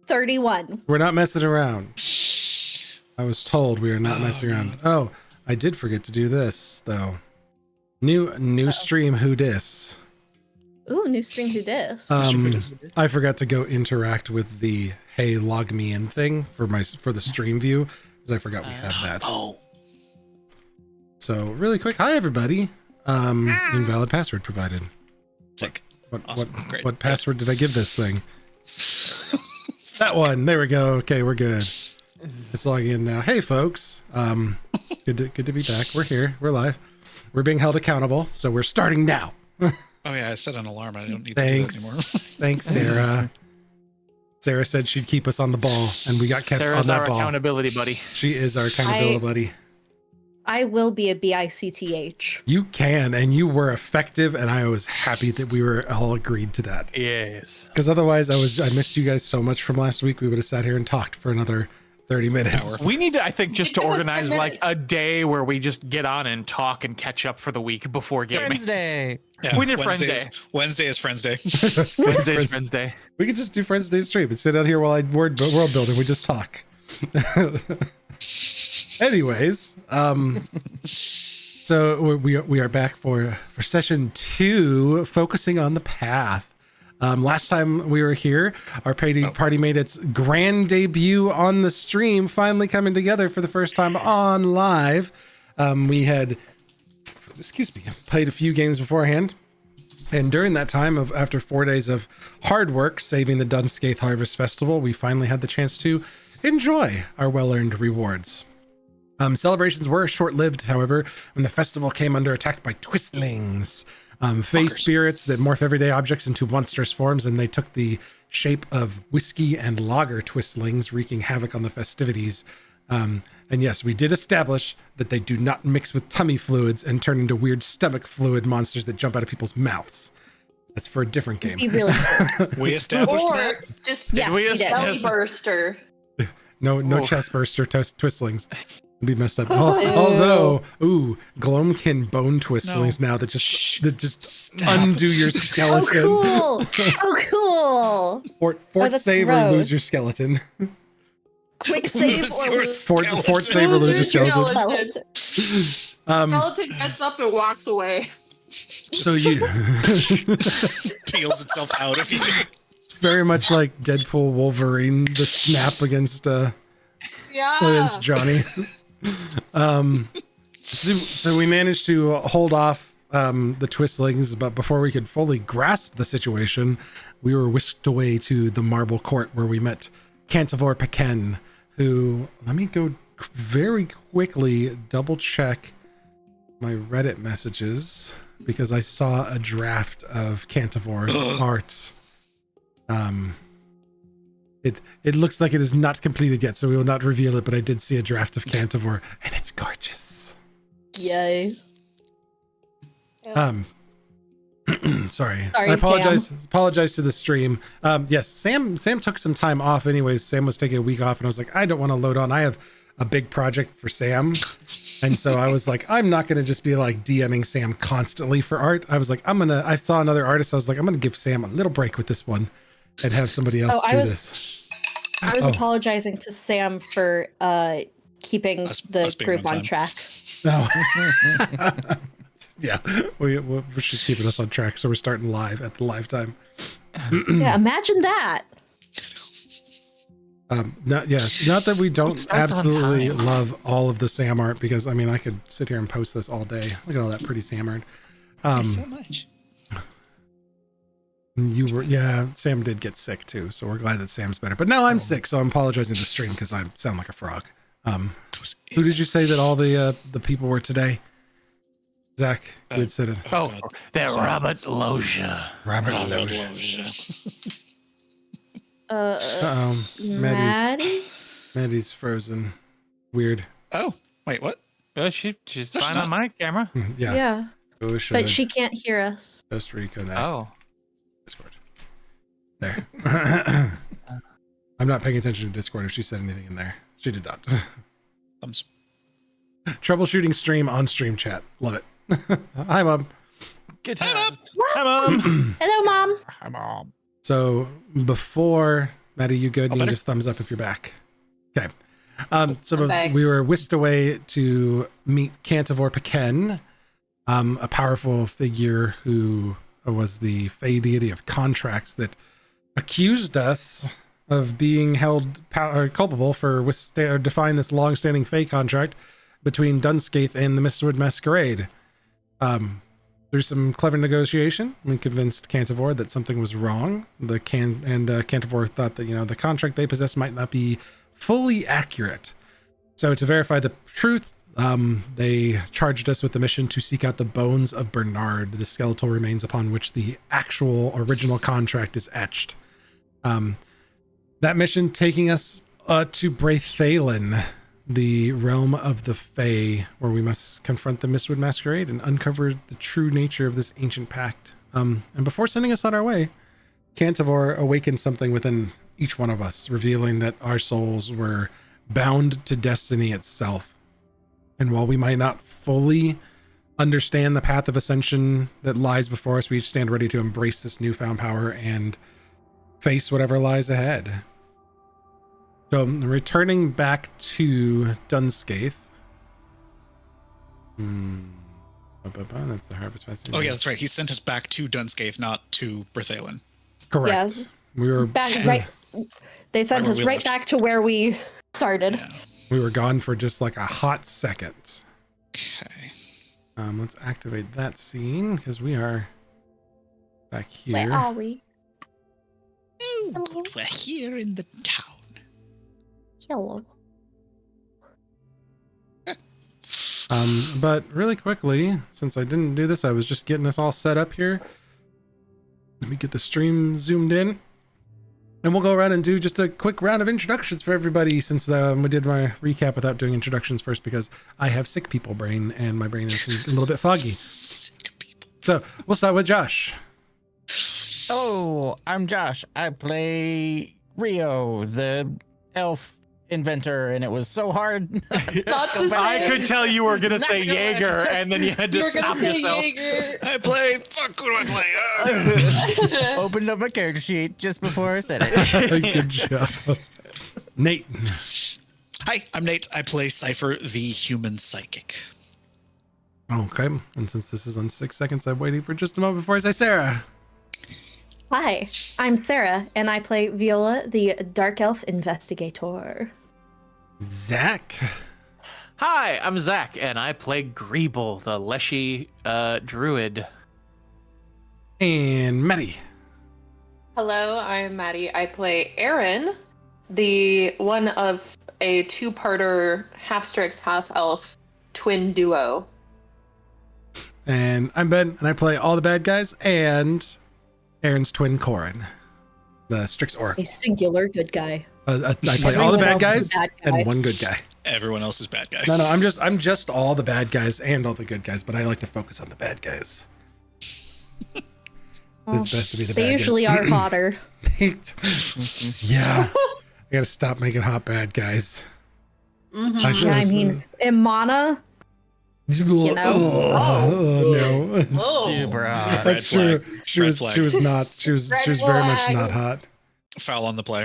31. We're not messing around. I was told we are not messing around. Oh, I did forget to do this though. New stream who dis. Ooh, new stream who dis. I forgot to go interact with the hey log me in thing for the stream view because I forgot we had that. Oh. So really quick, hi everybody. Invalid password provided. Sick. What Great. what password did I give this thing? That one. There we go. Okay, we're good. It's logging in now. Hey folks. Good to be back. We're here. We're live. We're being held accountable, so we're starting now. Oh yeah, I set an alarm. I don't need to do that anymore. Thanks, Sarah. Sarah said she'd keep us on the ball, and we got kept Sarah's on that our ball. accountability buddy. She is our accountability buddy. I will be a BICTH. You can, and you were effective, and I was happy that we were all agreed to that. Yes. Because otherwise, I missed you guys so much from last week. We would have sat here and talked for another 30 minutes. We need to, I think, just to organize like a day where we just get on and talk and catch up for the week before gaming. Wednesday. Yeah, We need Friends Day. Wednesday is Friends Day. Wednesday is Friends Day. We could just do Friends Day stream and sit out here while I world building. We just talk. Anyways, so we are back for session 2, focusing on the path. Last time we were here, our party made its grand debut on the stream, finally coming together for the first time on live. We had, played a few games beforehand. And during that time after 4 days of hard work, saving the Dunscaith Harvest Festival, we finally had the chance to enjoy our well-earned rewards. Celebrations were short-lived, however, when the festival came under attack by twistlings, face spirits that morph everyday objects into monstrous forms, and they took the shape of whiskey and lager twistlings, wreaking havoc on the festivities. And yes, we did establish that they do not mix with tummy fluids and turn into weird stomach fluid monsters that jump out of people's mouths. That's for a different game. Be really We established that. Or just Yes, we did. belly burster. No chest burster twistlings. Be messed up. Although, Gloamkin bone twistlings now that just undo your skeleton. Oh, cool. Fort that's save or gross. lose your skeleton. Quick save Lose or your lose. Fort save or lose your skeleton. Skeleton gets up and walks away. So you Peels itself out of you. very much like Deadpool Wolverine, the snap against Johnny. So we managed to hold off the twistlings, but before we could fully grasp the situation, we were whisked away to the Marble Court where we met Cantivore Pequen, who, let me go very quickly double check my Reddit messages because I saw a draft of Cantivore's art. It looks like it is not completed yet, so we will not reveal it, but I did see a draft of Cantivore, and it's gorgeous. Yay. Sorry. Sorry, I apologize to the stream. Yes, Sam took some time off anyways. Sam was taking a week off, and I was like, I don't want to load on. I have a big project for Sam. And so I was like, I'm not going to just be like DMing Sam constantly for art. I was like, I saw another artist. I was like, I'm going to give Sam a little break with this one and have somebody else do this. I was apologizing to Sam for keeping the group on track. No. Yeah, we're just keeping us on track. So we're starting live at the live time. Yeah, imagine that. Not that we don't absolutely love all of the Sam art, because I mean, I could sit here and post this all day. Look at all that pretty Sam art. So much. Sam did get sick too, so we're glad that Sam's better. But now I'm sick, so I'm apologizing to the stream because I sound like a frog. Who did you say that all the people were today? Zach, you had said it. That Robert Loja. Robert Loja. Maddie? Maddie's frozen. Weird. Oh, wait, what? She's fine on my camera. Yeah. Ocean, But she can't hear us. just reconnect. Oh. Discord. There. I'm not paying attention to Discord if she said anything in there. She did not. Thumbs. Troubleshooting stream on stream chat. Love it. Hi, Mom. Good times. Hi, Mom. Hello, Mom. Hi, Mom. So before Maddie, you good? Oh, You can better. just thumbs up if you're back. Okay. So I'm back. we were whisked away to meet Cantivore Pequen, a powerful figure who was the Fey deity of contracts that accused us of being held culpable for defying this long-standing Fey contract between Dunscaith and the Mistwood Masquerade. Through some clever negotiation, we convinced Cantivore that something was wrong. Cantivore thought that, the contract they possessed might not be fully accurate. So to verify the truth, they charged us with the mission to seek out the bones of Bernard, the skeletal remains upon which the actual original contract is etched. That mission taking us to Braithalin, the realm of the Fae, where we must confront the Mistwood Masquerade and uncover the true nature of this ancient pact. And before sending us on our way, Cantivore awakened something within each one of us, revealing that our souls were bound to destiny itself. And while we might not fully understand the path of ascension that lies before us, we each stand ready to embrace this newfound power and face whatever lies ahead. So, returning back to Dunscaith. That's the Harvest Festival. Oh yeah, that's right. He sent us back to Dunscaith, not to Berthalin. Correct. Yeah. We were Back right. They sent Right where us we right left. back to where we started. Yeah. We were gone for just like a hot second. Okay. Let's activate that scene because we are back here. Where are we? We're here in the town. Hello. But really quickly, since I didn't do this, I was just getting us all set up here. Let me get the stream zoomed in. And we'll go around and do just a quick round of introductions for everybody, since we did my recap without doing introductions first, because I have sick people brain and my brain is a little bit foggy. Sick people. So we'll start with Josh. Oh, I'm Josh. I play Rio, the elf inventor, and it was so hard. Not to I say. could tell you were gonna Not say gonna lie. Jaeger, and then you had You to were stop gonna say yourself. Jaeger. I play. Fuck, who do I play? Opened up my character sheet just before I said it. Good job. Nate. Hi, I'm Nate. I play Cypher, the human psychic. Okay. And since this is on 6 seconds, I'm waiting for just a moment before I say Sarah. Hi, I'm Sarah, and I play Viola, the Dark Elf Investigator. Zach. Hi, I'm Zach, and I play Greeble, the Leshy druid. And Maddie. Hello, I'm Maddie. I play Aaron, the one of a two-parter half-Strix, half-elf twin duo. And I'm Ben, and I play all the bad guys and Aaron's twin Corin, the Strix Oracle. A singular good guy. I play all the Everyone bad else is guys a bad guy. and one good guy. Everyone else is bad guy. No, I'm just all the bad guys and all the good guys, but I like to focus on the bad guys. It's best to be the bad They usually are hotter. guys. Yeah. I gotta stop making hot bad guys. Mhm. Yeah, I mean, Imana, you know? no. Oh, Super hot. That's Red true. flag. She Red was flag. she was not she was Red very much flag. not hot. Foul on the play.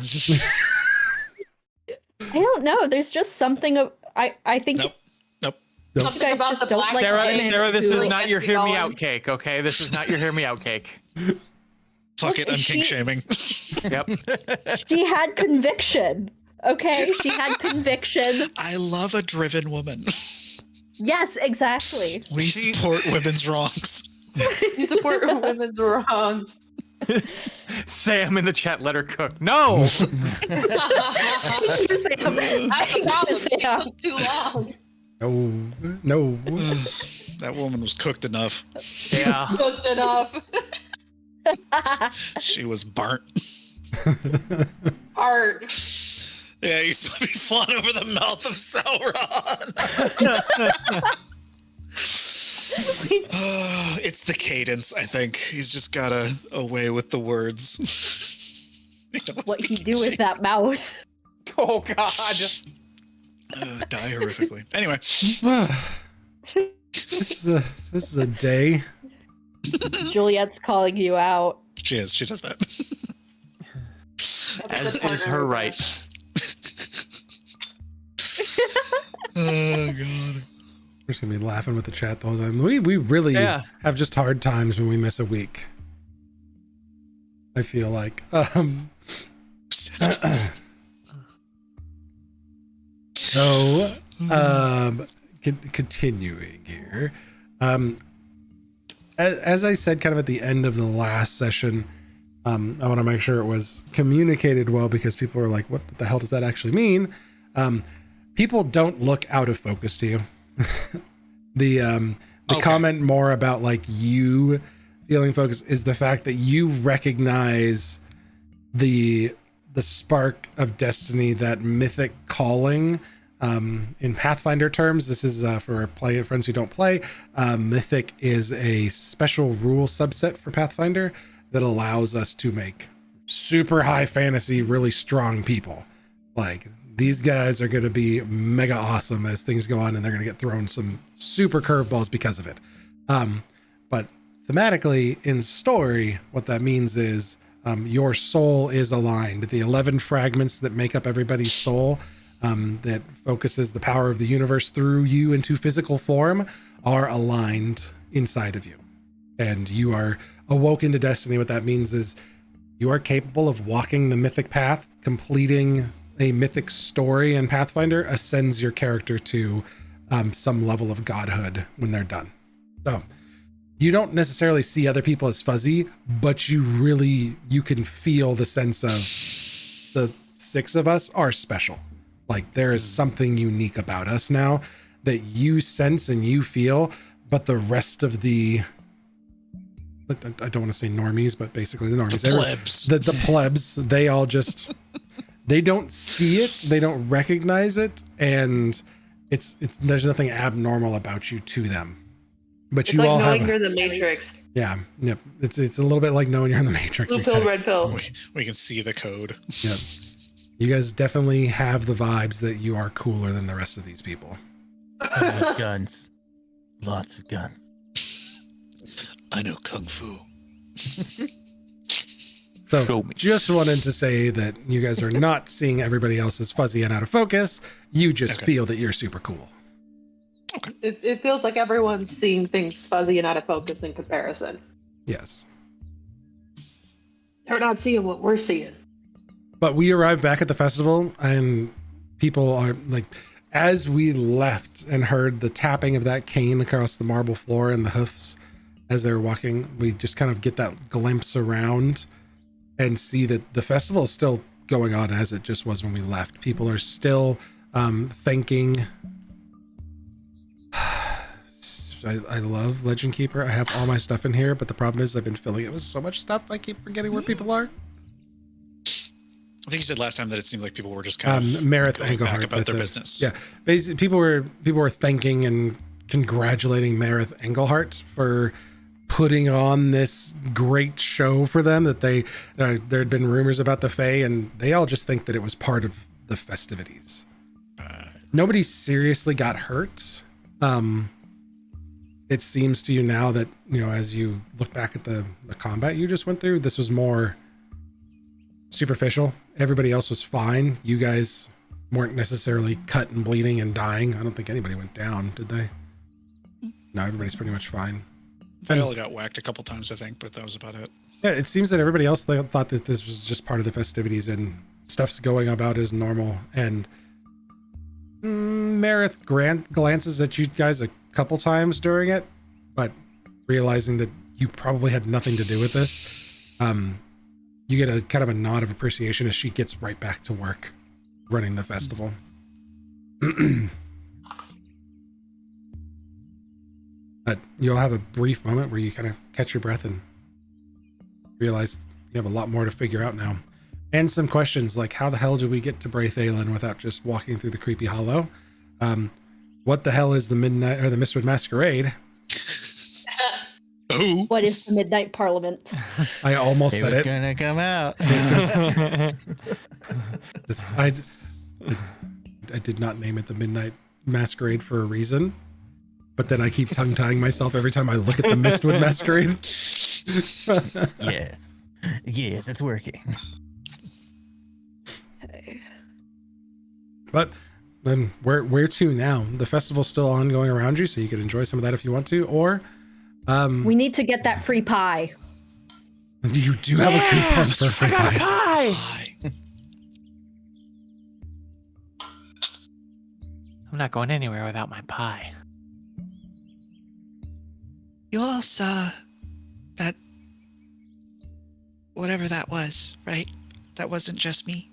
I don't know. There's just something of I think Nope. you something guys about just the don't black like women Sarah, this who is really not gets your me hear me going. out cake, okay? This is not your hear me out cake. Fuck it, I'm she- kink shaming. Yep. she had conviction. Okay, she had conviction. I love a driven woman. Yes, exactly. We support women's wrongs. You support women's wrongs. Sam in the chat, let her cook. No! That's the problem. It took too long. No. That woman was cooked enough. Yeah. Just enough. She was burnt. Art. Yeah, you saw me fawn over the mouth of Sauron. It's the cadence, I think. He's just got a way with the words. He don't What he speak do with shit. that mouth? Oh, God. Die horrifically. Anyway, This is a day. Juliet's calling you out. she is. She does that. As is her right. Oh god. We're just gonna be laughing with the chat the whole time. We really have just hard times when we miss a week. I feel like. So, continuing here. As I said, kind of at the end of the last session, I want to make sure it was communicated well, because people were like, what the hell does that actually mean? People don't look out of focus to you. The comment more about like you feeling focused is the fact that you recognize the spark of destiny, that mythic calling. In Pathfinder terms, this is for friends who don't play. Mythic is a special rule subset for Pathfinder that allows us to make super high fantasy, really strong people. Like, these guys are going to be mega awesome as things go on, and they're going to get thrown some super curveballs because of it. But thematically in story, what that means is your soul is aligned. The 11 fragments that make up everybody's soul, that focuses the power of the universe through you into physical form, are aligned inside of you. And you are awoken to destiny. What that means is you are capable of walking the mythic path. Completing a mythic story in Pathfinder ascends your character to some level of godhood when they're done. So you don't necessarily see other people as fuzzy, but you can feel the sense of the 6 of us are special. Like, there is something unique about us now that you sense and you feel, but the rest of the, I don't want to say normies, but basically the normies, The plebs. The plebs, they all just, they don't see it, they don't recognize it, and it's there's nothing abnormal about you to them. But It's you like all knowing have, you're the Matrix. yeah, yep. It's a little bit like knowing you're in the Matrix. Blue pill, red pill. We can see the code. Yep. You guys definitely have the vibes that you are cooler than the rest of these people. I love guns. Lots of guns. I know kung fu. So Show me. just wanted to say that you guys are not seeing everybody else as fuzzy and out of focus. You just feel that you're super cool. It feels like everyone's seeing things fuzzy and out of focus in comparison. Yes. They're not seeing what we're seeing. But we arrived back at the festival, and people are like, as we left and heard the tapping of that cane across the marble floor and the hoofs as they were walking, we just kind of get that glimpse around and see that the festival is still going on as it just was when we left. People are still thanking. I love Legend Keeper. I have all my stuff in here, but the problem is I've been filling it with so much stuff, I keep forgetting where people are. I think you said last time that it seemed like people were just kind of Meredith going back Engelhart, about their that's it. business. Yeah, basically, people were thanking and congratulating Meredith Engelhart for putting on this great show for them. That there had been rumors about the Fae, and they all just think that it was part of the festivities. Nobody seriously got hurt. It seems to you now that, as you look back at the combat you just went through, this was more superficial. Everybody else was fine. You guys weren't necessarily cut and bleeding and dying. I don't think anybody went down, did they? No, everybody's pretty much fine. They all got whacked a couple times, I think, but that was about it. Yeah, it seems that everybody else thought that this was just part of the festivities and stuff's going about as normal. And Meredith glances at you guys a couple times during it, but realizing that you probably had nothing to do with this, you get a kind of a nod of appreciation as she gets right back to work running the festival. But you'll have a brief moment where you kind of catch your breath and realize you have a lot more to figure out now. And some questions like, how the hell did we get to Braithalin without just walking through the creepy hollow? What the hell is the Midnight or the Mistwood Masquerade? Oh, What is the Midnight Parliament? I almost said was it. gonna come out. I did not name it the Midnight Masquerade for a reason, but then I keep tongue-tying myself every time I look at the Mistwood Masquerade. Yes, it's working. But then where to now? The festival's still ongoing around you, so you could enjoy some of that if you want to, or We need to get that free pie. you do have a coupon for free pie. Hi. I'm not going anywhere without my pie. You all saw that, whatever that was, right? That wasn't just me.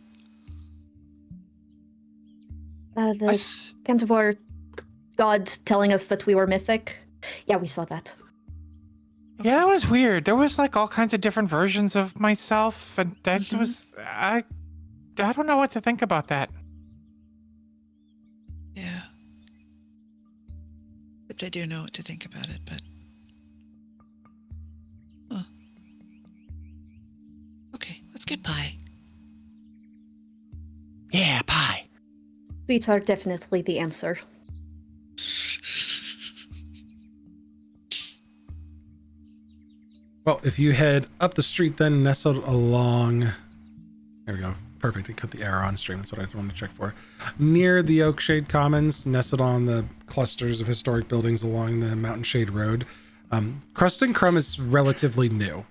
The Cantivore god telling us that we were mythic. Yeah, we saw that. Yeah, that was weird. There was like all kinds of different versions of myself, and that was I don't know what to think about that. Yeah. Except I do know what to think about it, but... Huh. Okay, let's get pie. Yeah, pie. Sweets are definitely the answer. Well, if you head up the street, then nestled along, there we go. Perfect. It cut the arrow on stream. That's what I wanted to check for. Near the Oakshade Commons, nestled on the clusters of historic buildings along the Mountain Shade Road. Crust and Crumb is relatively new.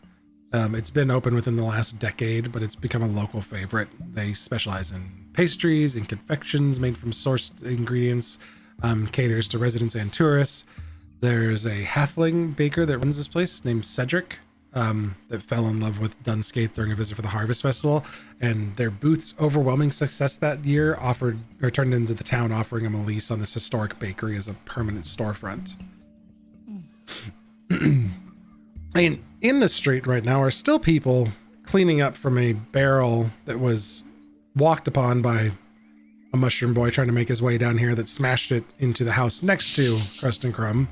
It's been open within the last decade, but it's become a local favorite. They specialize in pastries and confections made from sourced ingredients, caters to residents and tourists. There's a halfling baker that runs this place named Cedric, that fell in love with Dunscape during a visit for the Harvest Festival, and their booth's overwhelming success that year turned into the town offering him a lease on this historic bakery as a permanent storefront. And in the street right now are still people cleaning up from a barrel that was walked upon by a mushroom boy trying to make his way down here that smashed it into the house next to Crust and Crumb.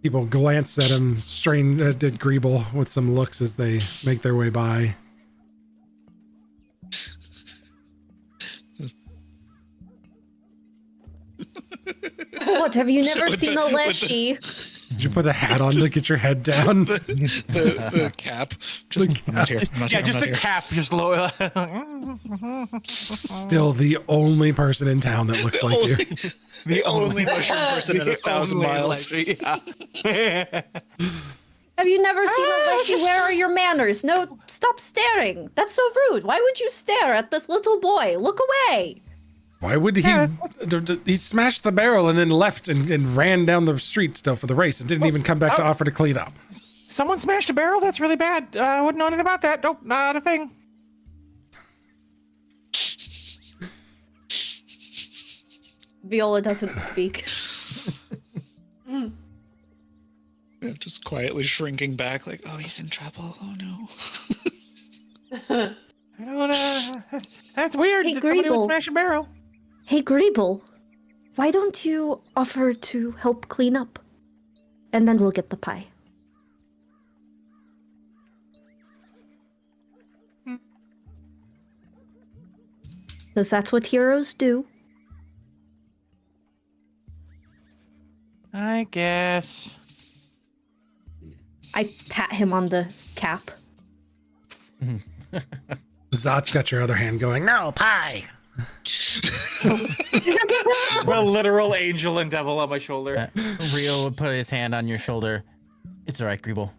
People glance at him, strained at Greeble with some looks as they make their way by. What, have you never seen a leshy? Did you put a hat on to get your head down? The cap. Just, I'm not here. I'm not here. I'm just not the here. cap, just low. Still the only person in town that looks like you. The only mushroom person in 1,000 miles. Yeah. Have you never seen a leshy? Where are your manners? No, stop staring. That's so rude. Why would you stare at this little boy? Look away. Why would he? He smashed the barrel and then left and ran down the street still for the race and didn't even come back to offer to clean up. Someone smashed a barrel? That's really bad. I wouldn't know anything about that. Nope, not a thing. Viola doesn't speak. Yeah, just quietly shrinking back, like, oh, he's in trouble. Oh no. I don't, that's weird. Hey, that somebody would Greeble. smash a barrel. Hey, Greeble, why don't you offer to help clean up? And then we'll get the pie. Because that's what heroes do. I guess. I pat him on the cap. Zot's got your other hand going, no, pie. A literal angel and devil on my shoulder. Rio would put his hand on your shoulder. It's all right, Greeble.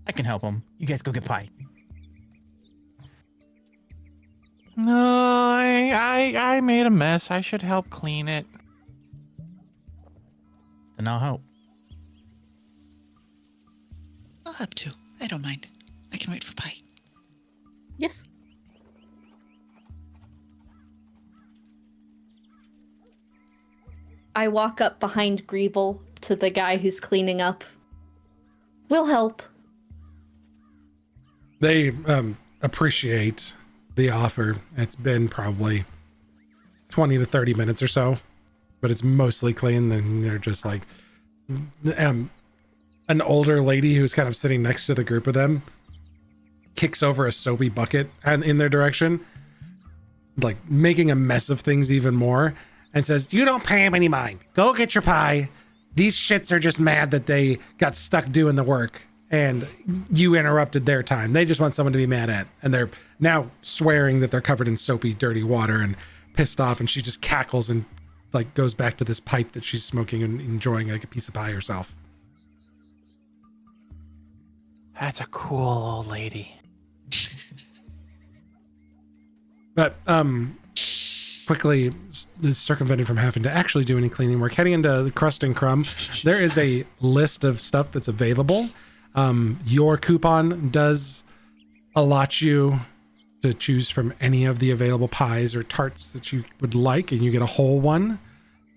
I can help him. You guys go get pie. No, I made a mess. I should help clean it. Then I'll help. I'll help too. I don't mind. I can wait for pie. Yes. I walk up behind Greeble to the guy who's cleaning up. We'll help. They appreciate the offer. It's been probably 20 to 30 minutes or so, but it's mostly clean. Then they're just like, an older lady who's kind of sitting next to the group of them kicks over a soapy bucket and in their direction, like making a mess of things even more, and says, you don't pay him any mind. Go get your pie. These shits are just mad that they got stuck doing the work and you interrupted their time. They just want someone to be mad at. And they're now swearing that they're covered in soapy, dirty water and pissed off, and she just cackles and like goes back to this pipe that she's smoking and enjoying like a piece of pie herself. That's a cool old lady. But quickly circumvented from having to actually do any cleaning work, heading into the Crust and Crumb, there is a list of stuff that's available. Your coupon does allot you to choose from any of the available pies or tarts that you would like, and you get a whole one.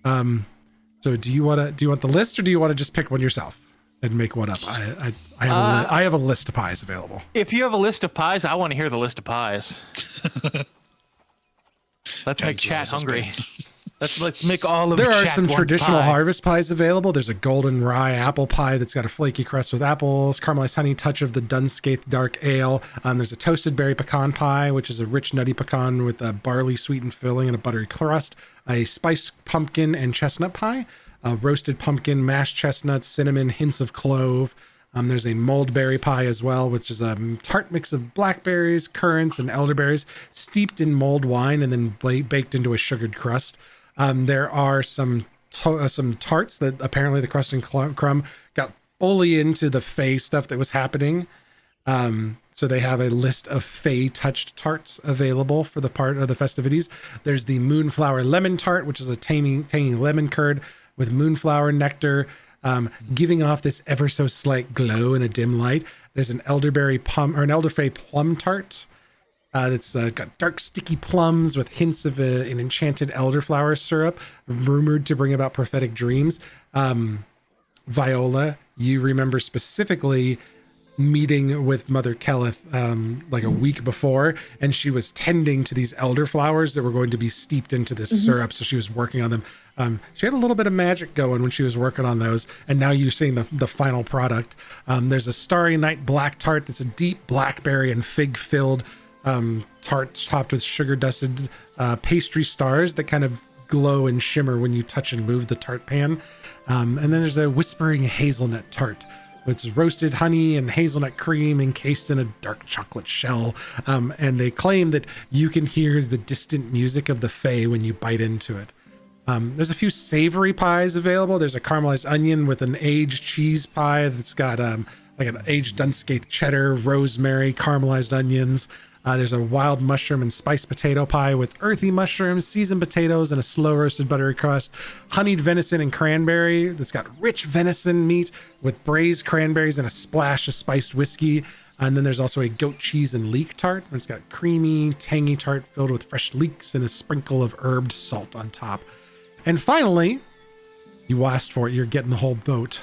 So do you want the list, or do you want to just pick one yourself and make one up? I have a list of pies available. If you have a list of pies, I want to hear the list of pies. Let's make chat hungry. Let's make all of there are chat some one traditional pie. harvest pies available. There's a golden rye apple pie that's got a flaky crust with apples, caramelized honey touch of the Dunscaith dark ale. There's a toasted berry pecan pie, which is a rich nutty pecan with a barley sweetened filling and a buttery crust. A spiced pumpkin and chestnut pie, a roasted pumpkin, mashed chestnuts, cinnamon, hints of clove. There's a mulled berry pie as well, which is a tart mix of blackberries, currants, and elderberries steeped in mulled wine and then baked into a sugared crust. There are some tarts that apparently the Crust and Crumb got fully into the Fey stuff that was happening. So they have a list of Fey touched tarts available for the part of the festivities. There's the Moonflower Lemon Tart, which is a tangy lemon curd with moonflower nectar, giving off this ever so slight glow in a dim light. There's an elderberry an elderfey plum tart. That's got dark sticky plums with hints of an enchanted elderflower syrup, rumored to bring about prophetic dreams. Viola, you remember specifically meeting with Mother Kelleth like a week before, and she was tending to these elderflowers that were going to be steeped into this syrup, so she was working on them. She had a little bit of magic going when she was working on those, and now you're seeing the final product. There's a Starry Night black tart that's a deep blackberry and fig filled tart topped with sugar dusted pastry stars that kind of glow and shimmer when you touch and move the tart pan. And then there's a whispering hazelnut tart. It's roasted honey and hazelnut cream encased in a dark chocolate shell. And they claim that you can hear the distant music of the Fae when you bite into it. There's a few savory pies available. There's a caramelized onion with an aged cheese pie that's got like an aged Dunscaith cheddar, rosemary, caramelized onions. There's a wild mushroom and spiced potato pie with earthy mushrooms, seasoned potatoes, and a slow roasted buttery crust. Honeyed venison and cranberry that's got rich venison meat with braised cranberries and a splash of spiced whiskey. And then there's also a goat cheese and leek tart, which has got creamy, tangy tart filled with fresh leeks and a sprinkle of herbed salt on top. And finally, you asked for it, you're getting the whole boat.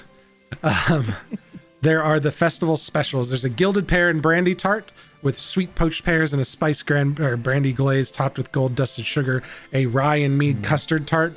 There are the festival specials. There's a gilded pear and brandy tart with sweet poached pears and a spiced brandy glaze topped with gold dusted sugar. A rye and mead custard tart.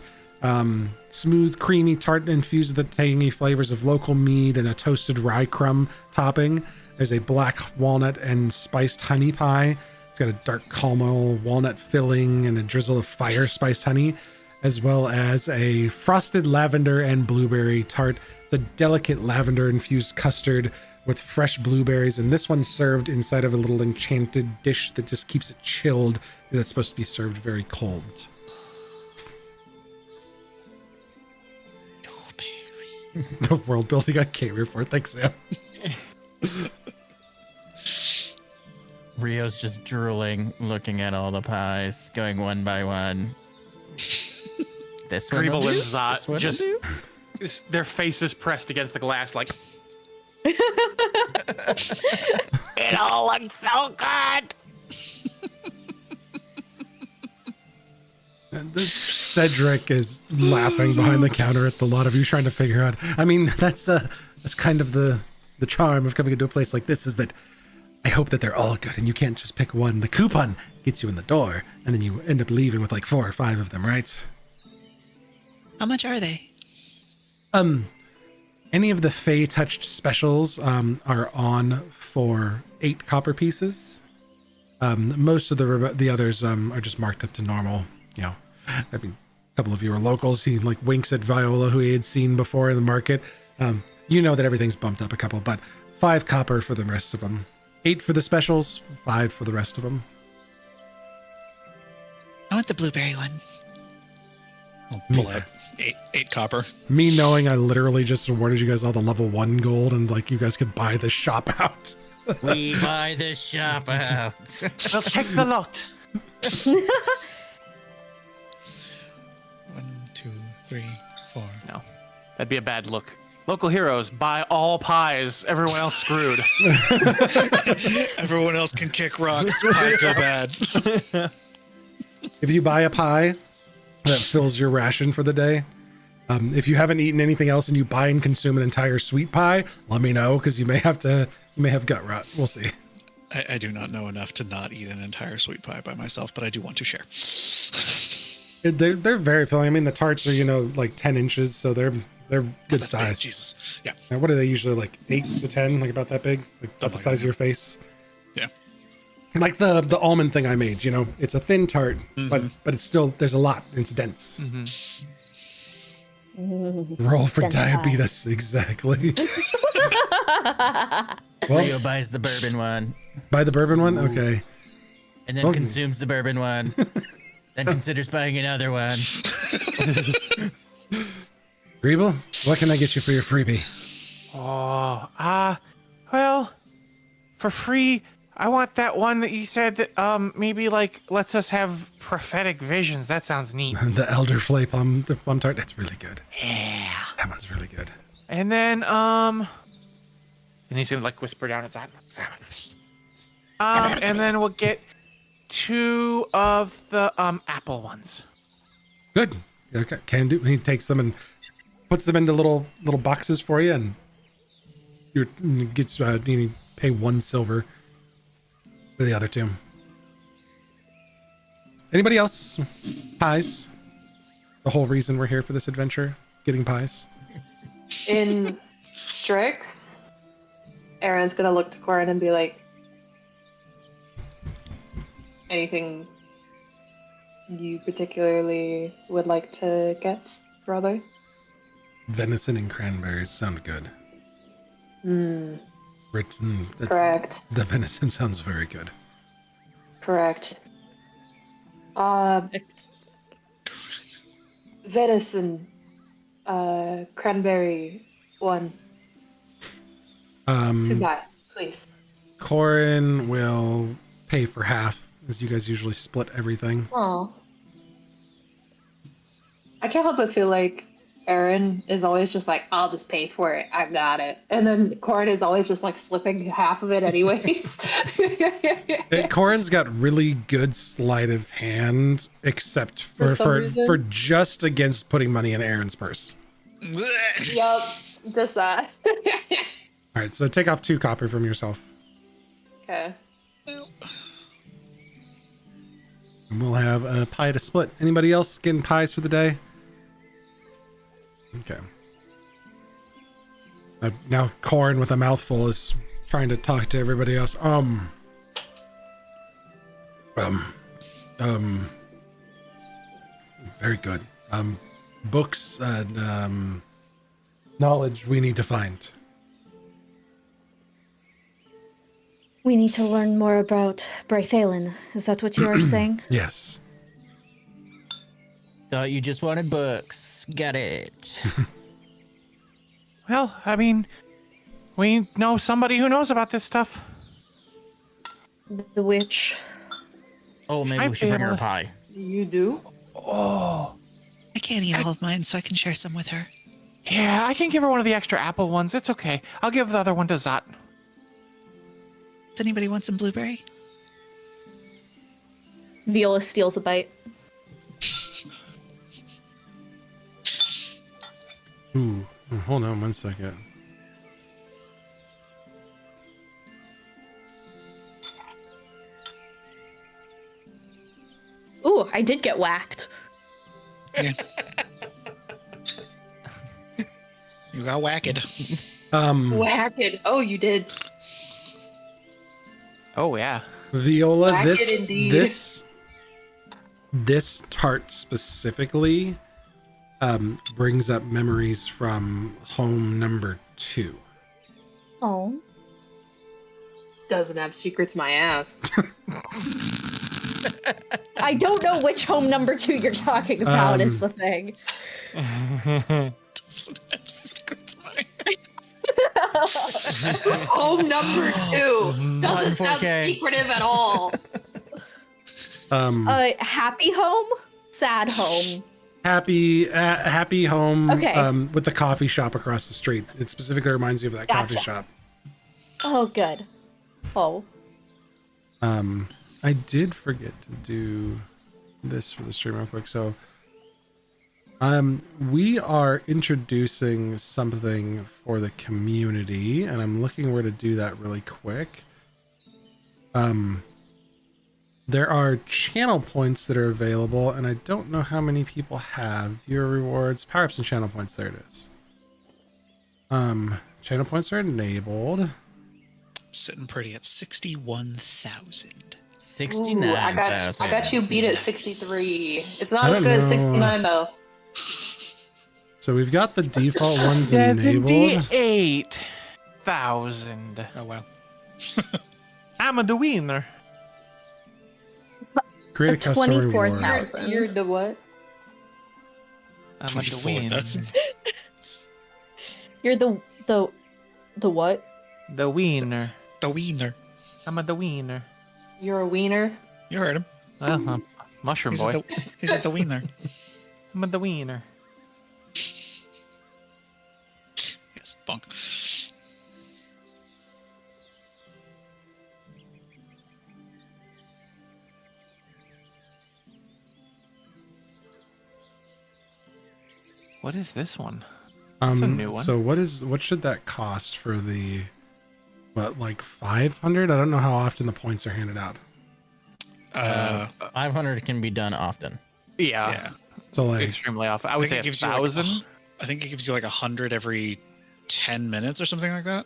Smooth, creamy tart infused with the tangy flavors of local mead and a toasted rye crumb topping. There's a black walnut and spiced honey pie. It's got a dark caramel walnut filling and a drizzle of fire spiced honey, as well as a frosted lavender and blueberry tart. It's a delicate lavender infused custard with fresh blueberries, and this one's served inside of a little enchanted dish that just keeps it chilled because it's supposed to be served very cold. No world building I came here for. Thanks, Sam. Rio's just drooling, looking at all the pies, going one by one. This one will Grievel do. and This one Zot will just do. their faces pressed against the glass like It all looks so good. And Cedric is laughing behind the counter at the lot of you trying to figure out. I mean, that's kind of the charm of coming into a place like this, is that I hope that they're all good and you can't just pick one. The coupon gets you in the door and then you end up leaving with like 4 or 5 of them, right? How much are they? Any of the Fey touched specials are on for 8 copper pieces. Most of the others are just marked up to normal. You know, I mean, a couple of you are locals. He like winks at Viola, who he had seen before in the market. You know that everything's bumped up a couple, but 5 copper for the rest of them. 8 for the specials, 5 for the rest of them. want the blueberry one. I'll pull out eight copper. Me knowing I literally just awarded you guys all the level 1 gold and like you guys could buy the shop out. We buy the shop out. We'll take the lot. 1, 2, 3, 4. No, that'd be a bad look. Local heroes buy all pies. Everyone else screwed. Everyone else can kick rocks. Pies go bad. If you buy a pie that fills your ration for the day, if you haven't eaten anything else and you buy and consume an entire sweet pie, let me know because you may have gut rot. We'll see. I do not know enough to not eat an entire sweet pie by myself, but I do want to share. They're very filling. I mean, the tarts are like 10 inches, so they're good That's size. big, Jesus. Yeah. Now, what are they usually, like 8 to 10, like about that big, like about the size of your face? Yeah. Like the almond thing I made. It's a thin tart, but it's still there's a lot. It's dense. Roll for Dense pie. diabetes, exactly. Well, Rio buys the bourbon one, buy the bourbon one, okay. and then Okay. consumes the bourbon one, then considers buying another one. Greeble, what can I get you for your freebie? Oh, well, for free, I want that one that you said that maybe like lets us have prophetic visions. That sounds neat. The elderflay plum tart. That's really good. Yeah. That one's really good. And then and he's gonna like whisper down inside. And then we'll get 2 of the apple ones. Good. Okay. Can do. He takes them and puts them into little boxes for you, and you pay 1 silver for the other 2. Anybody else? Pies. The whole reason we're here for this adventure, getting pies. In Strix, Aaron's gonna look to Corin and be like, anything you particularly would like to get, brother? Venison and cranberries sound good. Correct. The venison sounds very good. Correct. Venison, cranberry one. To buy, please. Corin will pay for half, as you guys usually split everything. Oh. I can't help but feel like Aaron is always just like, I'll just pay for it. I got it. And then Corin is always just like slipping half of it anyways. Corin's got really good sleight of hand, except For some reason. for just against putting money in Aaron's purse. Yup, just that. All right, so take off 2 copper from yourself. Okay. And we'll have a pie to split. Anybody else getting pies for the day? Okay. Now Corin with a mouthful is trying to talk to everybody else. Very good. Books and knowledge we need to find. We need to learn more about Brythalin. Is that what you are saying? Yes. Thought you just wanted books. Got it. Well, I mean, we know somebody who knows about this stuff. The witch. Oh, maybe I'd we should be bring her a able to- pie. You do? Oh, I can't eat all of mine, so I can share some with her. yeah, I can give her one of the extra apple ones. It's okay. I'll give the other one to Zot. Does anybody want some blueberry? Viola steals a bite. Ooh, hold on 1 second. Ooh, I did get whacked. Yeah. You got whacked. Whack it. Oh, you did. Oh, yeah. Viola, Whack it indeed. this tart specifically brings up memories from home number 2. Oh. Doesn't have secrets, my ass. I don't know which home number 2 you're talking about is the thing. Doesn't have secrets, Mike. Home number 2 doesn't sound 4K. secretive at all. Happy home? Sad home. Happy home. Okay. With the coffee shop across the street. It specifically reminds you of that coffee Gotcha. shop. Oh, good. Oh. I did forget to do this for the stream real quick. So, we are introducing something for the community, and I'm looking where to do that really quick. There are channel points that are available, and I don't know how many people have. Viewer rewards, power-ups, and channel points. There it is. Channel points are enabled. Sitting pretty at 61,000. 69. Ooh, I got you beat at 63. It's not I as don't good as know. 69 though. So we've got the default ones enabled. 78,000. Oh, wow. I'm a wiener. Create a custom 24,000. reward. You're the what? I'm a wiener. 24,000. You're the what? The wiener. The wiener. I'm a wiener. You're a wiener? You heard him. Well, mushroom He's boy. at the wiener. I'm a wiener. Yes, bunk. What is this one? That's a new one. So what should that cost for the like 500? I don't know how often the points are handed out. 500 can be done often. Yeah. Yeah. So like Extremely often. I would say it gives 1,000. you I think it gives you like 100 every 10 minutes or something like that.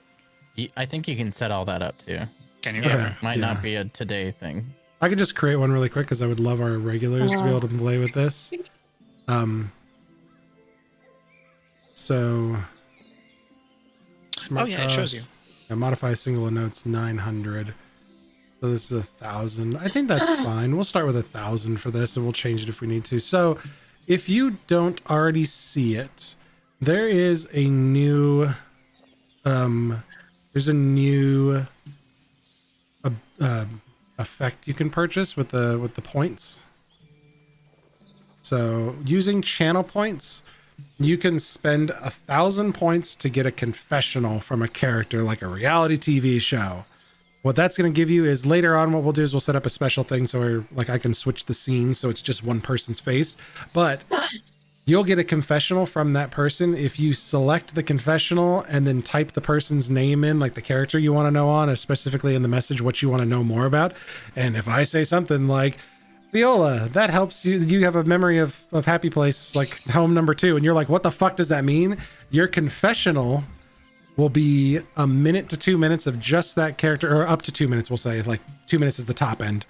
I think you can set all that up too. Can you? Okay. Okay. Might Yeah. not be a today thing. I could just create one really quick because I would love our regulars to be able to play with this. So smart Oh, yeah, it shows cost, modify single notes 900. So this is 1,000. I think that's fine. We'll start with 1,000 for this, and we'll change it if we need to. So, if you don't already see it, there is a new, there's a new effect you can purchase with the points. So, using channel points, you can spend 1,000 points to get a confessional from a character like a reality TV show. What that's going to give you is later on, what we'll do is we'll set up a special thing so I can switch the scenes so it's just one person's face. But you'll get a confessional from that person if you select the confessional and then type the person's name in, like the character you want to know on, or specifically in the message what you want to know more about. And if I say something like, Viola, that helps you have a memory of Happy Place, like home number 2, and you're like, what the fuck does that mean? Your confessional will be 1 minute to 2 minutes of just that character, or up to 2 minutes, we'll say. Like 2 minutes is the top end.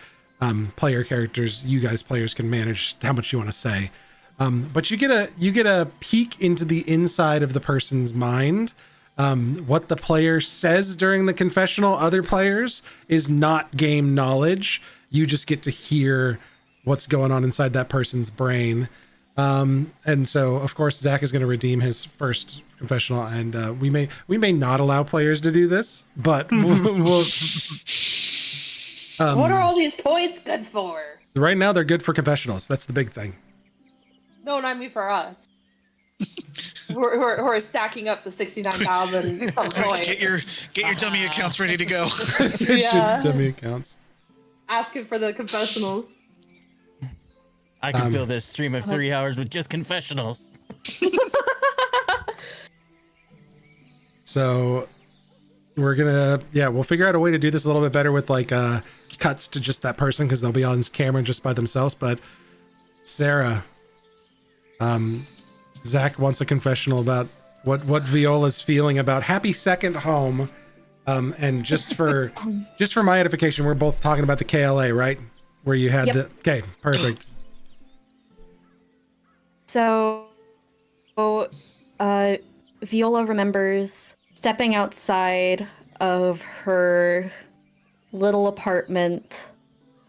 Player characters, you guys players can manage how much you want to say. But you get a peek into the inside of the person's mind. What the player says during the confessional, other players, is not game knowledge. You just get to hear what's going on inside that person's brain. And so, of course, Zach is going to redeem his first confessional, and we may not allow players to do this, but we'll What are all these points good for? right now they're good for confessionals. That's the big thing. No, not me for us. We're stacking up the 69,000 some points. Get your dummy accounts ready to go. Yeah. Dummy accounts. Asking for the confessionals. I can fill this stream of 3 hours with just confessionals. So we're we'll figure out a way to do this a little bit better with like cuts to just that person, because they'll be on camera just by themselves. But Sarah, Zach wants a confessional about what Viola's feeling about Happy Second Home. And just for my edification, we're both talking about the KLA, right? Where you had okay, perfect. So, Viola remembers stepping outside of her little apartment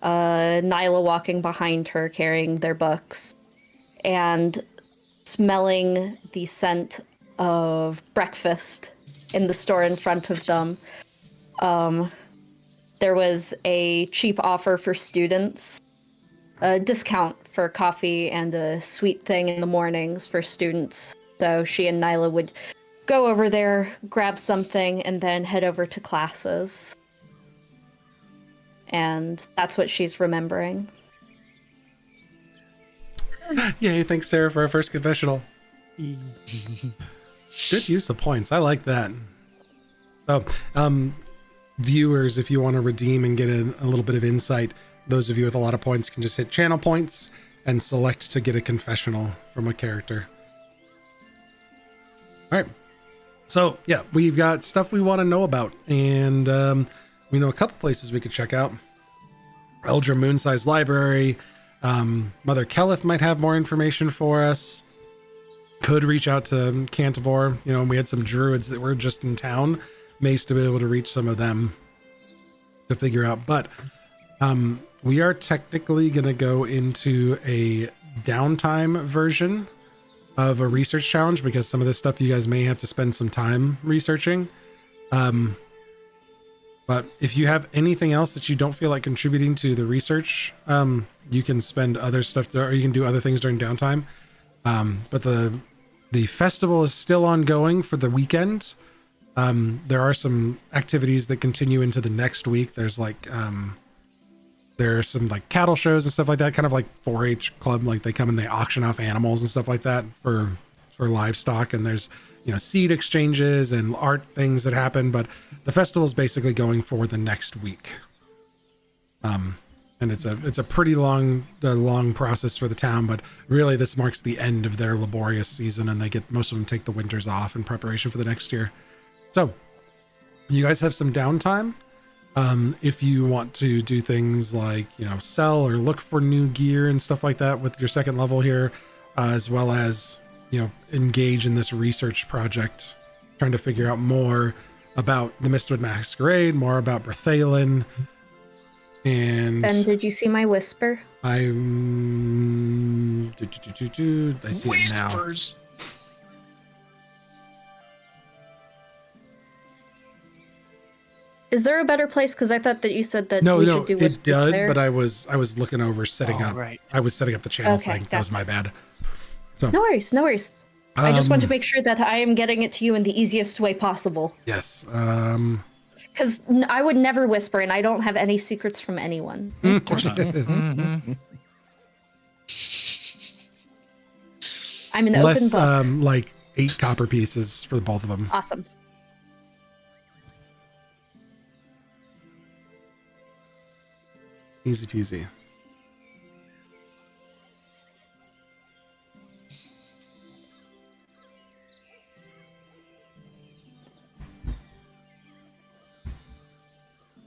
Nyla walking behind her carrying their books, and smelling the scent of breakfast in the store in front of them. There was a cheap offer for students, a discount for coffee and a sweet thing in the mornings for students. So she and Nyla would go over there, grab something, and then head over to classes. And that's what she's remembering. Yay, thanks, Sarah, for our first confessional. Good use of points. I like that. Oh, viewers, if you want to redeem and get a little bit of insight, those of you with a lot of points can just hit channel points and select to get a confessional from a character. All right. So, yeah, we've got stuff we want to know about, and we know a couple places we could check out. Eldra Moonsai's library. Mother Kelleth might have more information for us. Could reach out to Cantivore. You know, we had some druids that were just in town. May still be able to reach some of them to figure out. But we are technically going to go into a downtime version of a research challenge because some of this stuff you guys may have to spend some time researching. But if you have anything else that you don't feel like contributing to the research, you can spend other stuff or you can do other things during downtime. But the festival is still ongoing for the weekend. There are some activities that continue into the next week. There's like there are some like cattle shows and stuff like that, kind of like 4-H club, like they come and they auction off animals and stuff like that for livestock. And there's, you know, seed exchanges and art things that happen, but the festival is basically going for the next week. And it's a pretty long process for the town, but really this marks the end of their laborious season, and most of them take the winters off in preparation for the next year. So you guys have some downtime. If you want to do things like, you know, sell or look for new gear and stuff like that with your second level here, as well as, you know, engage in this research project, trying to figure out more about the Mistwood Masquerade, more about Berthalin. And Ben, did you see my whisper? I see it now. Whispers. Is there a better place? Because I thought that you said that we should do whispers it did, there. but I was looking over setting up. Right. I was setting up the channel Okay, thing. That was my bad. So No worries, no worries. I just want to make sure that I am getting it to you in the easiest way possible. yes. Because I would never whisper, and I don't have any secrets from anyone. Of course not. I'm an open Less book. like 8 copper pieces for both of them. Awesome. Easy peasy.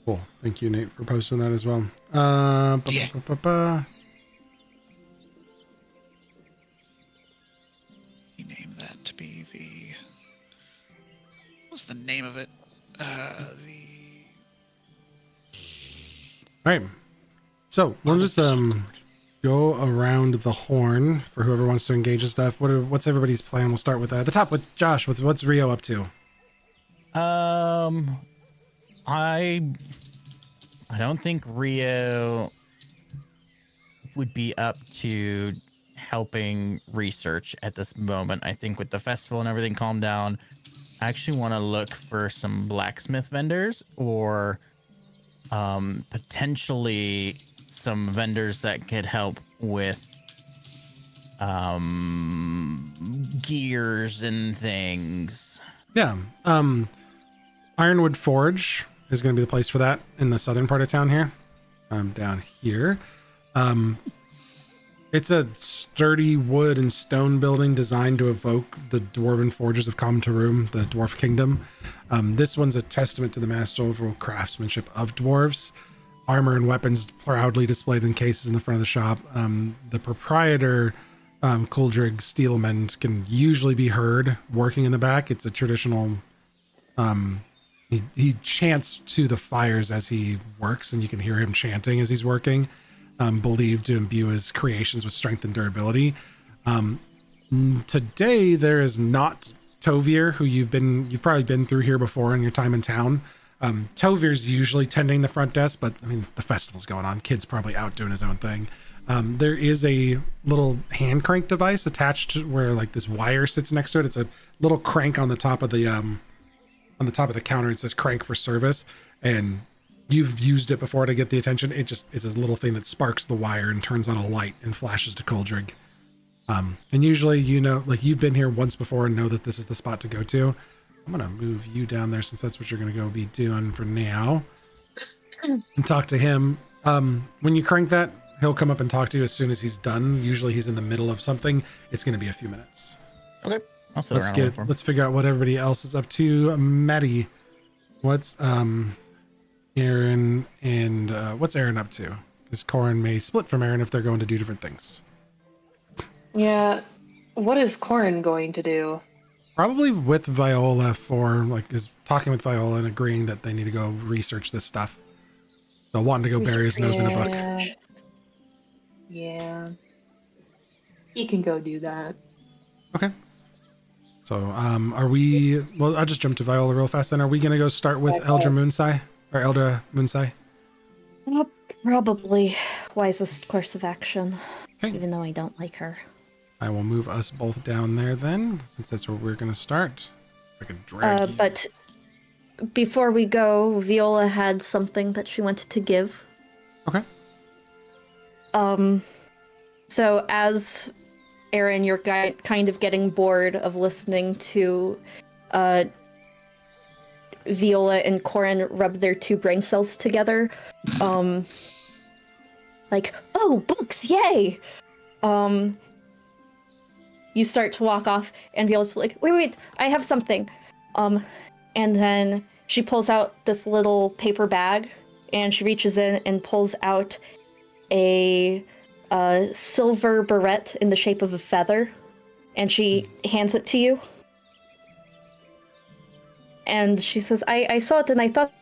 Cool. Thank you, Nate, for posting that as well. Rename that to be the. What's the name of it? All right. So we'll just go around the horn for whoever wants to engage and stuff. What's everybody's plan? We'll start with at the top with Josh. What's Rio up to? I don't think Rio would be up to helping research at this moment. I think with the festival and everything calmed down, I actually want to look for some blacksmith vendors or potentially some vendors that could help with gears and things. Yeah. Ironwood Forge is going to be the place for that in the southern part of town here. Down here. It's a sturdy wood and stone building designed to evoke the dwarven forges of Kamtarum, the dwarf kingdom. This one's a testament to the masterful craftsmanship of dwarves. Armor and weapons proudly displayed in cases in the front of the shop. The proprietor, Kuldrig Steelman, can usually be heard working in the back. It's a traditional, he chants to the fires as he works, and you can hear him chanting as he's working, believed to imbue his creations with strength and durability. Today there is not Tovir, who you've probably been through here before in your time in town. Tovir's usually tending the front desk, but I mean, the festival's going on. Kid's probably out doing his own thing. There is a little hand crank device attached where like this wire sits next to it. It's a little crank on the top of the counter. It says crank for service, and you've used it before to get the attention. It's a little thing that sparks the wire and turns on a light and flashes to Coldrig. And usually, like you've been here once before and know that this is the spot to go to. So I'm going to move you down there since that's what you're going to go be doing for now, and talk to him. When you crank that, he'll come up and talk to you as soon as he's done. Usually he's in the middle of something. It's going to be a few minutes. Okay. I'll sit around and wait for him. Let's figure out what everybody else is up to. Maddie, what's Aaron and what's Aaron up to? Because Corin may split from Aaron if they're going to do different things. Yeah. What is Corin going to do? Probably with Viola is talking with Viola and agreeing that they need to go research this stuff. So wanting to go bury his nose in a book. Yeah. He can go do that. Okay. So, I'll just jump to Viola real fast then. Are we going to go start with Eldra Moonsai? Or Eldra Moonsai? Probably wisest course of action, Okay. even though I don't like her. I will move us both down there then, since that's where we're going to start. I could drag you. But before we go, Viola had something that she wanted to give. Okay. So as Aaron, you're kind of getting bored of listening to Viola and Corin rub their two brain cells together. Like, oh, books, yay! You start to walk off, and Viola's like, wait, I have something. And then she pulls out this little paper bag, and she reaches in and pulls out a silver barrette in the shape of a feather, and she hands it to you. And she says, I saw it and I thought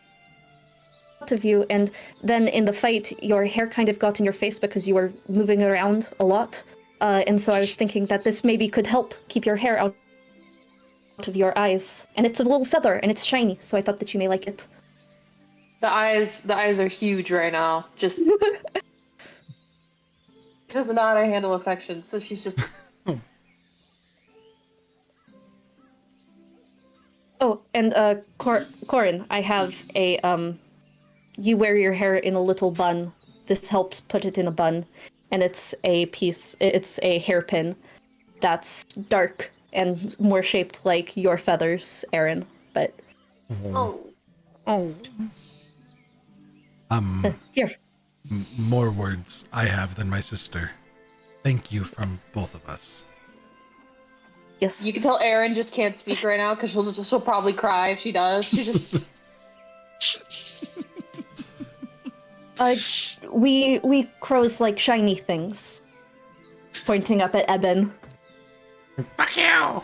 of you, and then in the fight, your hair kind of got in your face because you were moving around a lot. And so I was thinking that this maybe could help keep your hair out of your eyes. And it's a little feather and it's shiny, so I thought that you may like it. The eyes are huge right now. Just she doesn't know how to handle affection, so she's just. Oh, and Corin, I have a you wear your hair in a little bun. This helps put it in a bun, and it's a hairpin that's dark and more shaped like your feathers, Aaron. But here. More words I have than my sister. Thank you from both of us. Yes. You can tell Erin just can't speak right now because she'll probably cry if she does. She just. We crows like shiny things. Pointing up at Eben. Fuck you!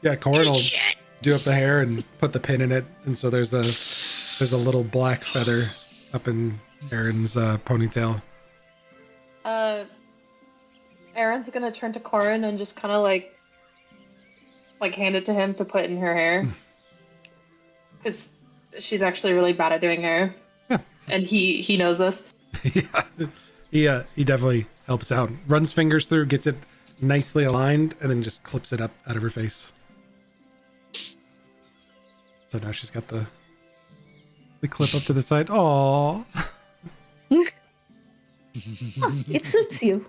Yeah, Corin will do up the hair and put the pin in it, and so there's a little black feather up in Aaron's ponytail. Erin's gonna turn to Corin and just kind of like hand it to him to put in her hair, because she's actually really bad at doing hair. Yeah. And he knows this. Yeah, he definitely helps out. Runs fingers through, gets it nicely aligned, and then just clips it up out of her face. So now she's got the clip up to the side. Aww. It suits you.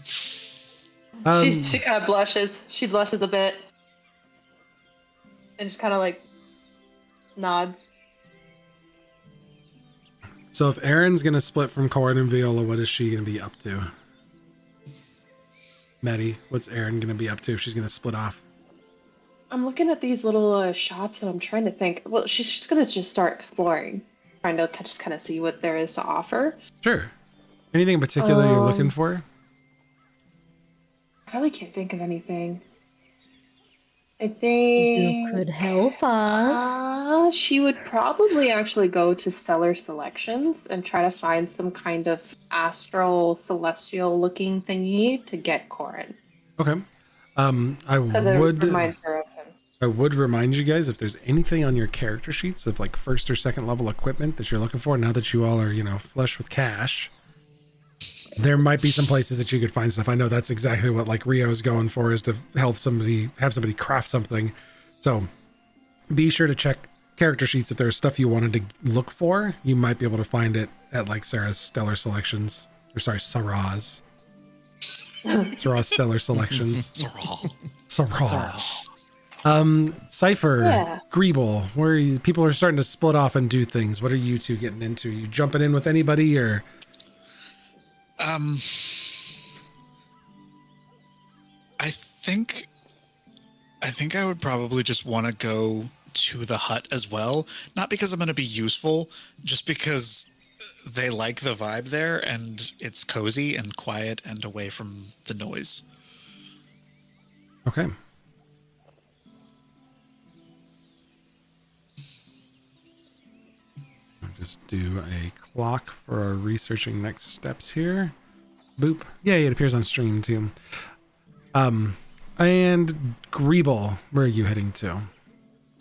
She kind of blushes. She blushes a bit. And just kind of like nods. So if Erin's going to split from Corin and Viola, what is she going to be up to? Maddie, what's Erin going to be up to if she's going to split off? I'm looking at these little shops and I'm trying to think. Well, she's just going to start exploring. Trying to just kind of see what there is to offer. Sure. Anything in particular you're looking for? I really can't think of anything. I You think could help us. she would probably actually go to Stellar Selections and try to find some kind of astral celestial looking thingy to get Corin. Okay. I Because it would reminds her of him. I would remind you guys if there's anything on your character sheets of like first or second level equipment that you're looking for. Now that you all are, flush with cash, there might be some places that you could find stuff. I know that's exactly what like Rio's going for, is to have somebody craft something. So be sure to check character sheets if there's stuff you wanted to look for. You might be able to find it at like Sarah's Stellar Selections, or sorry, Sarah's Stellar Selections. Sarah. Cypher, Yeah. Greeble, where people are starting to split off and do things. What are you two getting into? You jumping in with anybody, or? I think I would probably just want to go to the hut as well. Not because I'm going to be useful, just because they like the vibe there and it's cozy and quiet and away from the noise. Okay. I'll just do a clock for our researching next steps here. Boop. Yeah, it appears on stream too. And Greeble, where are you heading to?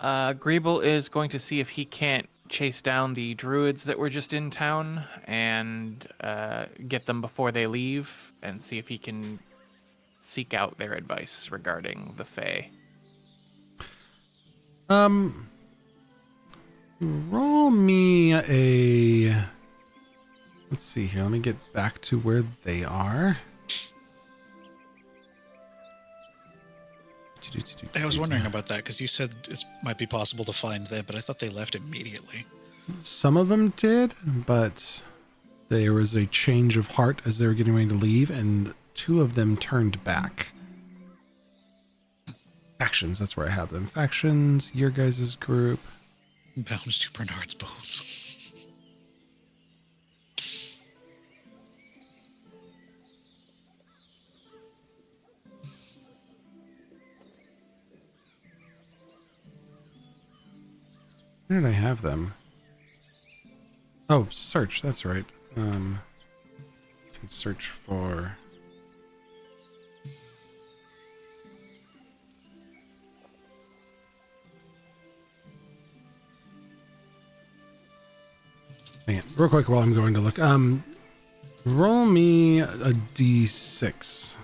Greeble is going to see if he can't chase down the druids that were just in town and get them before they leave, and see if he can seek out their advice regarding the Fae. Roll me a... Let's see here. Let me get back to where they are. I was wondering about that because you said it might be possible to find them, but I thought they left immediately. Some of them did, but there was a change of heart as they were getting ready to leave, and 2 of them turned back. Factions, that's where I have them. Factions, your guys' group. Bounds to Bernard's bones. Where did I have them? Oh, search, that's right. Can search for... Hang it, real quick while I'm going to look. Roll me a d6.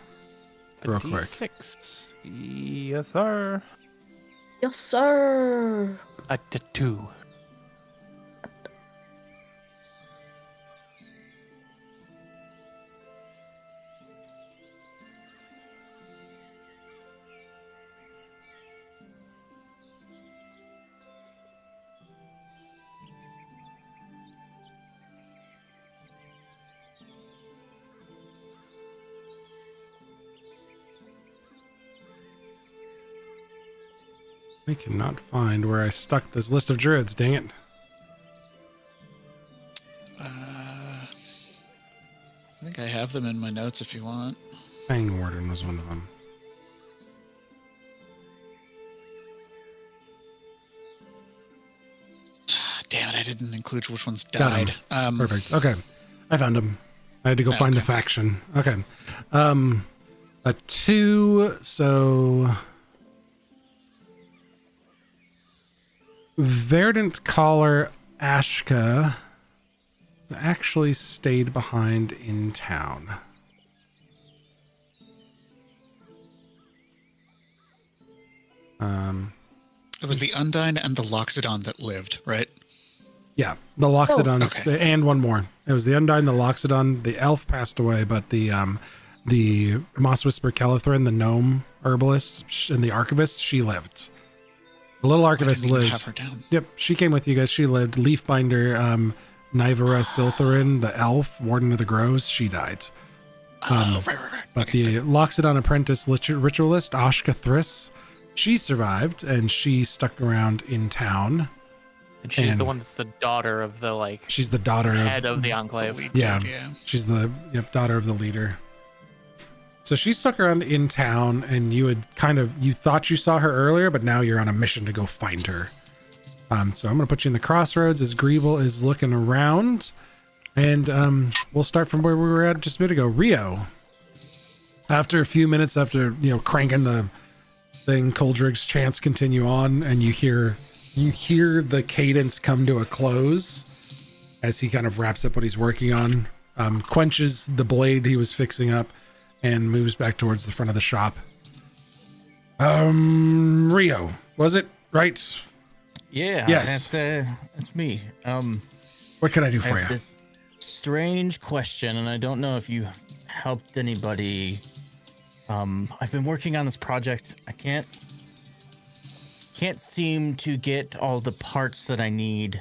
Real quick. D6. Yes, sir. Yes, sir. A 2. I cannot find where I stuck this list of druids, dang it. I think I have them in my notes if you want. Fang Warden was one of them. Damn it, I didn't include which ones Got died. 'em. Perfect. Okay. I found them. I had to go find the faction. Okay. A 2, so... Verdant Collar Ashka actually stayed behind in town. It was the Undine and the Loxodon that lived, right? Yeah, the Loxodons, and one more. It was the Undine, the Loxodon, the elf passed away, but the Moss Whisper Kelithrin, the gnome herbalist, and the archivist, she lived. The little archivist I didn't even lived. have her down. Yep, she came with you guys. She lived. Leafbinder, Nivera Siltherin, the elf, Warden of the Groves, she died. Right. But the Loxodon apprentice ritualist, Ashka Thriss, she survived, and she stuck around in town. And she's And- the one that's the daughter of the, like, She's the daughter head of... of the Enclave. Lead Yeah, dude, yeah. she's the daughter of the leader. So she stuck around in town, and you thought you saw her earlier, but now you're on a mission to go find her. So I'm gonna put you in the crossroads as Greeble is looking around, and we'll start from where we were at just a bit ago. Rio, after a few minutes after cranking the thing, Coldrig's chants continue on, and you hear the cadence come to a close as he kind of wraps up what he's working on, quenches the blade he was fixing up, and moves back towards the front of the shop. Rio, was it right? Yeah. Yes. That's me. What can I do I for have you? this strange question, and I don't know if you helped anybody. I've been working on this project. I can't seem to get all the parts that I need.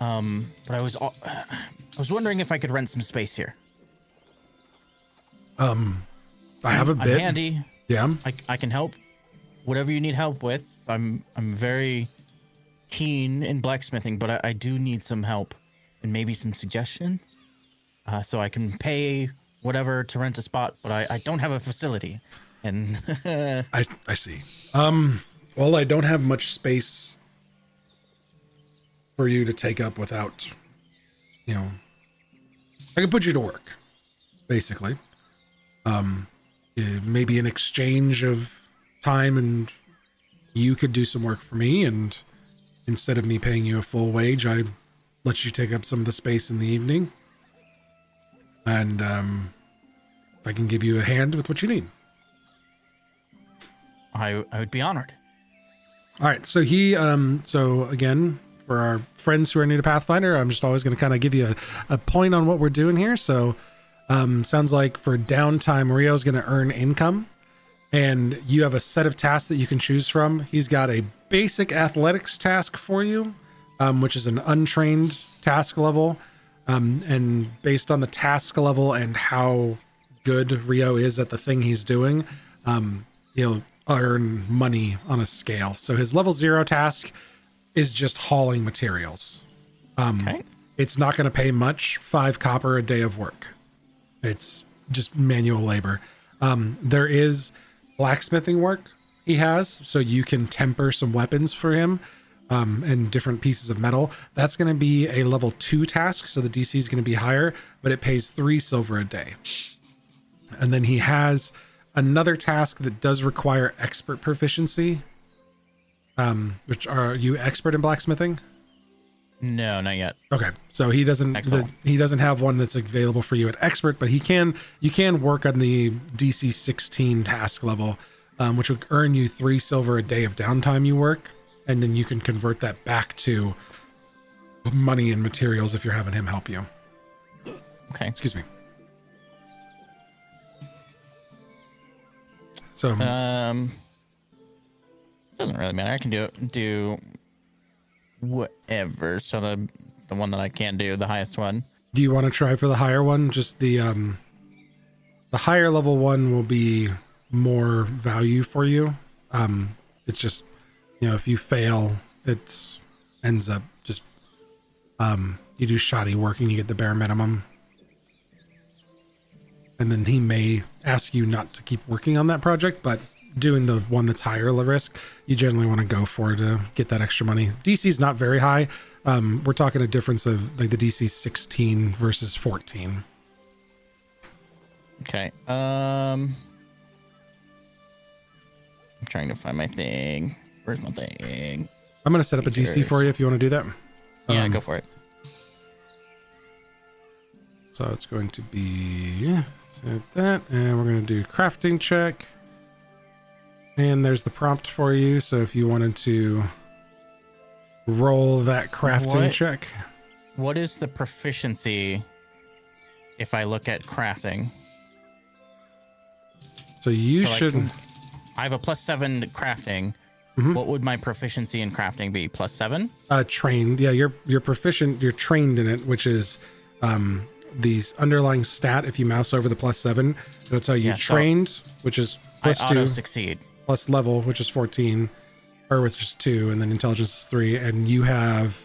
But I was wondering if I could rent some space here. I have a bit. I'm handy. Yeah. I can help. Whatever you need help with. I'm very keen in blacksmithing, but I do need some help and maybe some suggestion. So I can pay whatever to rent a spot, but I don't have a facility. And I see. Well, I don't have much space for you to take up without, I can put you to work, basically. Maybe in exchange of time, and you could do some work for me, and instead of me paying you a full wage, I let you take up some of the space in the evening. And if I can give you a hand with what you need. I would be honored. All right, so so again, for our friends who are new to Pathfinder, I'm just always going to kind of give you a point on what we're doing here. So sounds like for downtime, Rio's going to earn income, and you have a set of tasks that you can choose from. He's got a basic athletics task for you, which is an untrained task level. And based on the task level and how good Rio is at the thing he's doing, he'll earn money on a scale. So his level 0 task is just hauling materials. Okay. It's not going to pay much, 5 copper a day of work. It's just manual labor. There is blacksmithing work he has, so you can temper some weapons for him, and different pieces of metal. That's going to be a level 2 task, so the DC is going to be higher, but it pays 3 silver a day. And then he has another task that does require expert proficiency. Which are you expert in blacksmithing? No, not yet. Okay, so he doesn't have one that's available for you at expert, but you can work on the DC 16 task level, which will earn you 3 silver a day of downtime you work, and then you can convert that back to money and materials if you're having him help you. Okay. Excuse me. So doesn't really matter. I can do whatever. So the one that I can do, the highest one. do you want to try for the higher one? Just the higher level one will be more value for you. It's just, if you fail, it ends up just you do shoddy work and you get the bare minimum. And then he may ask you not to keep working on that project, but doing the one that's higher risk, you generally want to go for to get that extra money. DC is not very high. We're talking a difference of like the DC 16 versus 14. Okay. I'm trying to find my thing. Where's my thing? I'm going to set up a DC for you if you want to do that. Yeah, go for it. So it's going to be set that, and we're going to do crafting check. And there's the prompt for you. So if you wanted to roll that crafting check. What is the proficiency if I look at crafting? So you should. I have a +7 crafting. Mm-hmm. What would my proficiency in crafting be? +7? Trained. Yeah, you're proficient. You're trained in it, which is these underlying stat. If you mouse over the +7, it'll tell you trained, which is +2. I auto succeed. Plus level, which is 14, or with just 2, and then intelligence is 3, and you have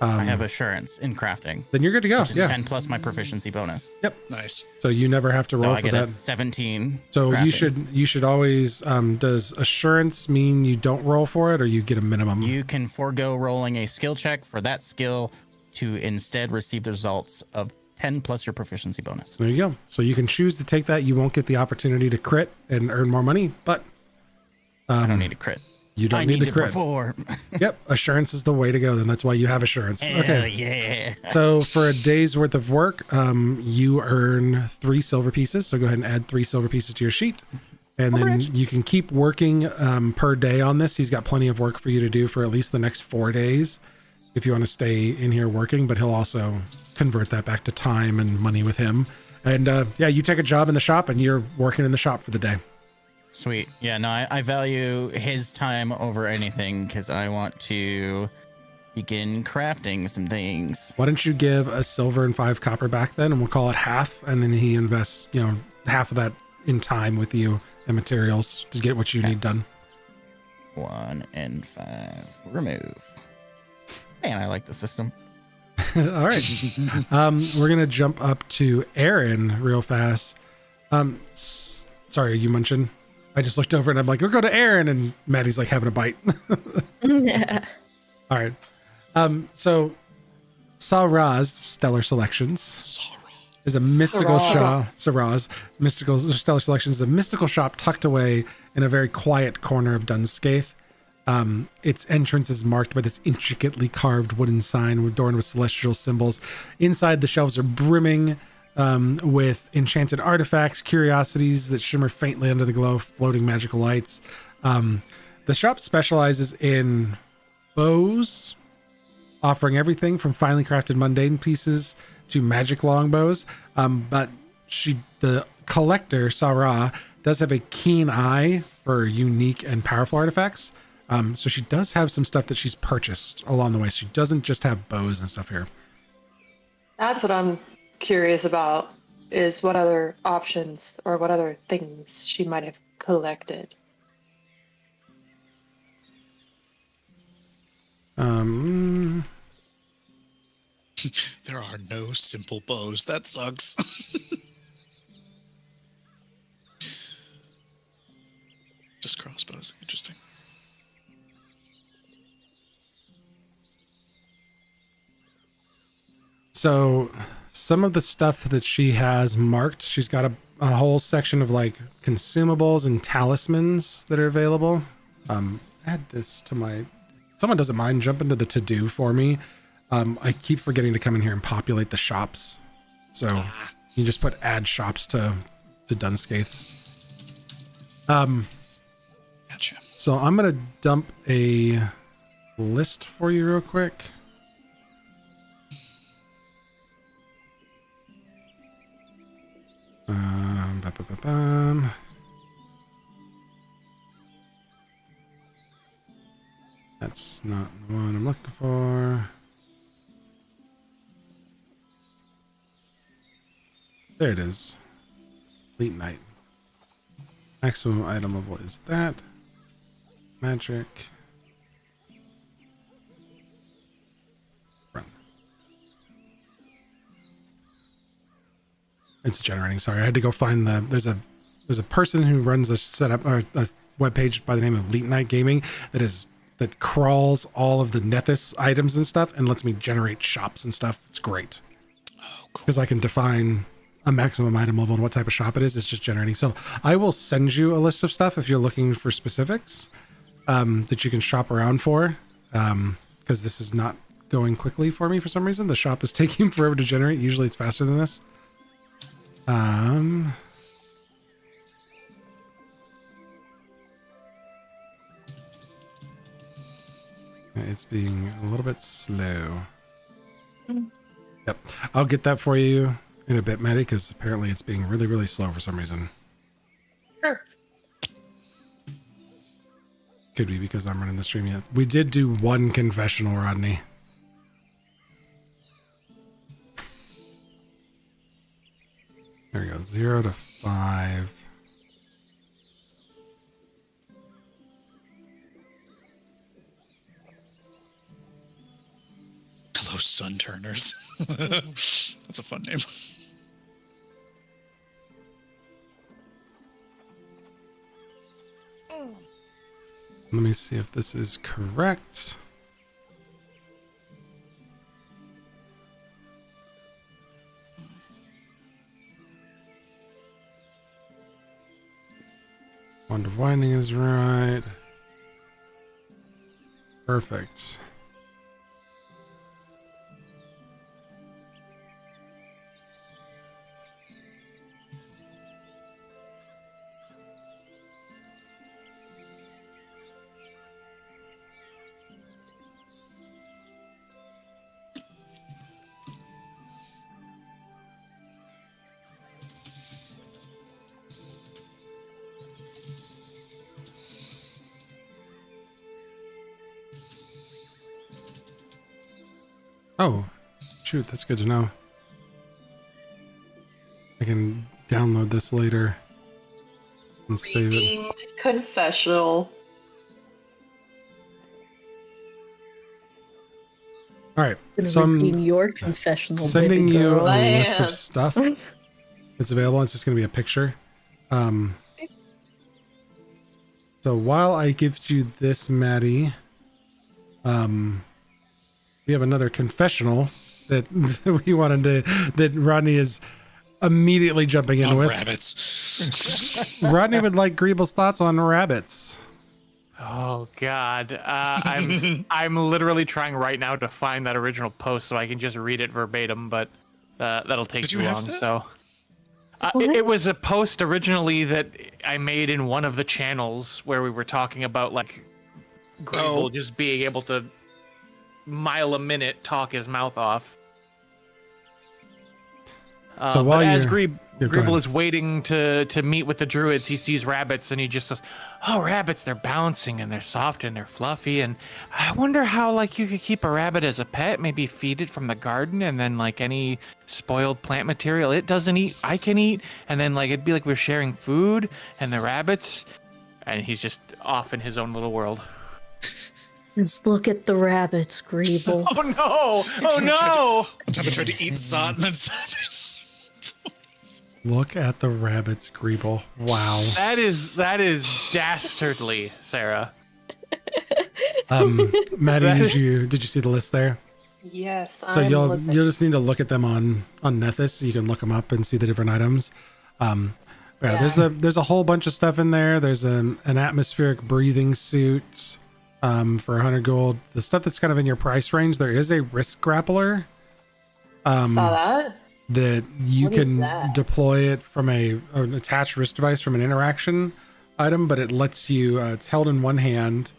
I have assurance in crafting. Then you're good to go. Which is Yeah. 10 plus my proficiency bonus. Nice. So you never have to So roll I for get a that. 17. So crafting. you should always does assurance mean you don't roll for it, or you get a minimum? You can forego rolling a skill check for that skill to instead receive the results of 10 plus your proficiency bonus. There you go. So you can choose to take that. You won't get the opportunity to crit and earn more money, but I don't need a crit. you don't I need need to to crit. perform. Yep, assurance is the way to go. Then that's why you have assurance. Hell Okay. yeah. So for a day's worth of work, you earn 3 silver pieces. So go ahead and add 3 silver pieces to your sheet. And then you can keep working per day on this. He's got plenty of work for you to do for at least the next 4 days if you want to stay in here working, but he'll also convert that back to time and money with him. And yeah, you take a job in the shop and you're working in the shop for the day. Sweet. Yeah, no, I value his time over anything because I want to begin crafting some things. Why don't you give a silver and 5 copper back then, and we'll call it half, and then he invests, half of that in time with you and materials to get what you need done. 1 and 5. Remove. Man, I like the system. All right. We're gonna jump up to Aaron real fast. Sorry, you mentioned. I just looked over and I'm like, we'll go to Aaron, and Maddie's like having a bite. Yeah. All right. So Saraz Stellar Selections is a mystical shop. Saraz mystical Stellar Selections is a mystical shop tucked away in a very quiet corner of Dunscaith. Its entrance is marked by this intricately carved wooden sign adorned with celestial symbols. Inside, the shelves are brimming with enchanted artifacts, curiosities that shimmer faintly under the glow of floating magical lights. The shop specializes in bows, offering everything from finely crafted mundane pieces to magic longbows. But the collector, Sarah, does have a keen eye for unique and powerful artifacts. So she does have some stuff that she's purchased along the way. She doesn't just have bows and stuff here. That's what I'm curious about, is what other options or what other things she might have collected. There are no simple bows. That sucks. Just crossbows. Interesting. So some of the stuff that she has marked, she's got a whole section of like consumables and talismans that are available. Add this to my, someone doesn't mind jumping to the to-do for me. I keep forgetting to come in here and populate the shops. So you just put add shops to Dunscaith. Gotcha. So I'm going to dump a list for you real quick. That's not the one I'm looking for. There it is. Elite Knight. Maximum item level is that. Magic. Run. It's generating. Sorry, I had to go find there's a person who runs a setup or a webpage by the name of Elite Knight Gaming that crawls all of the Nethys items and stuff and lets me generate shops and stuff. It's great. Oh, cool. Because I can define a maximum item level and what type of shop it is. It's just generating. So I will send you a list of stuff if you're looking for specifics that you can shop around for. Because this is not going quickly for me for some reason. The shop is taking forever to generate. Usually it's faster than this. It's being a little bit slow. Yep. I'll get that for you in a bit, Maddie, because apparently it's being really, really slow for some reason. Sure. Could be because I'm running the stream yet. We did do one confessional, Rodney. There we go. 0 to 5. Hello, Sun Turners. That's a fun name. Let me see if this is correct. Wand of Winding is right. Perfect. Oh, shoot, that's good to know. I can download this later and save it. Redeemed confessional. All right, Gonna so redeem I'm your confessional, sending baby you girl. a list Man. of stuff that's available. It's just going to be a picture. So while I give you this, Maddie, we have another confessional that we wanted to, that Rodney is immediately jumping in On with. rabbits. Rodney would like Greeble's thoughts on rabbits. Oh God, I'm literally trying right now to find that original post so I can just read it verbatim, but that'll take Did too you have long. that? So What? it was a post originally that I made in one of the channels where we were talking about like Grable Oh. just being able to mile a minute talk his mouth off. So while but as you're- Yeah, go Greeble ahead. is waiting to meet with the druids, he sees rabbits and he just says, "Oh, rabbits! They're bouncing and they're soft and they're fluffy. And I wonder how like you could keep a rabbit as a pet. Maybe feed it from the garden and then like any spoiled plant material it doesn't eat, I can eat. And then like it'd be like we're sharing food and the rabbits." And he's just off in his own little world. Just look at the rabbits, Greeble. Oh no! Oh no! One time I tried to eat Zot and then Zot. Look at the rabbits, Greeble. Wow. That is dastardly, Sarah. Maddie, did you see the list there? Yes, So I'm you'll looking. just need to look at them on Nethys, so you can look them up and see the different items. Yeah, there's a whole bunch of stuff in there. There's an atmospheric breathing suit for 100 gold. The stuff that's kind of in your price range. There is a wrist grappler Saw that. that you What is can that? deploy it from an attached wrist device from an interaction item, but it lets you. It's held in one hand.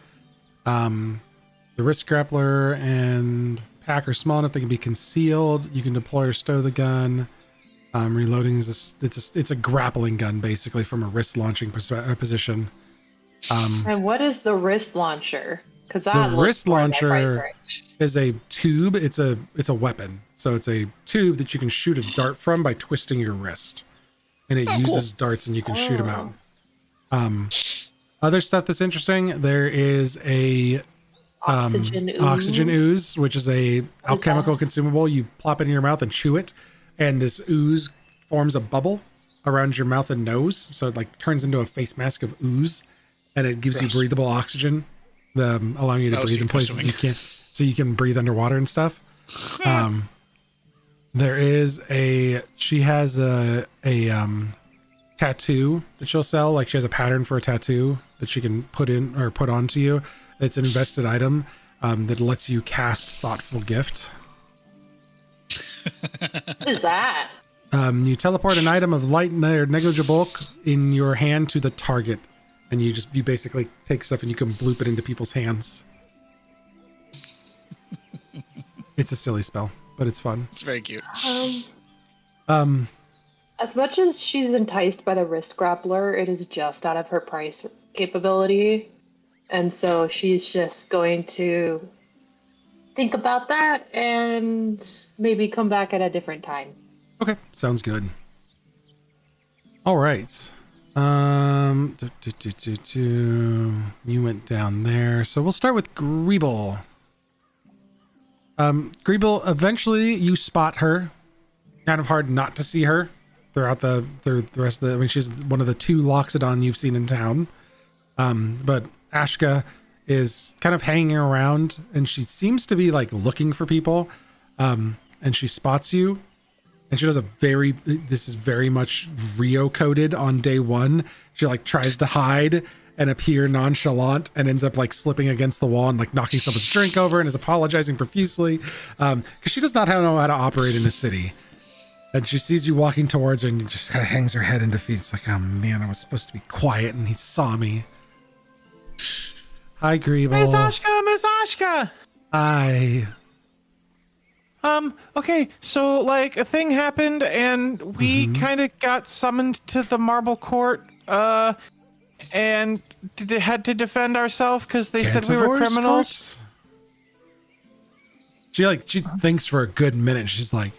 The wrist grappler and pack are small enough they can be concealed. You can deploy or stow the gun. Reloading is it's a grappling gun basically from a wrist launching position. And what is the wrist launcher? Because that The looks wrist more in my price launcher range. is a tube. It's a weapon. So it's a tube that you can shoot a dart from by twisting your wrist, and it uses darts and you can shoot them out. Other stuff that's interesting. There is a Oxygen ooze. oxygen ooze, which is a alchemical that? consumable. You plop it in your mouth and chew it, and this ooze forms a bubble around your mouth and nose, so it like turns into a face mask of ooze, and it gives Gross. you breathable oxygen, allowing you to Oh, so breathe you in can go places swimming. you can't, so you can breathe underwater and stuff. There is she has a tattoo that she'll sell. Like she has a pattern for a tattoo that she can put in or put onto you. It's an invested item that lets you cast Thoughtful Gift. What is that? You teleport an item of light or negligible bulk in your hand to the target, and you basically take stuff and you can bloop it into people's hands. It's a silly spell, but it's fun. It's very cute. As much as she's enticed by the wrist grappler, it is just out of her price capability. And so she's just going to think about that and maybe come back at a different time. Okay, sounds good. All right. You went down there, so we'll start with Greeble. Greeble, eventually you spot her. Kind of hard not to see her throughout the rest of the, I mean, she's one of the 2 Loxodon you've seen in town. But Ashka is kind of hanging around, and she seems to be like looking for people. And she spots you, and she does this is very much Rio coded on day 1. She like tries to hide and appear nonchalant and ends up like slipping against the wall and like knocking someone's drink over and is apologizing profusely. Because she does not know how to operate in a city. And she sees you walking towards her and just kind of hangs her head in defeat. It's like, oh man, I was supposed to be quiet and he saw me. Hi, Greeble. Miss Ashka! Hi. Okay, so like a thing happened and we kind of got summoned to the Marble Court, and had to defend ourselves because they said we were criminals. Courts? She thinks for a good minute. She's like,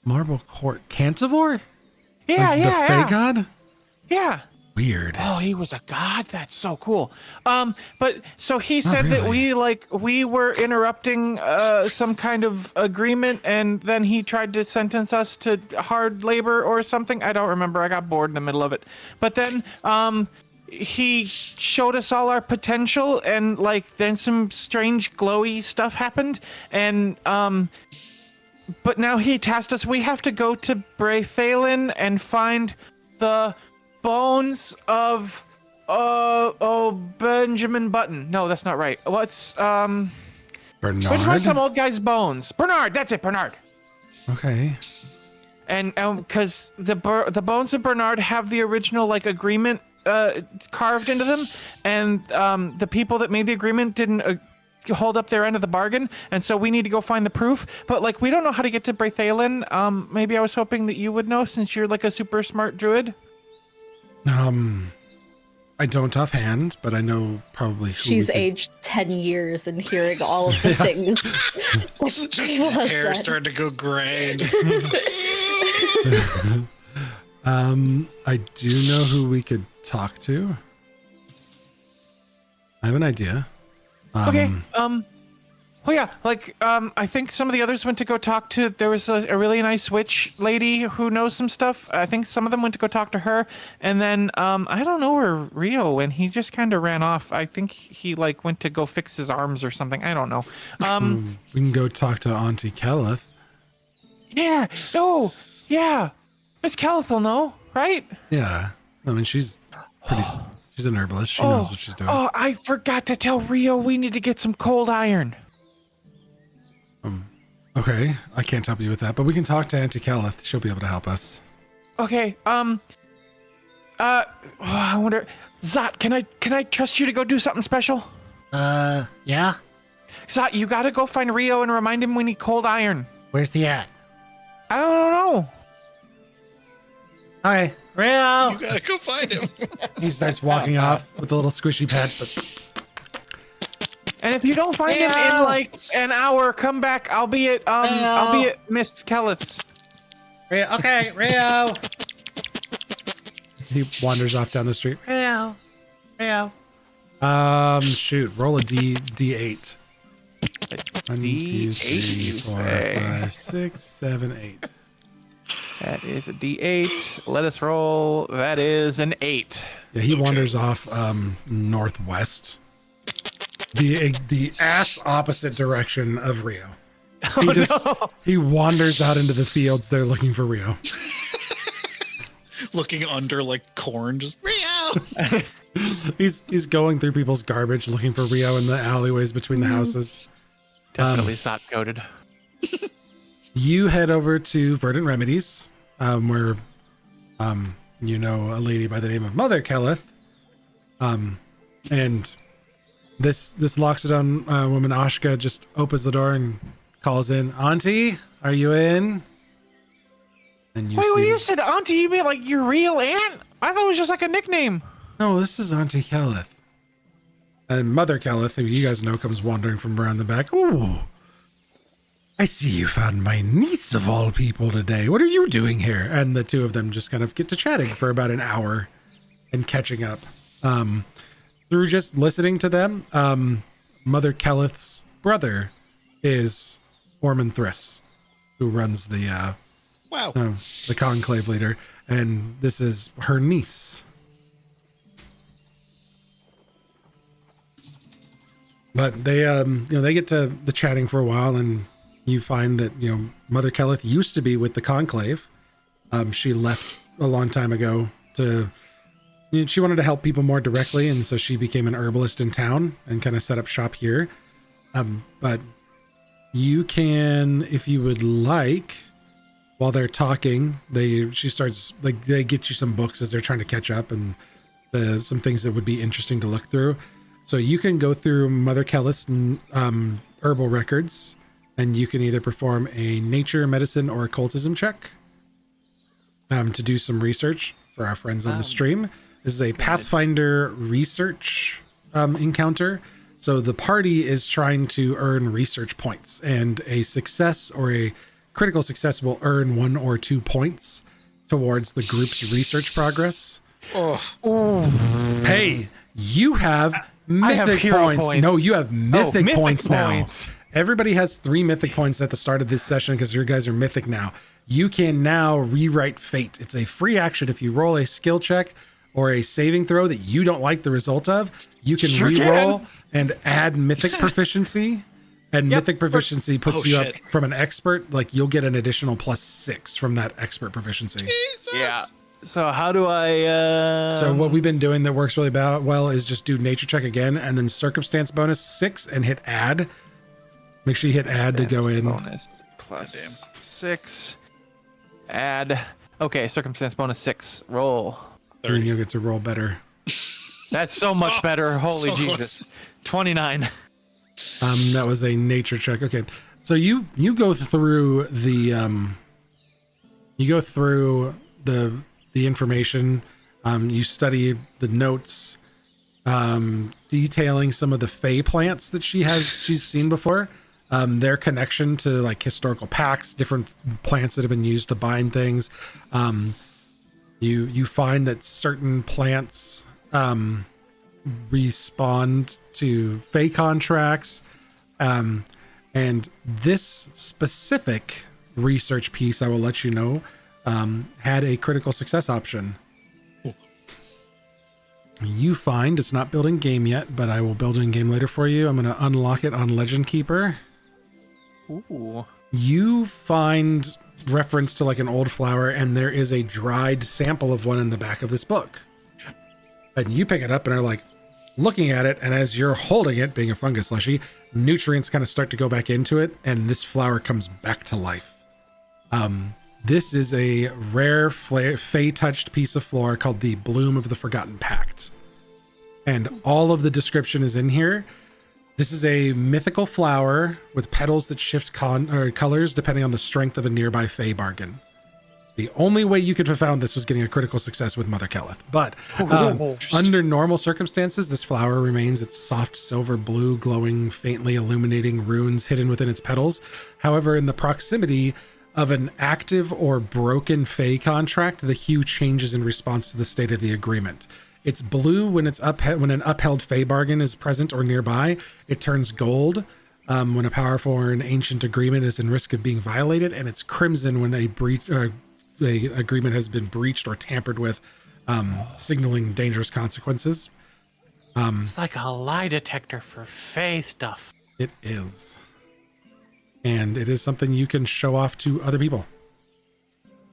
Marble Court, Cantivore? Yeah, The Fey God? Yeah. Weird. Oh, he was a god? That's so cool. But so he said that really. we were interrupting some kind of agreement, and then he tried to sentence us to hard labor or something. I don't remember. I got bored in the middle of it. But then he showed us all our potential, and like then some strange glowy stuff happened, and but now he tasked us. We have to go to Braythalin and find the bones of Benjamin Button. No, that's not right. What's Bernard? Let's find some old guy's bones. Bernard, that's it, Bernard. Okay. And because the bones of Bernard have the original like agreement carved into them, and the people that made the agreement didn't hold up their end of the bargain, and so we need to go find the proof. But like we don't know how to get to Braythalin. Maybe I was hoping that you would know since you're like a super smart druid. I don't offhand, but I know probably who She's aged 10 years and hearing all of the things. Just hair starting to go gray. I do know who we could talk to. I have an idea. Okay. Oh yeah, like I think some of the others went to go talk to. There was a really nice witch lady who knows some stuff. I think some of them went to go talk to her, and then I don't know where Rio went. He just kind of ran off. I think he like went to go fix his arms or something. I don't know. We can go talk to Auntie Kelleth. Yeah. Oh, yeah. Miss Kelleth will know, right? Yeah. I mean, she's pretty. She's an herbalist. She knows what she's doing. Oh, I forgot to tell Rio we need to get some cold iron. Okay, I can't help you with that, but we can talk to Auntie Kelleth. She'll be able to help us. Okay. I wonder, Zot, can I trust you to go do something special? Yeah? Zot, you gotta go find Rio and remind him we need cold iron. Where's he at? I don't know. Hi, Rio! You gotta go find him. He starts walking off with a little squishy pet. But And if you don't find him in like an hour, come back. I'll be at Miss Kelleth's. Rio, okay, Rio! he wanders off down the street. Rio! Shoot, roll a D8. 1, 2, 3, 4, 5, 6, 7, 8. That is a D8. Let us roll. That is an 8. Yeah, he wanders off northwest. The ass opposite direction of Rio. He wanders out into the fields there looking for Rio. Looking under like corn, just Rio. He's going through people's garbage looking for Rio in the alleyways between the houses. Definitely Zot coded. You head over to Verdant Remedies, where you know a lady by the name of Mother Kelleth. And this Loxodon woman Ashka just opens the door and calls in, Auntie, are you in? And you Wait, when you said auntie, you mean like your real aunt? I thought it was just like a nickname. No, this is Auntie Kelleth. And Mother Kelleth, who you guys know, comes wandering from around the back. Ooh, I see you found my niece of all people today. What are you doing here? And the two of them just kind of get to chatting for about an hour and catching up. Through just listening to them, Mother Kelleth's brother is Ormond Thriss, who runs the Wow. the conclave leader, and this is her niece. But they they get to the chatting for a while, and you find that Mother Kelleth used to be with the conclave. She left a long time ago to she wanted to help people more directly, and so she became an herbalist in town and kind of set up shop here. But you can, if you would like, while they're talking, they get you some books as they're trying to catch up, and some things that would be interesting to look through. So you can go through Mother Kelleth's herbal records, and you can either perform a nature, medicine, or occultism check to do some research for our friends on the stream. This is a Pathfinder research encounter. So the party is trying to earn research points, and a success or a critical success will earn 1 or 2 points towards the group's research progress. Hey, you have mythic points. No, you have mythic points now. Everybody has 3 mythic points at the start of this session because your guys are mythic now. You can now rewrite fate. It's a free action. If you roll a skill check or a saving throw that you don't like the result of, you can re-roll and add mythic proficiency. And mythic proficiency puts you up from an expert. Like, you'll get an additional +6 from that expert proficiency. Jesus. Yeah. So how do I... So what we've been doing that works really well is just do nature check again, and then circumstance bonus 6 and hit add. Make sure you hit add to go in. Bonus plus 6. Add. Okay, circumstance bonus 6. Roll. And then you'll get to roll better. That's so much better. Holy so Jesus. close. 29. That was a nature check. Okay. So you go through the the information. You study the notes, detailing some of the fey plants that she's seen before. Their connection to like historical pacts, different plants that have been used to bind things. You find that certain plants respond to fey contracts, and this specific research piece, I will let you know, had a critical success option. You find it's not built in game yet, but I will build it in game later for you. I'm going to unlock it on Legend Keeper. Ooh. You find reference to like an old flower, and there is a dried sample of one in the back of this book. And you pick it up and are like looking at it, and as you're holding it, being a fungus slushy, nutrients kind of start to go back into it, and this flower comes back to life. This is a rare fey-touched piece of flora called the Bloom of the Forgotten Pact. And all of the description is in here. This is a mythical flower with petals that shift colors depending on the strength of a nearby fey bargain. The only way you could have found this was getting a critical success with Mother Kelleth. But under normal circumstances, this flower remains its soft silver blue, glowing, faintly illuminating runes hidden within its petals. However, in the proximity of an active or broken fey contract, the hue changes in response to the state of the agreement. It's blue when when an upheld fey bargain is present or nearby. It turns gold when a powerful or an ancient agreement is in risk of being violated, and it's crimson when a agreement has been breached or tampered with, signaling dangerous consequences. It's like a lie detector for fey stuff. It is. And it is something you can show off to other people.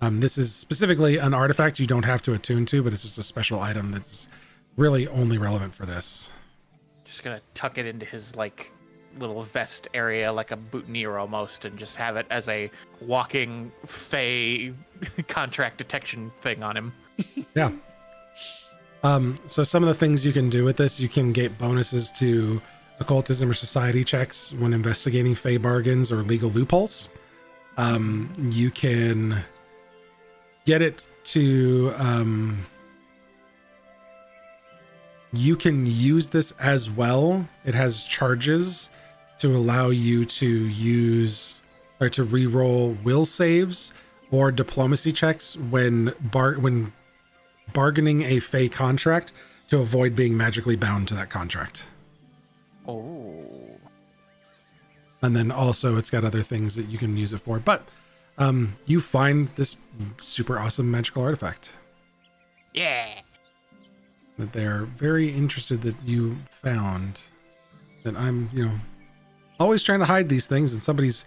This is specifically an artifact you don't have to attune to, but it's just a special item that's really only relevant for this. Just gonna tuck it into his like little vest area, like a boutonniere almost, and just have it as a walking fey contract detection thing on him. Yeah. So some of the things you can do with this, you can get bonuses to occultism or society checks when investigating fey bargains or legal loopholes. You can get it to you can use this as well. It has charges to allow you to use or to re-roll will saves or diplomacy checks when bargaining a fey contract to avoid being magically bound to that contract. Oh. And then also it's got other things that you can use it for. But you find this super awesome magical artifact. Yeah. That they're very interested that you found. That I'm, always trying to hide these things, and somebody's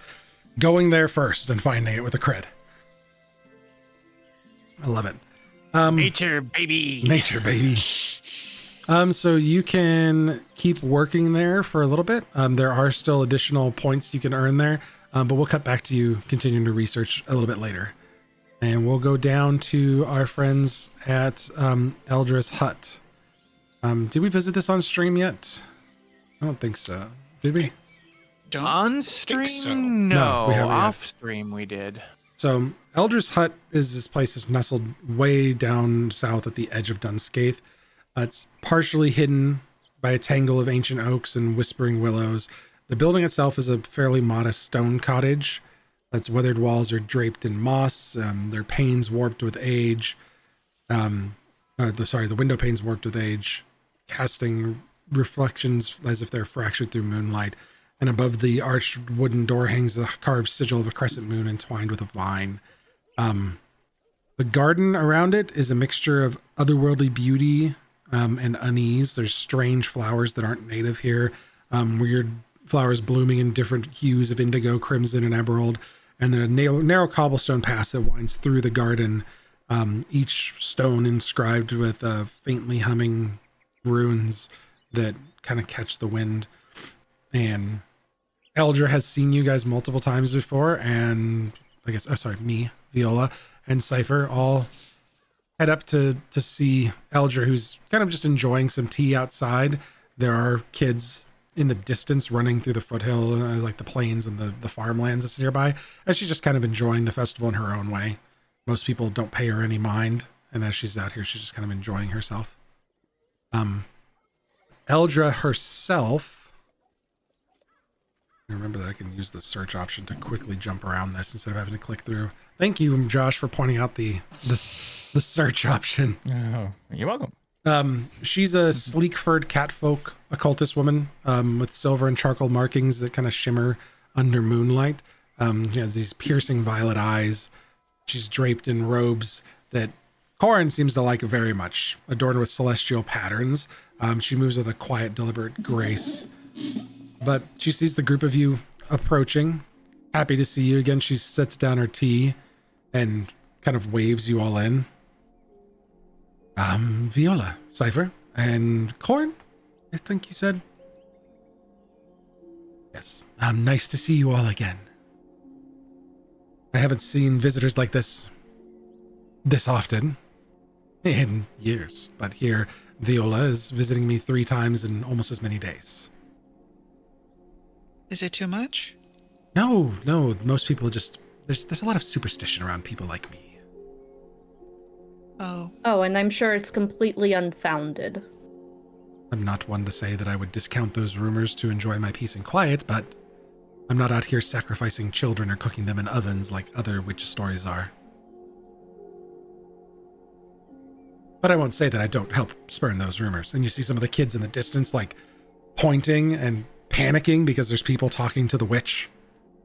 going there first and finding it with a crit. I love it. Nature, baby. Nature, baby. So you can keep working there for a little bit. There are still additional points you can earn there, but we'll cut back to you continuing to research a little bit later. And we'll go down to our friends at Eldra's Hut. Did we visit this on stream yet? I don't think so. Did we? Don't On think stream? so. No, we haven't yet. off stream we did. So Eldra's Hut is this place that's nestled way down south at the edge of Dunscaith. It's partially hidden by a tangle of ancient oaks and whispering willows. The building itself is a fairly modest stone cottage. Its weathered walls are draped in moss. Their panes warped with age. The window panes warped with age, casting reflections as if they're fractured through moonlight. And above the arched wooden door hangs the carved sigil of a crescent moon entwined with a vine. The garden around it is a mixture of otherworldly beauty and unease. There's strange flowers that aren't native here. Weird flowers blooming in different hues of indigo, crimson, and emerald. And then a narrow cobblestone path that winds through the garden, each stone inscribed with faintly humming runes that kind of catch the wind. And Eldra has seen you guys multiple times before, and me, Viola, and Cypher all head up to see Eldra, who's kind of just enjoying some tea outside. There are kids in the distance running through the foothill, like the plains and the farmlands that's nearby, and she's just kind of enjoying the festival in her own way. Most people don't pay her any mind, and as she's out here, she's just kind of enjoying herself. Eldra herself, remember that I can use the search option to quickly jump around this instead of having to click through. Thank you, Josh, for pointing out the search option. Oh, you're welcome. She's a sleek-furred catfolk occultist woman with silver and charcoal markings that kind of shimmer under moonlight. She has these piercing violet eyes. She's draped in robes that Corin seems to like very much, adorned with celestial patterns. She moves with a quiet, deliberate grace. But she sees the group of you approaching. Happy to see you again. She sets down her tea and kind of waves you all in. Viola, Cypher, and Corin, I think you said. Yes, nice to see you all again. I haven't seen visitors like this often in years, but here Viola is visiting me 3 times in almost as many days. Is it too much? No, most people just, there's a lot of superstition around people like me. Oh, and I'm sure it's completely unfounded. I'm not one to say that I would discount those rumors to enjoy my peace and quiet, but I'm not out here sacrificing children or cooking them in ovens like other witch stories are. But I won't say that I don't help spurn those rumors. And you see some of the kids in the distance, like, pointing and panicking because there's people talking to the witch.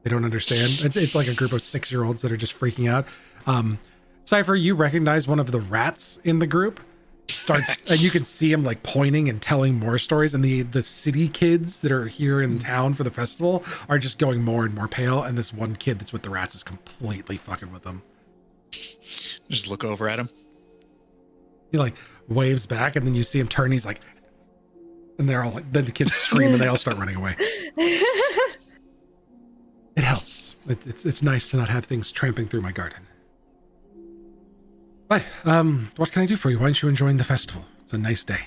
They don't understand. It's like a group of 6-year-olds that are just freaking out. Cypher, you recognize one of the rats in the group. And you can see him like pointing and telling more stories. And the city kids that are here in town for the festival are just going more and more pale. And this one kid that's with the rats is completely fucking with them. Just look over at him. He like waves back, and then you see him turn. He's like, and they're all like, then the kids scream and they all start running away. It helps. It's nice to not have things tramping through my garden. But, what can I do for you? Why aren't you enjoying the festival? It's a nice day.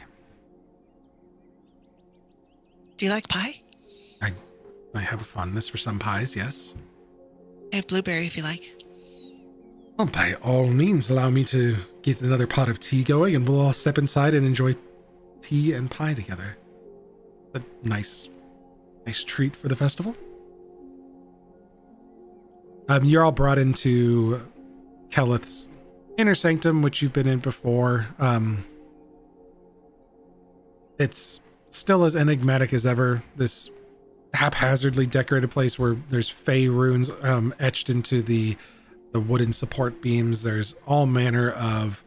Do you like pie? I have a fondness for some pies, yes. I have blueberry if you like. Well, by all means, allow me to get another pot of tea going, and we'll all step inside and enjoy tea and pie together. A nice treat for the festival. You're all brought into Keleth's inner sanctum, which you've been in before. It's still as enigmatic as ever. This haphazardly decorated place where there's fey runes etched into the wooden support beams. There's all manner of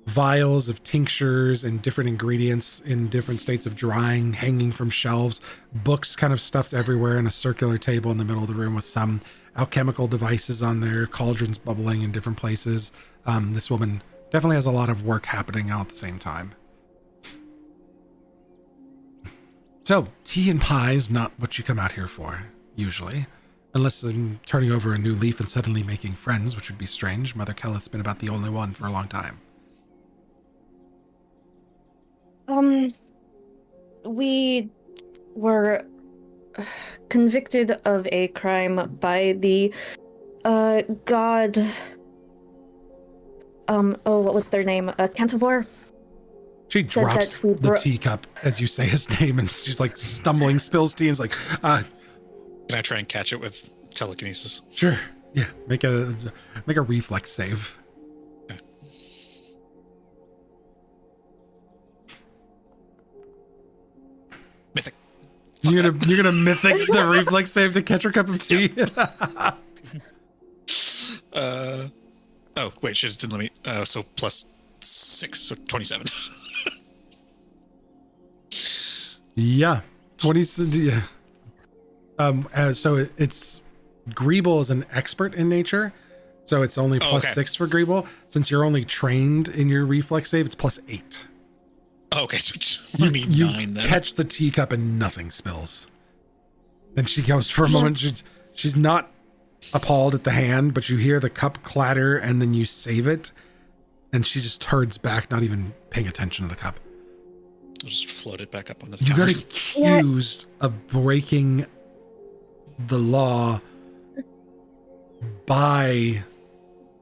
vials of tinctures and different ingredients in different states of drying hanging from shelves, books kind of stuffed everywhere, in a circular table in the middle of the room with some alchemical devices on there, cauldrons bubbling in different places. This woman definitely has a lot of work happening all at the same time. So, tea and pie is not what you come out here for, usually. Unless I'm turning over a new leaf and suddenly making friends, which would be strange. Mother Kelleth's been about the only one for a long time. We were convicted of a crime by the god. What was their name? Cantavor. She Said drops that we the teacup as you say his name, and she's like stumbling, spills tea, and is like, Can I try and catch it with telekinesis? sure, yeah, make a reflex save. Okay. Mythic. You're gonna mythic the reflex save to catch her cup of tea. Oh wait, shit, it didn't let me. So plus 6, so 27. Yeah, 20. Yeah. So it's Greeble is an expert in nature, so it's only plus okay. 6 for Greeble. Since you're only trained in your reflex save, it's plus 8. Okay, so you need You 9 then. catch the teacup and nothing spills. And she goes for a moment. She's not appalled at the hand, but you hear the cup clatter, and then you save it, and she just turns back, not even paying attention to the cup. I'll just float it back up on the You counter. got accused of breaking the law by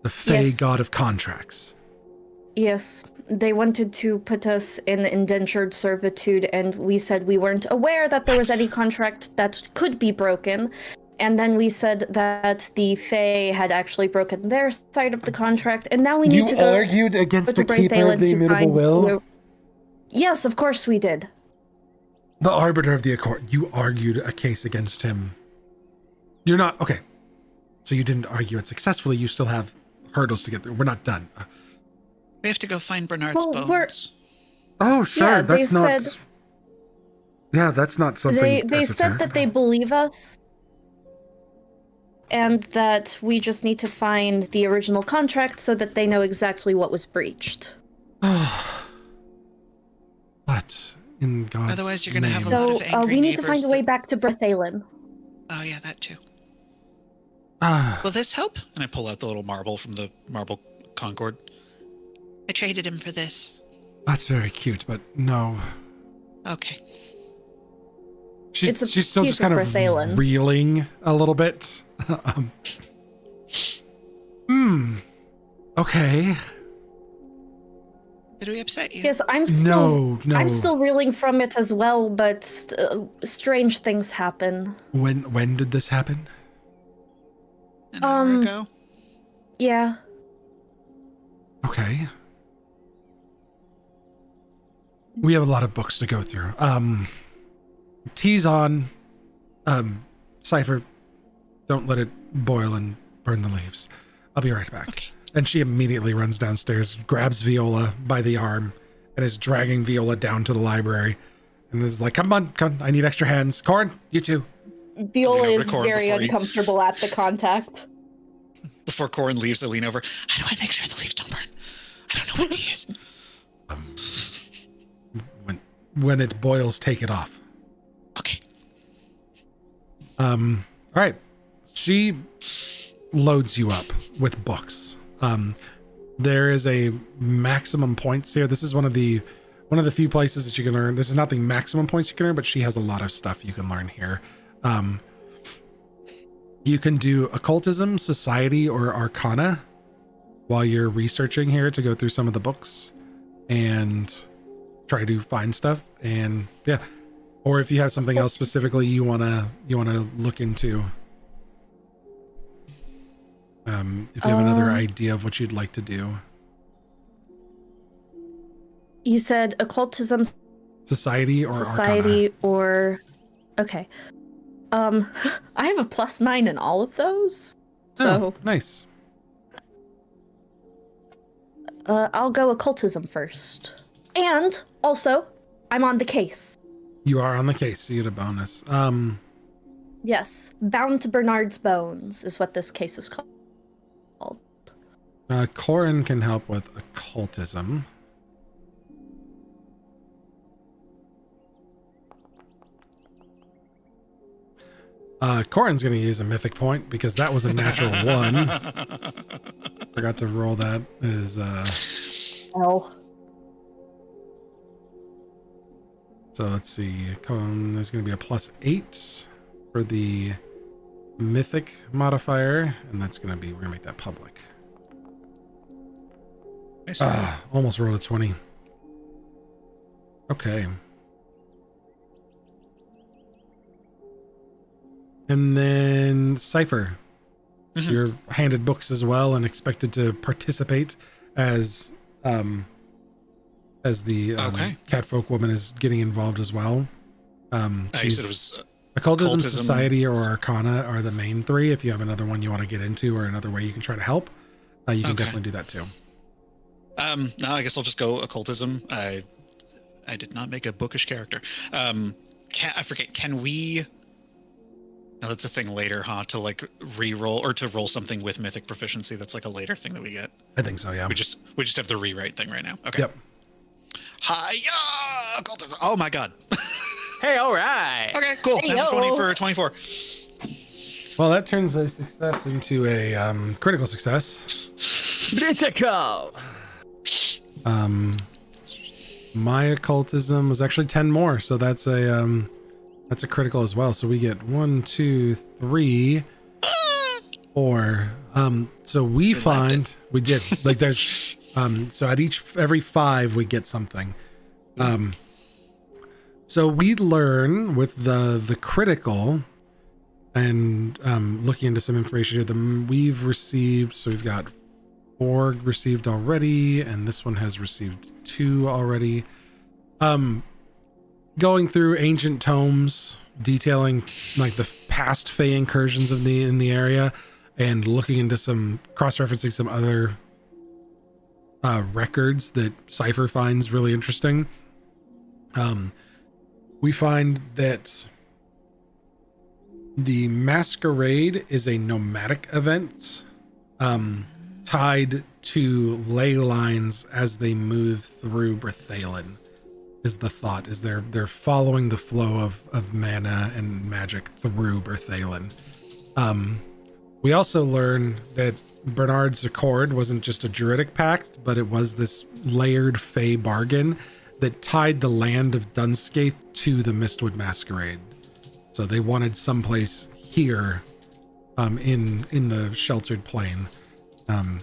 the Fey Yes. god of contracts. Yes, they wanted to put us in indentured servitude, and we said we weren't aware that there was any contract that could be broken. And then we said that the Fae had actually broken their side of the contract, and now we need to go argued against to the keeper of the Braithalon to immutable find will? Yes, of course we did. The arbiter of the accord. You argued a case against him. You're not okay. So you didn't argue it successfully. You still have hurdles to get through. We're not done. We have to go find Bernard's Well, we're- bones. Oh, sure. Yeah, they that's not. said- Yeah, that's not something. They said that they believe us, and that we just need to find the original contract so that they know exactly what was breached. What in God's Otherwise, you're gonna have a name? lot So of angry we need to neighbors find a way that- back to Braithalon. Oh yeah, that too. Ah, Will this help? And I pull out the little marble from the marble Concord. I traded him for this. that's very cute, but no. Okay. It's a She's still piece just kind of of Braithalon. reeling a little bit. Okay. Did we upset you? Yes, I'm still No. I'm still reeling from it as well, but strange things happen. When did this happen? An hour ago? Yeah. Okay. We have a lot of books to go through. Tea's on. Cypher, don't let it boil and burn the leaves. I'll be right back. Okay. And she immediately runs downstairs, grabs Viola by the arm, and is dragging Viola down to the library. And is like, come on, I need extra hands. Corn, you too. Viola over to is Corin very before he- uncomfortable at the contact. Before Corin leaves, I lean over. How do I make sure the leaves don't burn? I don't know what tea is. When it boils, take it off. Okay. All right. She loads you up with books. There is a maximum points here. This is one of the few places that you can learn. This is not the maximum points you can earn, but she has a lot of stuff you can learn here. You can do occultism, society, or arcana while you're researching here to go through some of the books and try to find stuff. And yeah, or if you have something else specifically you wanna look into. If you have another idea of what you'd like to do. You said occultism, Society or society, arcana. or okay. I have a +9 in all of those. So, Oh, nice. I'll go occultism first. And also, I'm on the case. You are on the case, so you get a bonus. Yes, bound to Bernard's bones is what this case is called. Corin can help with occultism. Corin's going to use a mythic point because that was a natural 1. Forgot to roll that as Oh. so let's see. There's going to be a +8 for the mythic modifier, and that's going to be, we're going to make that public. Nice. Almost rolled a 20. Okay. And then Cypher. You're handed books as well and expected to participate as the Okay. catfolk woman is getting involved as well. You said She's- it was Occultism, occultism. Society, or Arcana are the main 3. If you have another one you want to get into or another way you can try to help, you can Okay. definitely do that too. no, I guess I'll just go occultism. I did not make a bookish character. I forget, can we... No, that's a thing later, huh? To like re-roll or to roll something with mythic proficiency. That's like a later thing that we get. I think so, yeah. We just have the rewrite thing right now. Okay. Yep. Hiya! Occultism. Oh my god. Hey, all right. Okay, cool. That's 20 for 24. Well, that turns a success into a critical success. Critical. My occultism was actually 10 more, so that's a critical as well. So we get 1, 2, 3, 4. So we find we did like there's so at every 5 we get something. So we learn with the critical and looking into some information here. We've received, so we've got 4 received already, and this one has received 2 already. Going through ancient tomes detailing like the past Fey incursions in the area, and looking into some cross-referencing some other records that Cypher finds really interesting. We find that the masquerade is a nomadic event tied to ley lines as they move through Brethalin, is the thought, is they're following the flow of mana and magic through Brethalin. We also learn that Bernard's Accord wasn't just a druidic pact, but it was this layered Fey bargain that tied the land of Dunscape to the Mistwood Masquerade. So they wanted someplace here in the sheltered plain that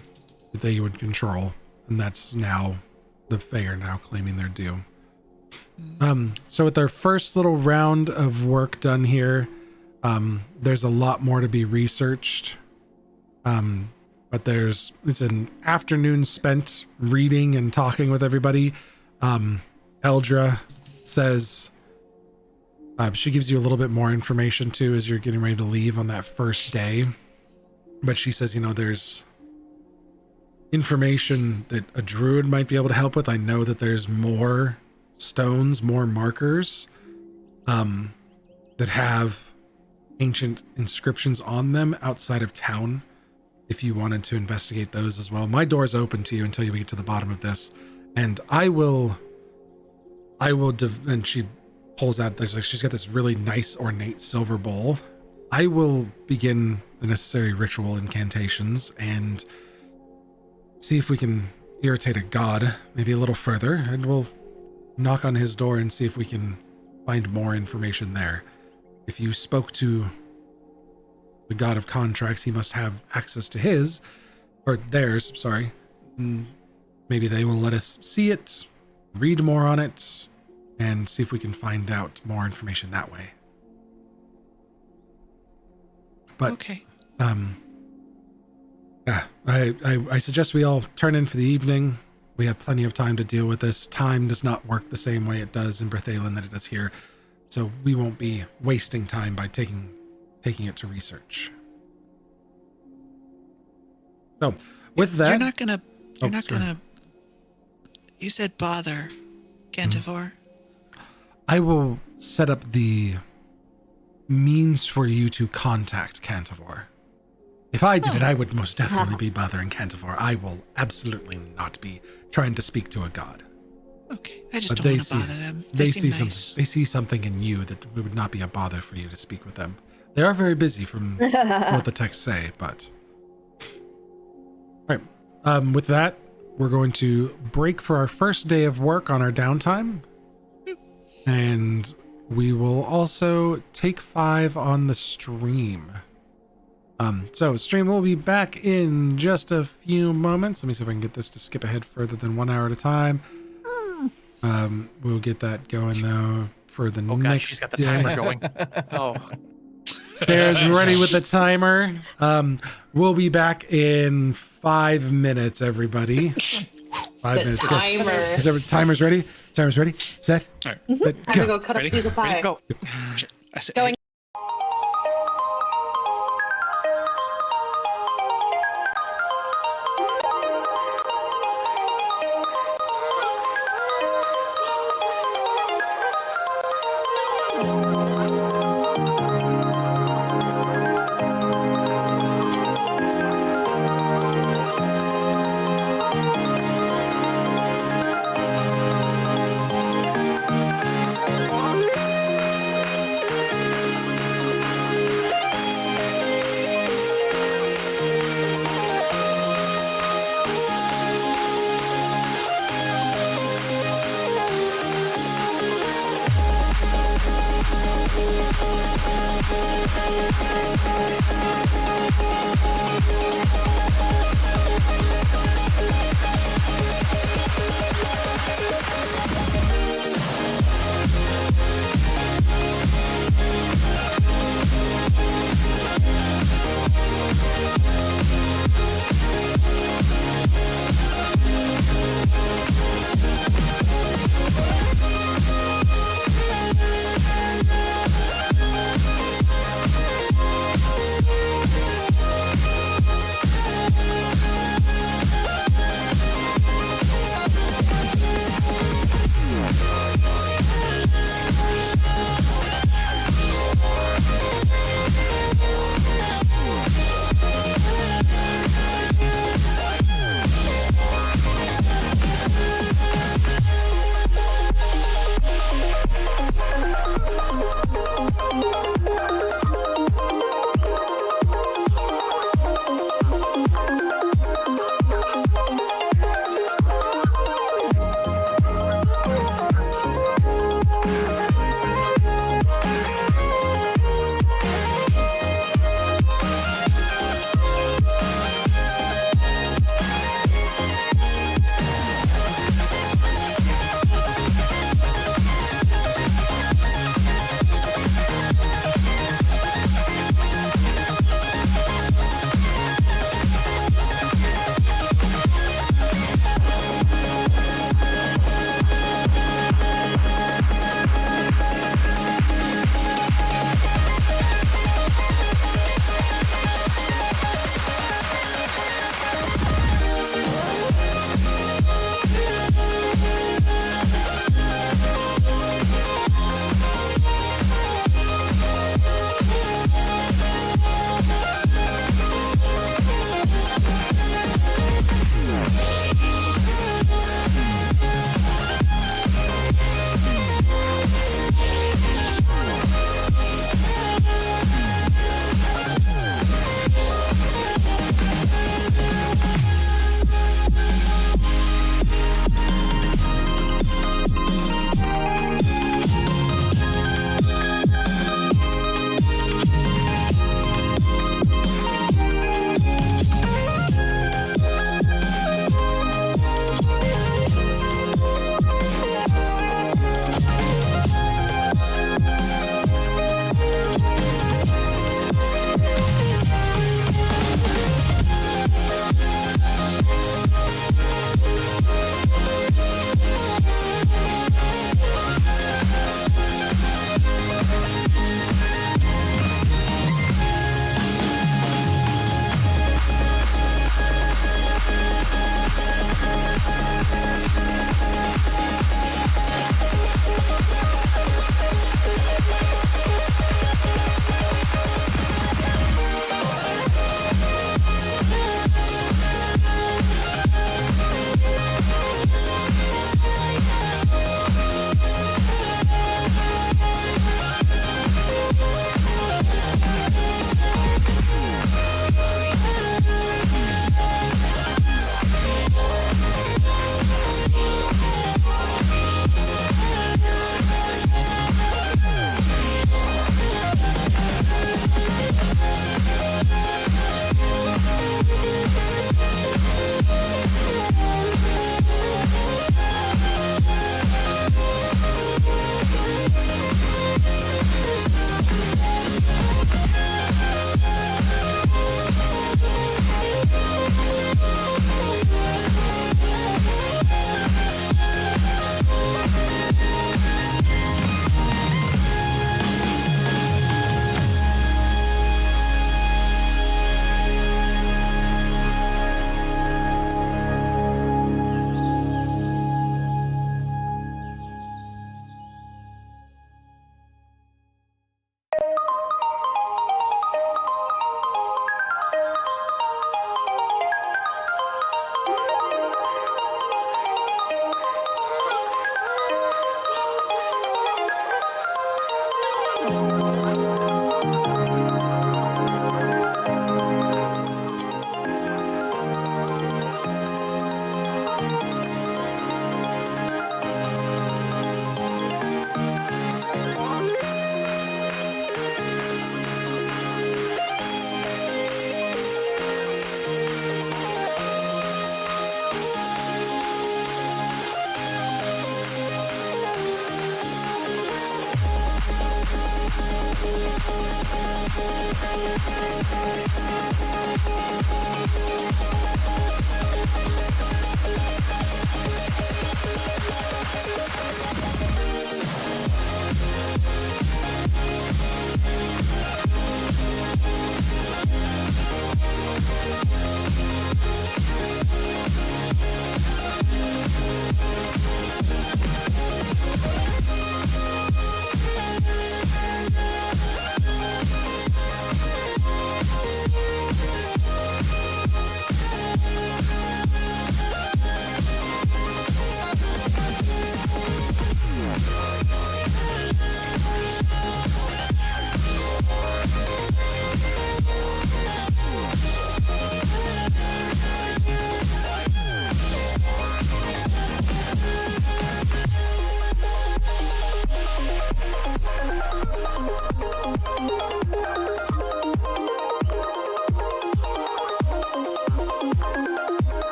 they would control, and that's now the Fey are now claiming their due. So with our first little round of work done here, there's a lot more to be researched. But it's an afternoon spent reading and talking with everybody. Eldra says she gives you a little bit more information too as you're getting ready to leave on that first day. But she says, there's information that a druid might be able to help with. I know that there's more stones, more markers that have ancient inscriptions on them outside of town, if you wanted to investigate those as well. My door's open to you until you get to the bottom of this, and I will and she pulls out, she's got this really nice ornate silver bowl. I will begin the necessary ritual incantations and see if we can irritate a god maybe a little further, and we'll knock on his door and see if we can find more information there. If you spoke to the god of contracts, he must have access to his, or theirs, sorry. Maybe they will let us see it, read more on it, and see if we can find out more information that way. But okay. Yeah, I suggest we all turn in for the evening. We have plenty of time to deal with this. Time does not work the same way it does in Brethalin that it does here. So we won't be wasting time by taking taking it to research. So, with that, You're not gonna. You're not sorry. gonna. You said bother, Cantivore. I will set up the means for you to contact Cantivore. If I did it, I would most definitely be bothering Cantivore. I will absolutely not be trying to speak to a god. Okay, I just But don't they want to see, bother them. they They see seem nice. something. They see something in you that it would not be a bother for you to speak with them. They are very busy from what the texts say, but all right. With that, we're going to break for our first day of work on our downtime, and we will also take 5 on the stream. So stream will be back in just a few moments. Let me see if I can get this to skip ahead further than 1 hour at a time. We'll get that going though for the Oh next gosh, she's got the day. timer going. Oh, Sarah's ready with the timer. We'll be back in 5 minutes, everybody. 5 The minutes. Go. timer. Is timer's ready? Timer's ready? Set? All right. Set, Time to go. go cut Ready? a piece of ready pie. to go. I said, Going.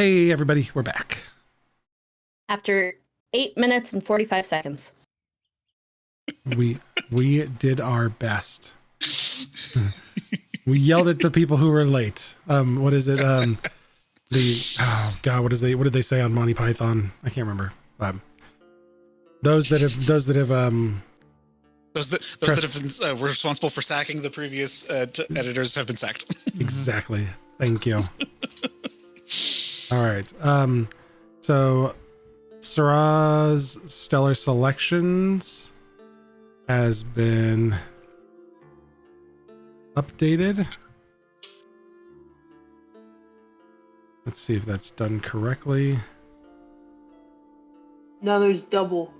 Hey, everybody, we're back. After 8 minutes and 45 seconds. We did our best. We yelled at the people who were late. What is it? Oh God, what did they say on Monty Python? I can't remember. Those that have were responsible for sacking the previous editors have been sacked. Exactly. Thank you. All right. So Sarah's Stellar Selections has been updated. Let's see if that's done correctly. No, there's double.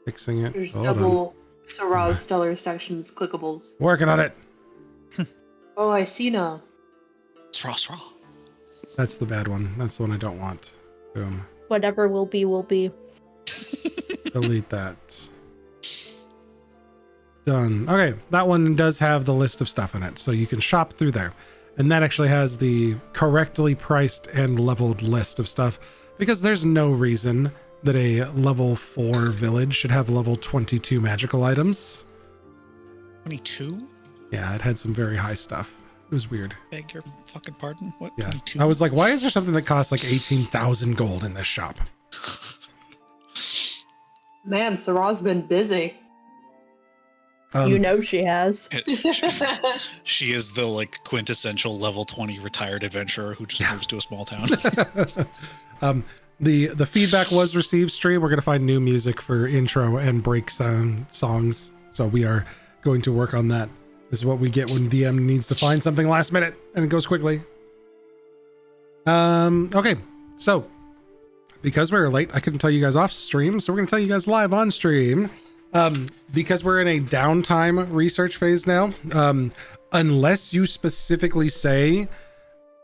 Fixing it. There's Hold double Sarah's Stellar Sections clickables. on. Working on it. Oh, I see now. Straw. That's the bad one. That's the one I don't want. Boom. Whatever will be, will be. Delete that. Done. Okay, that one does have the list of stuff in it, so you can shop through there. And that actually has the correctly priced and leveled list of stuff, because there's no reason that a level 4 village should have level 22 magical items. 22? Yeah, it had some very high stuff. It was weird. Beg your fucking pardon? What? Yeah. 22? I was like, why is there something that costs like 18,000 gold in this shop? Man, Sarah's been busy. You know she has. She is the like quintessential level 20 retired adventurer who just moves to a small town. The feedback was received. Stream, we're going to find new music for intro and break songs. So we are going to work on that. This is what we get when DM needs to find something last minute and it goes quickly. Okay, so because we were late, I couldn't tell you guys off stream, so we're going to tell you guys live on stream. Because we're in a downtime research phase now, unless you specifically say,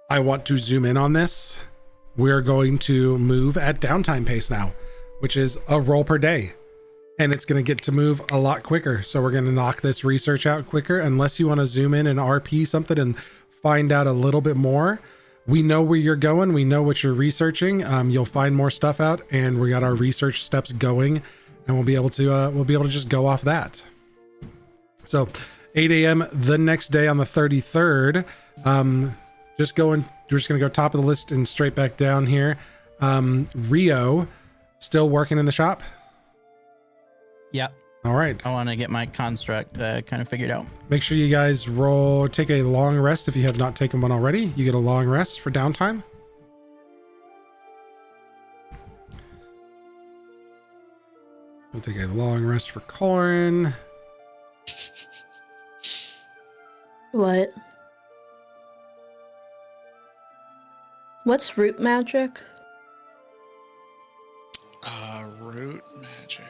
I want to zoom in on this, we're going to move at downtime pace now, which is a roll per day. And it's going to get to move a lot quicker. So we're going to knock this research out quicker, unless you want to zoom in and RP something and find out a little bit more. We know where you're going. We know what you're researching. You'll find more stuff out, and we got our research steps going. And we'll be able to just go off that. So 8 a.m. the next day on the 33rd. We're just going to go top of the list and straight back down here. Rio, still working in the shop? Yep. All right. I want to get my construct kind of figured out. Make sure you guys take a long rest if you have not taken one already. You get a long rest for downtime. We'll take a long rest for Corin. What? What's root magic? Root magic.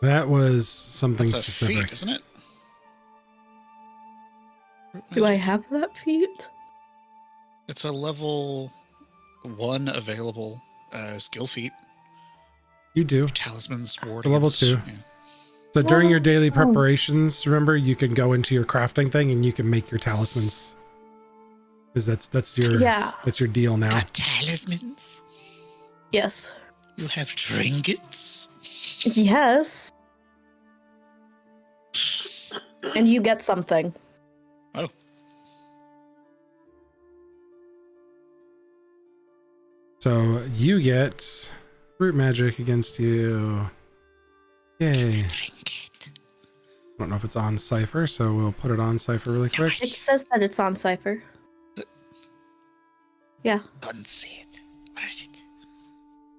That was something That's a specific. feat, isn't it? Do I have that feat? It's a level 1 available skill feat. You do. Talismans, ward. Level 2. Yeah. So during your daily preparations, remember, you can go into your crafting thing and you can make your talismans. Because that's your deal now. Talismans? Yes. You have trinkets? Yes. And you get something. Oh. So you get root magic against you. Yay. I don't know if it's on Cypher, so we'll put it on Cypher really quick. It says that it's on Cypher. Yeah. Doesn't see it. Where is it?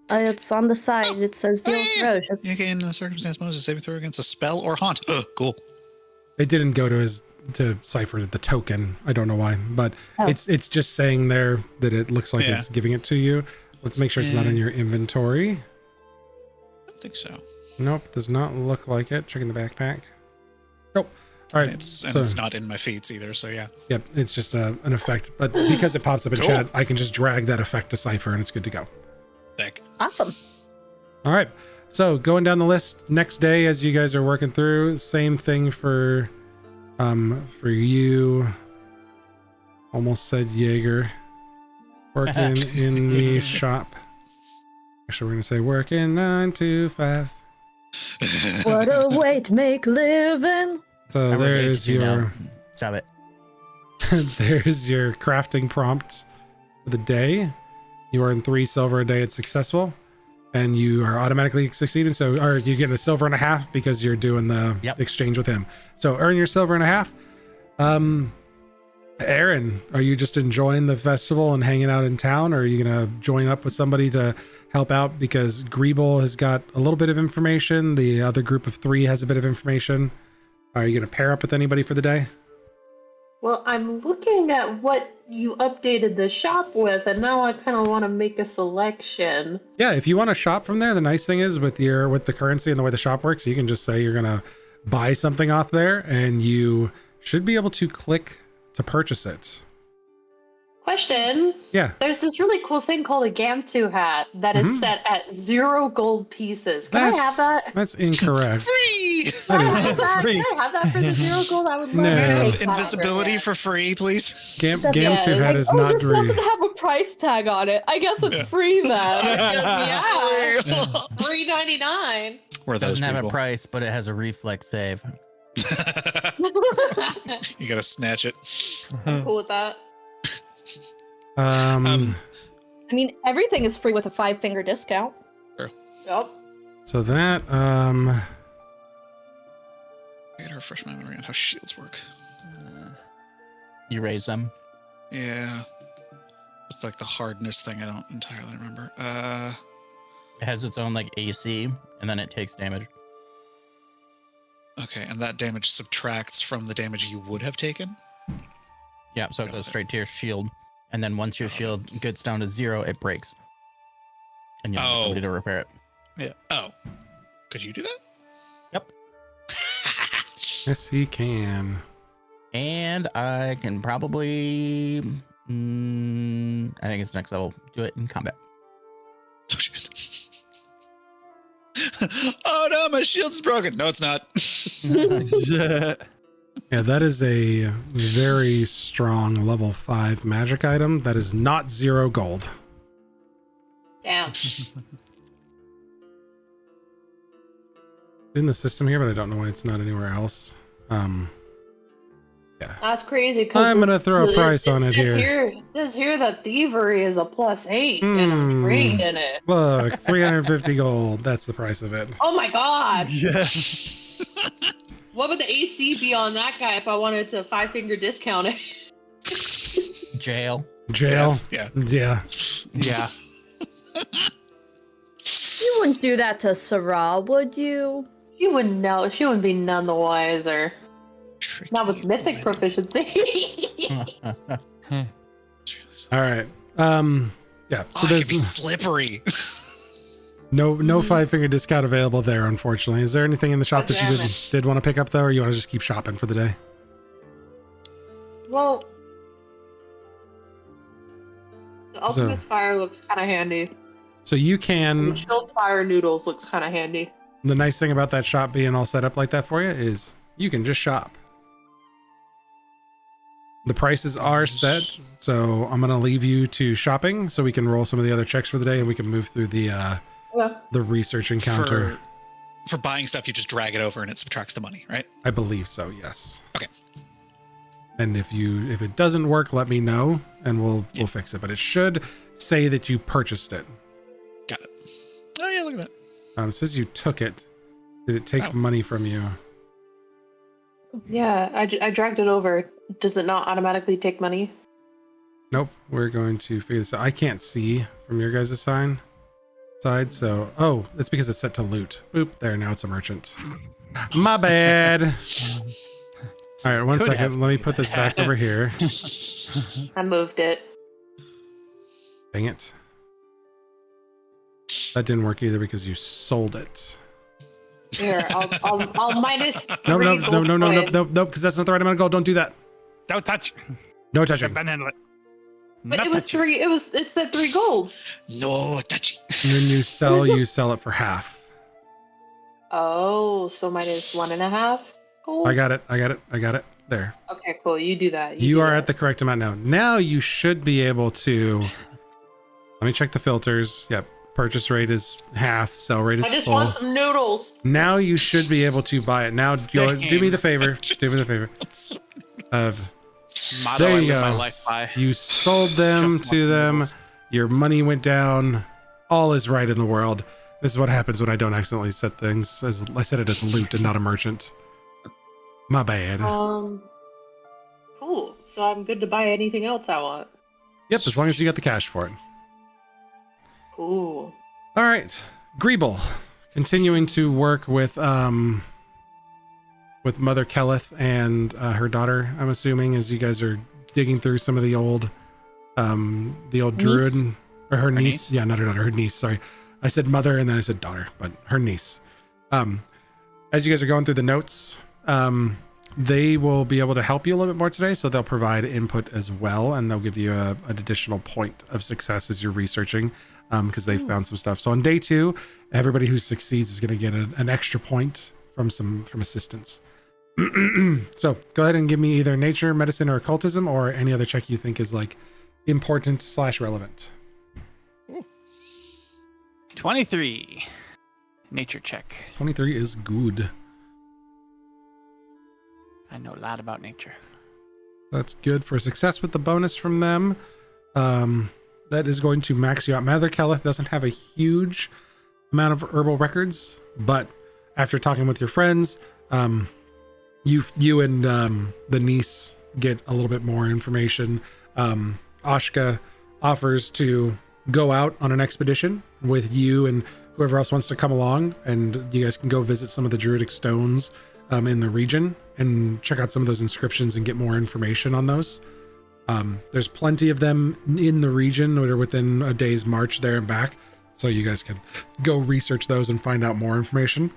It's on the side. It says Veil Ferocious. You gain a circumstance bonus to save throw against a spell or haunt. Cool. It didn't go to Cypher the token. I don't know why, but it's just saying there that it looks like it's giving it to you. Let's make sure it's not in your inventory. I don't think so. Nope, does not look like it. Checking the backpack. Nope. All right. It's not in my feats either, so yeah. Yep, it's just an effect. But because it pops up in chat, I can just drag that effect to Cypher and it's good to go. Heck. Awesome. All right. So going down the list, next day as you guys are working through, same thing for you. Almost said Jaeger. Working in the shop. Actually, we're going to say working 9 to 5. What a way to make living. So How there's engaged you your know. Stop it. there's your crafting prompt for the day. You earn 3 silver a day. It's successful, and you are automatically succeeding. So, or you get a silver and a half because you're doing the exchange with him. So earn your silver and a half. Aaron, are you just enjoying the festival and hanging out in town, or are you gonna join up with somebody to help out? Because Greeble has got a little bit of information. The other group of 3 has a bit of information. Are you gonna pair up with anybody for the day? Well, I'm looking at what you updated the shop with, and now I kind of want to make a selection. Yeah, if you want to shop from there, the nice thing is with the currency and the way the shop works, you can just say you're gonna buy something off there, and you should be able to click to purchase it. Question. Yeah. There's this really cool thing called a Gamtu hat that is set at 0 gold pieces. Can I have that? That's incorrect. Free! Can I That is have that? Can I have that for the 0 gold? I would love No. to Can I take have that invisibility over for free, please? Gamtu hat is Oh, not this free. doesn't have a price tag on it. I guess it's free then. Yeah. $3.99. We're those Doesn't have a people. price, but it has a reflex save. You gotta snatch it. Cool with that. I mean, everything is free with a 5-finger discount. Yep. So that I gotta refresh my memory on how shields work. You raise them. Yeah. It's like the hardness thing I don't entirely remember. It has its own like AC, and then it takes damage. Okay, and that damage subtracts from the damage you would have taken? Yeah, so it goes straight to your shield, and then once your shield gets down to 0, it breaks, and you have somebody to repair it. Oh. Could you do that? Yep. yes, he can. And I can probably, I think it's next level. Do it in combat. Oh, shit. Oh no, my shield's broken. No, it's not. Yeah, that is a very strong level 5 magic item. That is not 0 gold. Damn. In the system here, but I don't know why it's not anywhere else. Yeah. That's crazy. I'm gonna throw a price on it here. It says here that thievery is a +8, and I'm trained in it. Look, 350 gold. That's the price of it. Oh my god! Yeah. What would the AC be on that guy if I wanted to 5-finger discount it? Jail. Jail. Yeah. Yeah. Yeah. You wouldn't do that to Sarah, would you? She wouldn't know. She wouldn't be none the wiser. Tricky Not with mythic little- proficiency. All right. Yeah. Oh, So it there's could be slippery. no 5-finger discount available there, unfortunately. Is there anything in the shop that you Damn did want to pick up though, or you want to just keep shopping for the day? Well, the alchemist fire looks kind of handy. So you The can. chilled fire noodles looks kind of handy. The nice thing about that shop being all set up like that for you is you can just shop. The prices are set, so I'm gonna leave you to shopping so we can roll some of the other checks for the day and we can move through the Yeah. research encounter. For buying stuff, you just drag it over and it subtracts the money, right? I believe so, yes. Okay. And if it doesn't work, let me know and we'll fix it. But it should say that you purchased it. Got it. Oh yeah, look at that. It says you took it. Did it take money from you? Yeah, I dragged it over. Does it not automatically take money? Nope. We're going to figure this out. I can't see from your guys' side. So, oh, it's because it's set to loot. Oop, there, now it's a merchant. My bad. All right, one second. Let me put this back over here. I moved it. Dang it. That didn't work either because you sold it. Here, I'll minus No, 3 gold coins. nope, because that's not the right amount of gold. Don't do that. Don't touch. No touching. Can't handle it. But Not it was touching. 3. It said 3 gold. No touchy. And then you sell it for half. Oh, so minus 1.5 gold. I got it. There. Okay, cool. You do that. You do are that. at the correct amount now. Now you should be able to Let me check the filters. Yep. Purchase rate is half. Sell rate is I just full. want some noodles. Now you should be able to buy it. Now, do me the favor. Do me the favor. Motto There I you live my go. life by. You sold them Just to want them. noodles. Your money went down. All is right in the world. This is what happens when I don't accidentally set things as I set it as loot and not a merchant. My bad. Cool. So I'm good to buy anything else I want. Yep, as long as you got the cash for it. Cool. All right, Greeble, continuing to work with Mother Kelleth and her daughter. I'm assuming as you guys are digging through some of the old druid or her niece. Yeah, not her daughter, her niece. Sorry, I said mother and then I said daughter, but her niece. As you guys are going through the notes, they will be able to help you a little bit more today, so they'll provide input as well, and they'll give you an additional point of success as you're researching. Because they found some stuff. So on day 2, everybody who succeeds is going to get an extra point from assistance. So go ahead and give me either nature, medicine, or occultism, or any other check you think is like important / relevant. 23. Nature check. 23 is good. I know a lot about nature. That's good for success with the bonus from them. That is going to max you out. Mother Kelleth doesn't have a huge amount of herbal records, but after talking with your friends, you and the niece get a little bit more information. Ashka offers to go out on an expedition with you and whoever else wants to come along, and you guys can go visit some of the druidic stones in the region and check out some of those inscriptions and get more information on those. There's plenty of them in the region that are within a day's march there and back, so you guys can go research those and find out more information.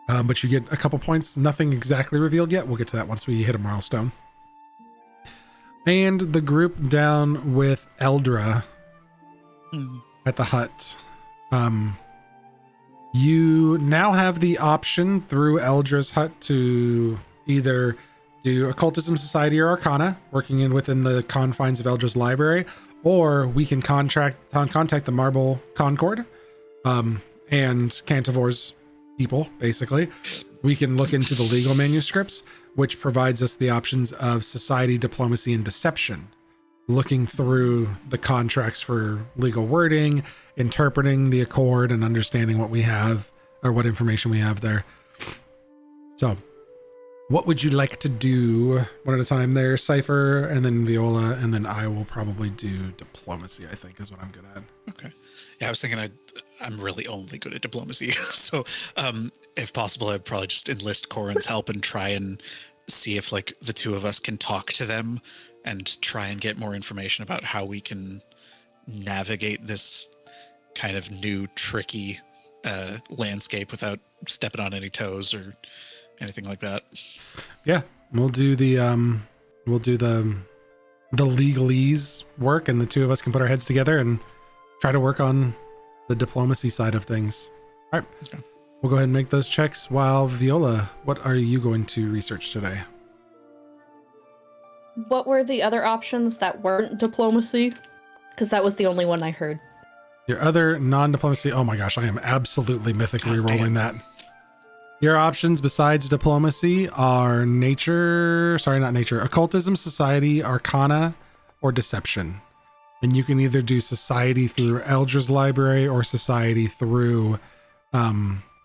But you get a couple points. Nothing exactly revealed yet. We'll get to that once we hit a milestone. And the group down with Eldra at the hut. You now have the option through Eldra's hut to either do Occultism Society or Arcana, working within the confines of Eldra's library, or we can contact the Marble Concord and Cantivor's people, basically. We can look into the legal manuscripts, which provides us the options of Society, Diplomacy, and Deception. Looking through the contracts for legal wording, interpreting the accord, and understanding what we have, or what information we have there. So, what would you like to do? One at a time there, Cypher, and then Viola, and then I will probably do Diplomacy, I think, is what I'm good at. Okay. Yeah, I was thinking I'm really only good at diplomacy. So if possible, I'd probably just enlist Corin's help and try and see if like the two of us can talk to them and try and get more information about how we can navigate this kind of new tricky landscape without stepping on any toes or anything like that. Yeah, we'll do the legalese work, and the two of us can put our heads together and try to work on the diplomacy side of things. All right, Okay. We'll go ahead and make those checks. While Viola, what are you going to research today? What were the other options that weren't diplomacy? Because that was the only one I heard. Your other non-diplomacy. Oh my gosh, I am absolutely mythically God damn. rolling that. Your options besides diplomacy are occultism, society, arcana, or deception. And you can either do society through Eldra's library or society through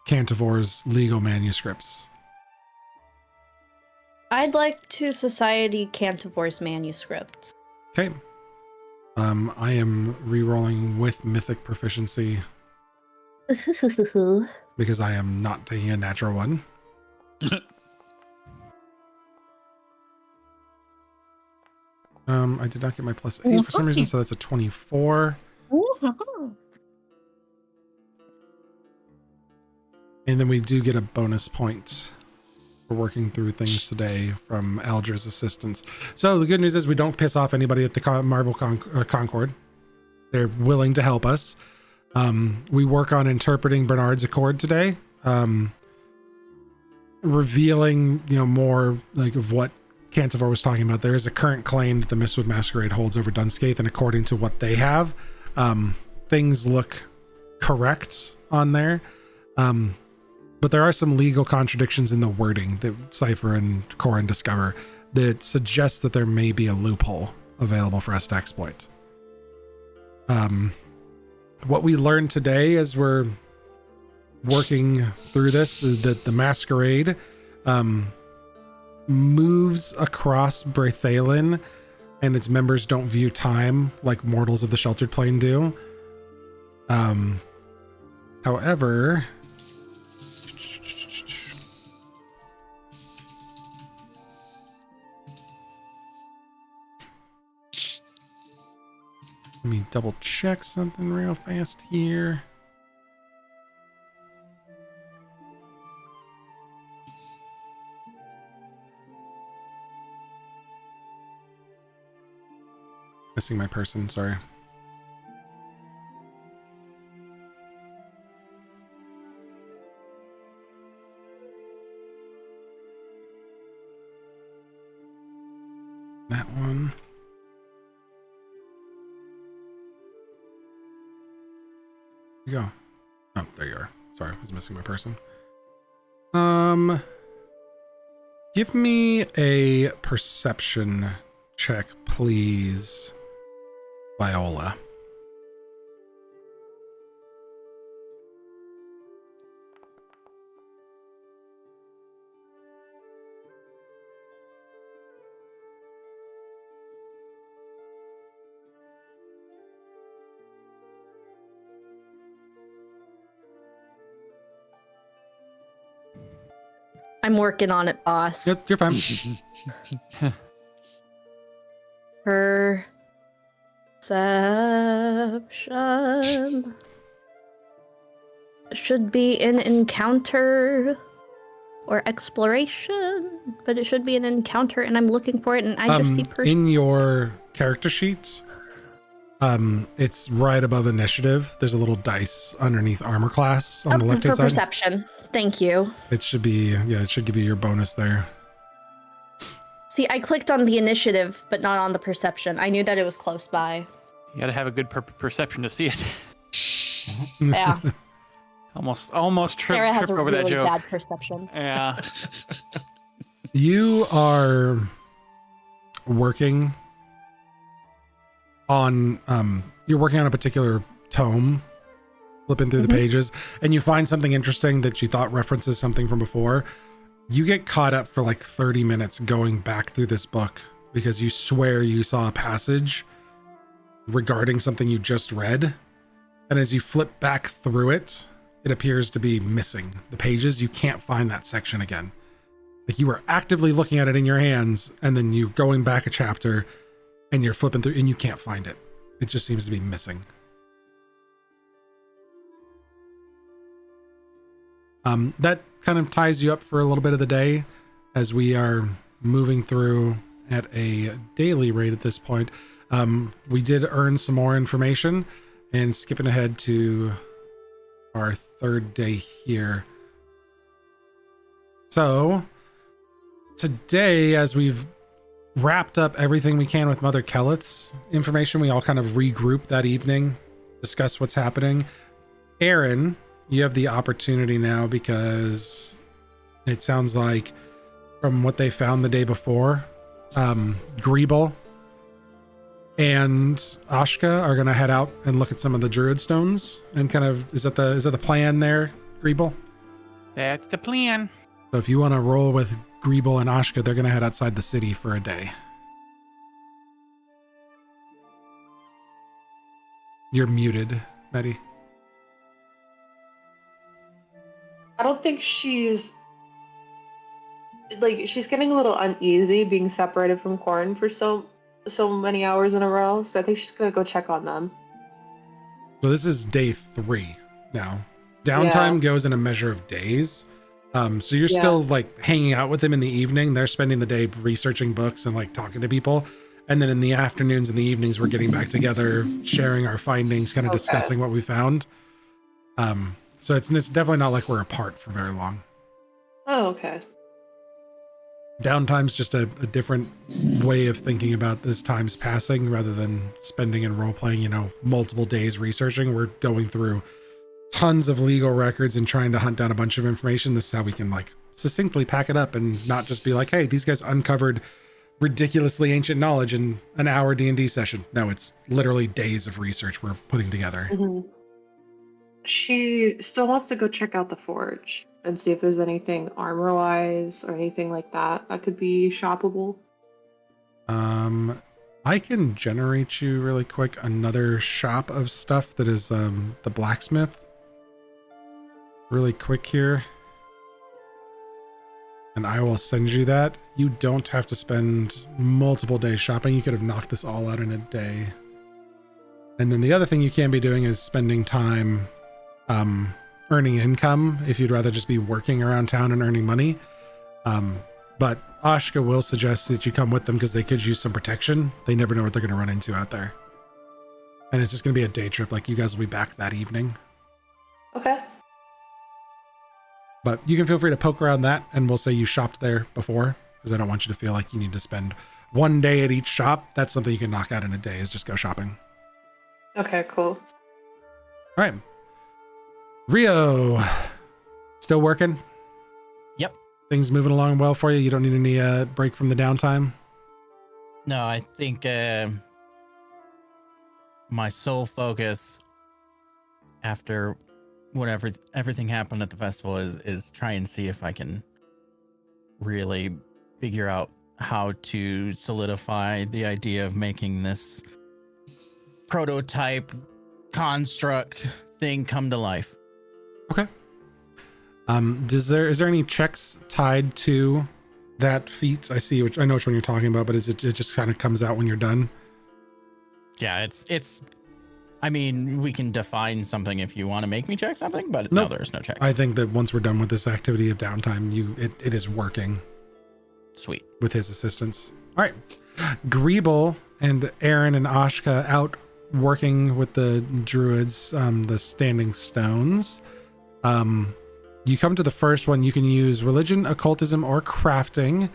Cantivor's legal manuscripts. I'd like to Society Cantivor's manuscripts. Okay. I am re-rolling with mythic proficiency because I am not taking a natural one. I did not get my +8 for some reason, so that's a 24. And then we do get a bonus point for working through things today from Eldra's assistance. So the good news is we don't piss off anybody at the Marble Concord. They're willing to help us. We work on interpreting Bernard's Accord today, revealing more like of what Cantivore was talking about. There is a current claim that the Mistwood Masquerade holds over Dunscape, and according to what they have, things look correct on there. But there are some legal contradictions in the wording that Cypher and Corin discover that suggests that there may be a loophole available for us to exploit. What we learned today as we're working through this is that the masquerade moves across Brathalin, and its members don't view time like mortals of the sheltered plane do. However, let me double check something real fast here. Missing my person, sorry. That one. You go. Oh, there you are. Sorry, I was missing my person. Give me a perception check, please, Viola. I'm working on it, boss. Yep, you're fine. Perception should be an encounter or exploration, but it should be an encounter, and I'm looking for it, and I just see in your character sheets. It's right above initiative. There's a little dice underneath armor class on the left hand side. Perception. Thank you. It should be, yeah, it should give you your bonus there. See, I clicked on the initiative, but not on the perception. I knew that it was close by. You gotta have a good perception to see it. Yeah. almost Sarah has tripped a over really that joke. bad perception. Yeah. You are working on you're working on a particular tome, flipping through the pages, and you find something interesting that you thought references something from before. You get caught up for like 30 minutes going back through this book because you swear you saw a passage regarding something you just read, and as you flip back through it, it appears to be missing the pages. You can't find that section again. Like, you were actively looking at it in your hands, and then you going back a chapter and you're flipping through and you can't find it. It just seems to be missing. That kind of ties you up for a little bit of the day as we are moving through at a daily rate at this point. We did earn some more information, and skipping ahead to our third day here. So today, as we've wrapped up everything we can with Mother Keleth's information, we all kind of regroup that evening, discuss what's happening. Aaron, you have the opportunity now, because it sounds like from what they found the day before, Greeble and Ashka are going to head out and look at some of the druid stones, and kind of, is that the plan there, Greeble? That's the plan. So if you want to roll with Greeble and Ashka, they're going to head outside the city for a day. You're muted, Betty. I don't think she's getting a little uneasy being separated from Corin for so many hours in a row. So I think she's gonna go check on them. So this is day 3 now. Downtime goes in a measure of days. So you're still like hanging out with them in the evening. They're spending the day researching books and like talking to people. And then in the afternoons and the evenings, we're getting back together, sharing our findings, kind of discussing what we found. So it's definitely not like we're apart for very long. Oh, okay. Downtime's just a different way of thinking about this time's passing rather than spending and role playing, you know, multiple days researching. We're going through tons of legal records and trying to hunt down a bunch of information. This is how we can like succinctly pack it up and not just be like, hey, these guys uncovered ridiculously ancient knowledge in an hour D&D session. No, it's literally days of research we're putting together. Mm-hmm. She still wants to go check out the forge and see if there's anything armor-wise or anything like that that could be shoppable. I can generate you really quick another shop of stuff that is the blacksmith. Really quick here. And I will send you that. You don't have to spend multiple days shopping. You could have knocked this all out in a day. And then the other thing you can be doing is spending time earning income if you'd rather just be working around town and earning money. But Ashka will suggest that you come with them because they could use some protection. They never know what they're going to run into out there. And it's just going to be a day trip. Like, you guys will be back that evening. Okay. But you can feel free to poke around that, and we'll say you shopped there before, because I don't want you to feel like you need to spend one day at each shop. That's something you can knock out in a day, is just go shopping. Okay, cool. All right. Rio, still working? Yep. Things moving along well for you? You don't need any break from the downtime? No, I think my sole focus after whatever everything happened at the festival is try and see if I can really figure out how to solidify the idea of making this prototype construct thing come to life. Okay. Is there any checks tied to that feat? I see, which I know which one you're talking about, but it just kind of comes out when you're done? Yeah, it's I mean, we can define something if you want to make me check something, but Nope. no, there's no check. I think that once we're done with this activity of downtime, it is working. Sweet. With his assistance. All right. Greeble and Aaron and Ashka out working with the druids, the standing stones. You come to the first one. You can use religion, occultism, or crafting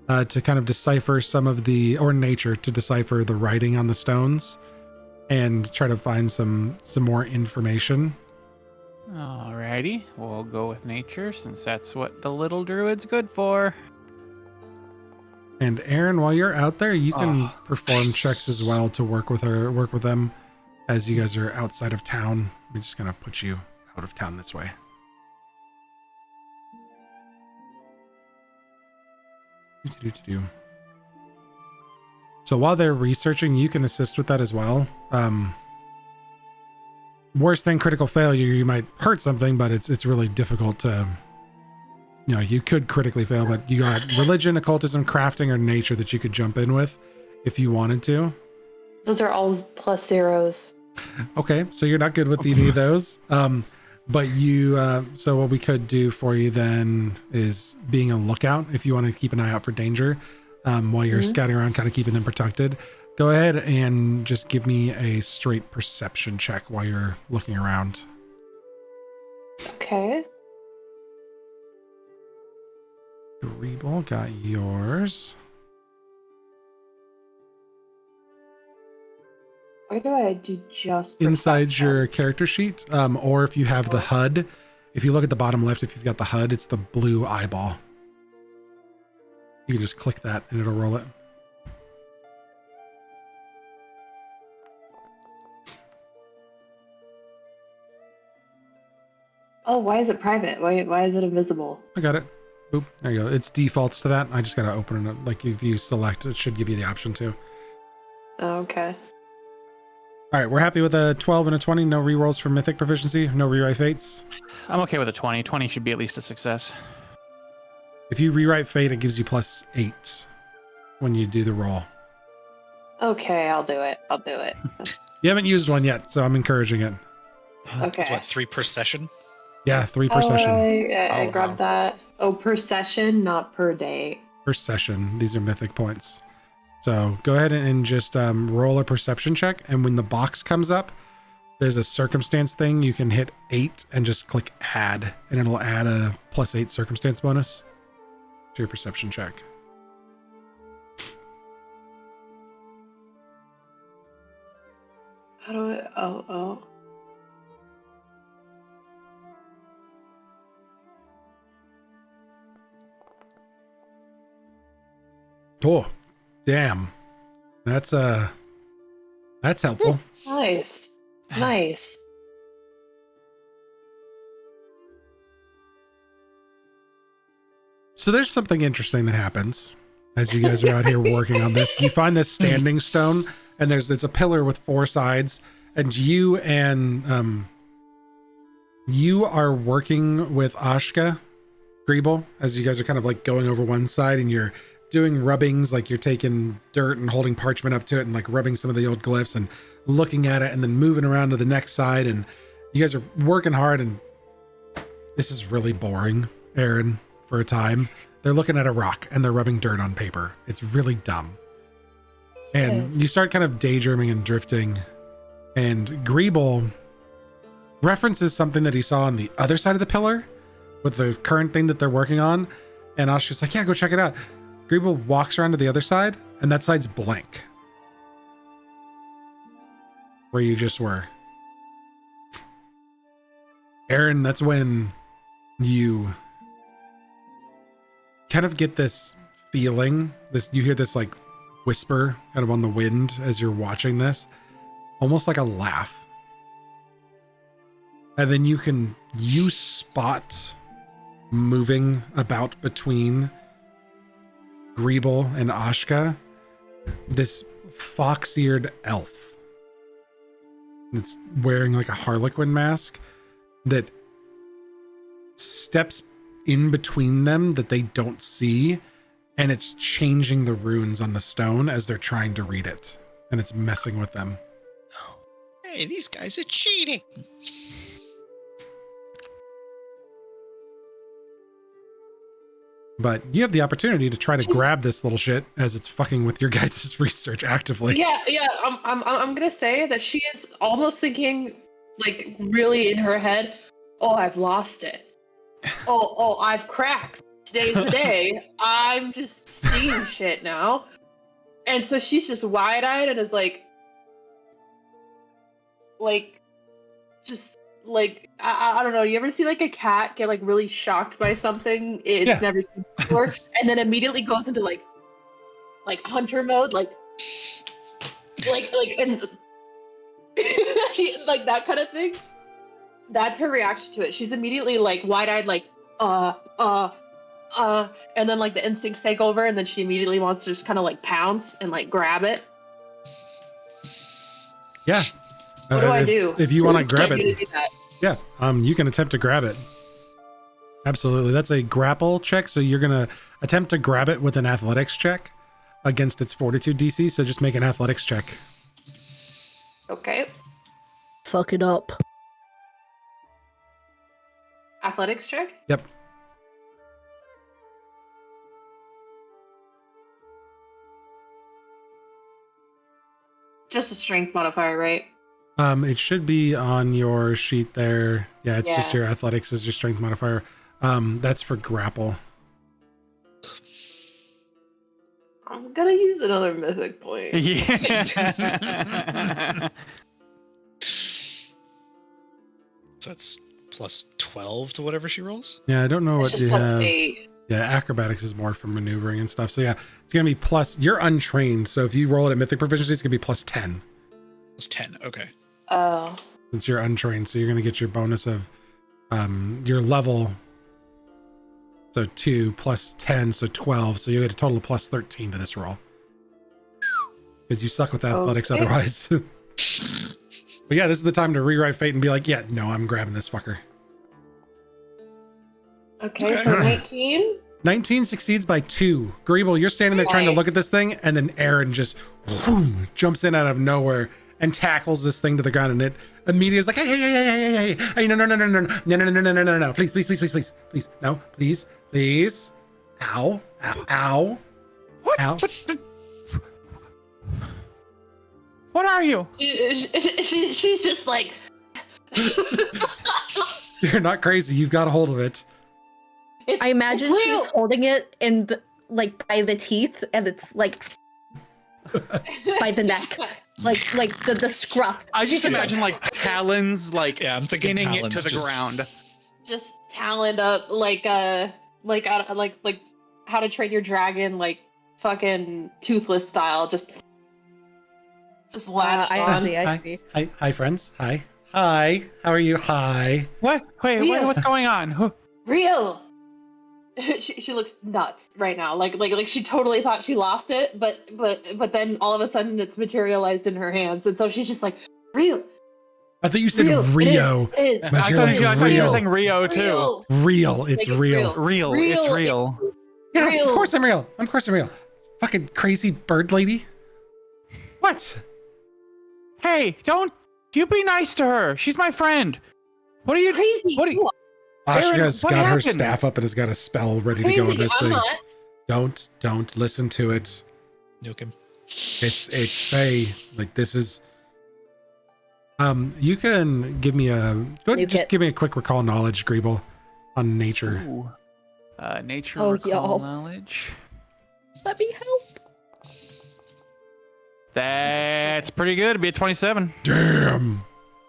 to kind of decipher some of or nature to decipher the writing on the stones and try to find some more information. Alrighty, we'll go with nature since that's what the little druid's good for. And Aaron, while you're out there, you can perform nice. checks as well to work with them as you guys are outside of town. We're just gonna put you out of town this way. So while they're researching, you can assist with that as well. Worse than critical failure, you might hurt something, but it's really difficult to, you know, you could critically fail, but you got religion, occultism, crafting, or nature that you could jump in with if you wanted to. Those are all plus zeros. Okay, so you're not good with any of those. But you, so what we could do for you then is being a lookout if you want to keep an eye out for danger while you're scouting around, kind of keeping them protected. Go ahead and just give me a straight perception check while you're looking around. Okay. Greeble got yours. Why do I do just Inside perception? your character sheet, or if you have the HUD, if you look at the bottom left, if you've got the HUD, it's the blue eyeball. You can just click that and it'll roll it. Oh, why is it private? Why is it invisible? I got it. Oop, there you go. It's defaults to that. I just gotta open it. Like if you select, it should give you the option to. Oh, okay. All right, we're happy with a 12 and a 20. No rerolls for mythic proficiency. No rewrite fates. I'm okay with a 20. 20 should be at least a success. If you rewrite fate, it gives you +8 when you do the roll. Okay, I'll do it. You haven't used one yet, so I'm encouraging it. Okay. It's what, 3 per session? Yeah, 3 per session. I Oh, grabbed wow. that. Oh, per session, not per day. Per session. These are mythic points. So go ahead and just roll a perception check. And when the box comes up, there's a circumstance thing. You can hit 8 and just click add, and it'll add a +8 circumstance bonus to your perception check. How do I? Oh. Oh, damn. That's helpful. Nice. Nice. So there's something interesting that happens as you guys are out here working on this. You find this standing stone, and it's a pillar with 4 sides, and you are working with Ashka Greeble as you guys are kind of like going over one side, and you're doing rubbings, like you're taking dirt and holding parchment up to it and like rubbing some of the old glyphs and looking at it and then moving around to the next side. And you guys are working hard, and this is really boring, Aaron, for a time. They're looking at a rock and they're rubbing dirt on paper. It's really dumb. And you start kind of daydreaming and drifting, and Greeble references something that he saw on the other side of the pillar with the current thing that they're working on. And Ashka's like, yeah, go check it out. Greeble walks around to the other side, and that side's blank. Where you just were. Aaron, that's when you kind of get this feeling, you hear this like whisper kind of on the wind as you're watching this, almost like a laugh. And then you spot moving about between Greeble and Ashka this fox-eared elf that's wearing like a harlequin mask that steps in between them that they don't see, and it's changing the runes on the stone as they're trying to read it, and it's messing with them. Hey, these guys are cheating. But you have the opportunity to try to grab this little shit as it's fucking with your guys' research actively. Yeah. I'm gonna say that she is almost thinking, like, really in her head, oh, I've lost it. Oh, I've cracked. Today's the day. I'm just seeing shit now. And so she's just wide-eyed and is like, just like, I don't know. You ever see like a cat get like really shocked by something it's never seen before, and then immediately goes into like hunter mode, like and like that kind of thing. That's her reaction to it. She's immediately like wide-eyed, like and then like the instincts take over, and then she immediately wants to just kind of like pounce and like grab it. Yeah. What do I do? If you want to grab it, yeah, you can attempt to grab it. Absolutely. That's a grapple check. So you're going to attempt to grab it with an athletics check against its fortitude DC. So just make an athletics check. Okay. Fuck it up. Athletics check? Yep. Just a strength modifier, right? It should be on your sheet there. Yeah, it's just your athletics is your strength modifier. That's for grapple. I'm gonna use another mythic point. Yeah. So it's plus 12 to whatever she rolls? Yeah, I don't know It's what just you plus have. 8. Yeah, acrobatics is more for maneuvering and stuff. So yeah, it's going to be plus, you're untrained. So if you roll it at mythic proficiency, it's going to be plus 10. Plus 10, okay. Oh. Since you're untrained. So you're going to get your bonus of your level. So 2 plus 10, so 12. So you get a total of plus 13 to this roll. Because you suck with athletics otherwise. But yeah, this is the time to rewrite fate and be like, yeah, no, I'm grabbing this fucker. Okay, so 19? 19 succeeds by 2. Greeble, you're standing there trying to look at this thing, and then Aaron just whoom, jumps in out of nowhere and tackles this thing to the ground, and it immediately is like, hey, no, please, no, please, ow, What? ow. What are you? She's just like... You're not crazy, you've got a hold of it. I imagine it's she's real. holding it in the, like by the teeth, and it's like by the neck. like the scruff. I just She's imagine like talons, like Yeah, I'm thinking pinning it talons to the just- ground. Just taloned up like How to Train Your Dragon, like fucking Toothless style, just latched I on. see. I Hi. see. Hi, friends. Hi. Hi. How are you? Hi. What? Wait, Rio. what's going on? Real. She looks nuts right now. Like she totally thought she lost it, but then all of a sudden it's materialized in her hands, and so she's just like, real. I thought you said Real. Rio. It is. But I you're thought, like you, I thought you were real. saying Rio too. Real. Real. It's Like, it's real. real. Real. It's Real. real. Yeah, Real. of course I'm real. Of course I'm real. Fucking crazy bird lady. What? Hey, don't you be nice to her. She's my friend. What are you Crazy. What are you She Aaron, has what got her happened? staff up and has got a spell ready to Crazy. go on this I'm thing. not. Don't listen to it. Nuke him. It's Faye. Like this is. You can give me Nuke just it. give me a quick recall knowledge, Greeble, on nature. Ooh. Nature Oh, recall y'all. knowledge. Let me help. That's pretty good. It'd be a 27. Damn.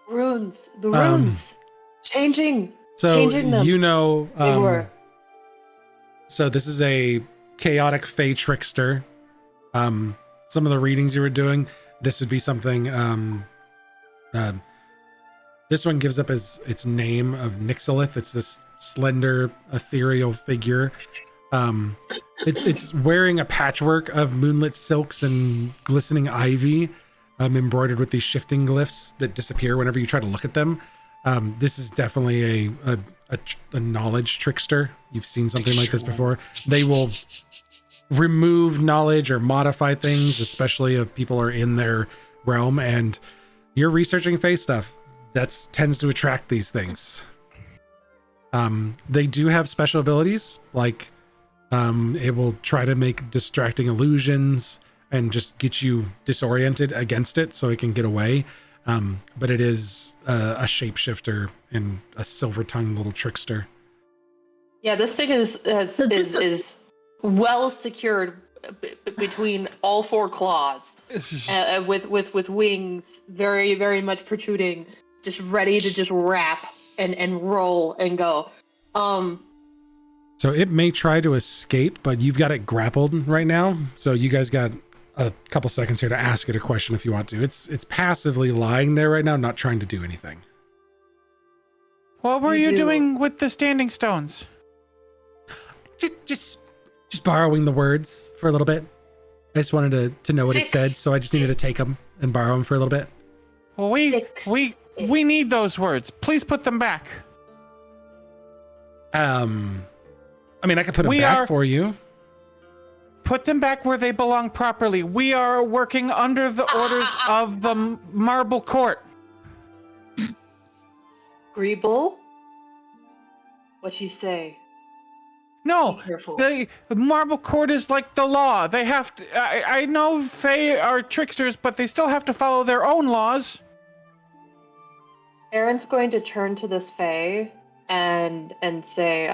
Runes. The runes. Changing So them. you know, They were. so this is a chaotic Fey trickster. Some of the readings you were doing, this would be something. This one gives up its name of Nixilith. It's this slender, ethereal figure. It's wearing a patchwork of moonlit silks and glistening ivy, embroidered with these shifting glyphs that disappear whenever you try to look at them. This is definitely a knowledge trickster. You've seen something like this before. They will remove knowledge or modify things, especially if people are in their realm, and you're researching face stuff. That tends to attract these things. They do have special abilities, like it will try to make distracting illusions and just get you disoriented against it so it can get away. But it is a shapeshifter and a silver-tongued little trickster. Yeah, this thing is well secured between all four claws, with wings very, very much protruding, just ready to just wrap and roll and go. So it may try to escape, but you've got it grappled right now. So you guys got a couple seconds here to ask it a question if you want to. It's passively lying there right now, not trying to do anything. What were You you do. doing with the standing stones? Just borrowing the words for a little bit. I just wanted to know what it said, Fix. so I just needed to take them and borrow them for a little bit. Well, Fix we need those words. Please put them back. I mean, I could put them We back are- for you. Put them back where they belong properly. We are working under the orders of the Marble Court. Greeble, what you say? No, Be careful. the Marble Court is like the law. They have to. I know Fae are tricksters, but they still have to follow their own laws. Aaron's going to turn to this Fae and say,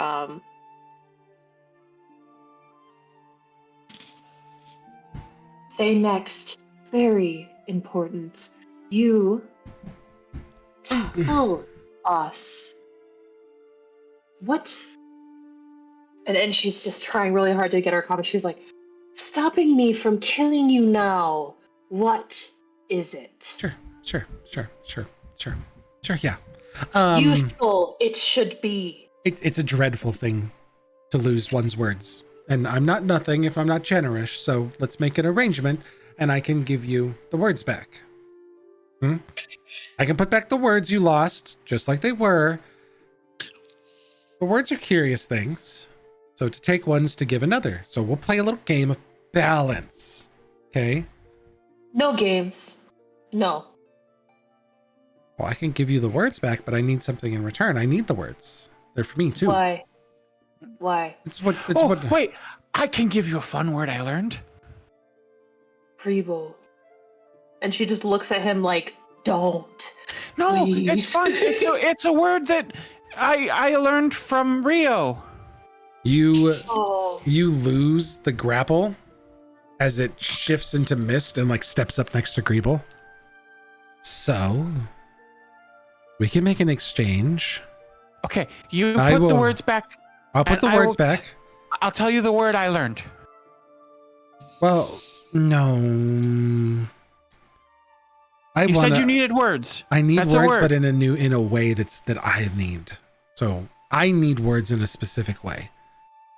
say next. Very important. You tell us what. And she's just trying really hard to get her comment. She's like, stopping me from killing you now. What is it? Sure, yeah. Useful it should be. It's a dreadful thing to lose one's words. And I'm not nothing if I'm not generous, so let's make an arrangement and I can give you the words back. I can put back the words you lost, just like they were. The words are curious things. So to take one's to give another. So we'll play a little game of balance. Okay? No games. No. Well, I can give you the words back, but I need something in return. I need the words. They're for me too. Why? Why? It's what Wait, I can give you a fun word I learned. Preble. And she just looks at him like, don't. No, Please. it's fun. It's a word that I learned from Rio. you Oh. you lose the grapple as it shifts into mist and like steps up next to Greeble. So we can make an exchange. Okay, you I put the will- words back. I'll put And the I words will- back. I'll tell you the word I learned. Well, no. You said you needed words. I need That's a words, word. but in a way that I need. So I need words in a specific way,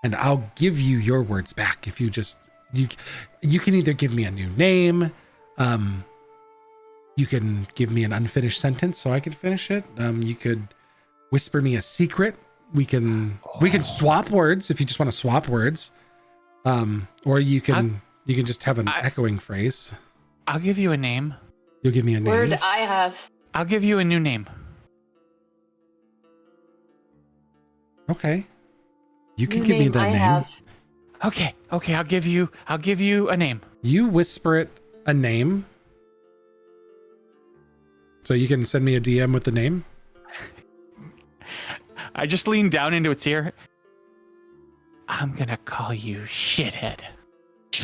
and I'll give you your words back if you just you can either give me a new name, you can give me an unfinished sentence so I can finish it. You could whisper me a secret. We can swap words if you just want to swap words, or you can just have an echoing phrase. I'll give you a name. You'll give me a name. Word I have. I'll give you a new name. Okay. You can New give me name that I name. have. Okay, I'll give you a name. You whisper it a name. So you can send me a DM with the name. I just leaned down into its ear. I'm gonna call you shithead.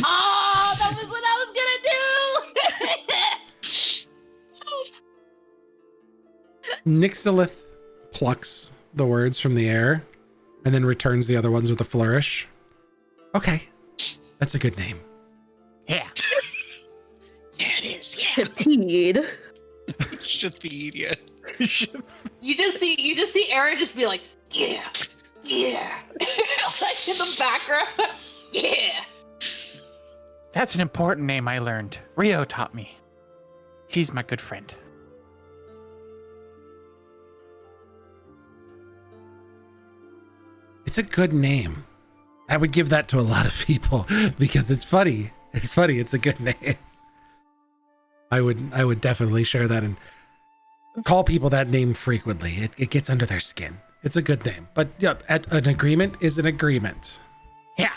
Oh, that was what I was gonna do. Nixilith plucks the words from the air and then returns the other ones with a flourish. Okay. That's a good name. Yeah. Yeah, it is. Yeah. Petite. Should be, yeah. You just see Aaron just be like, yeah, yeah, like in the background, yeah. That's an important name I learned. Rio taught me. He's my good friend. It's a good name. I would give that to a lot of people because it's funny. It's funny. It's a good name. I would definitely share that and call people that name frequently. It gets under their skin. It's a good name. But yeah, an agreement is an agreement. Yeah.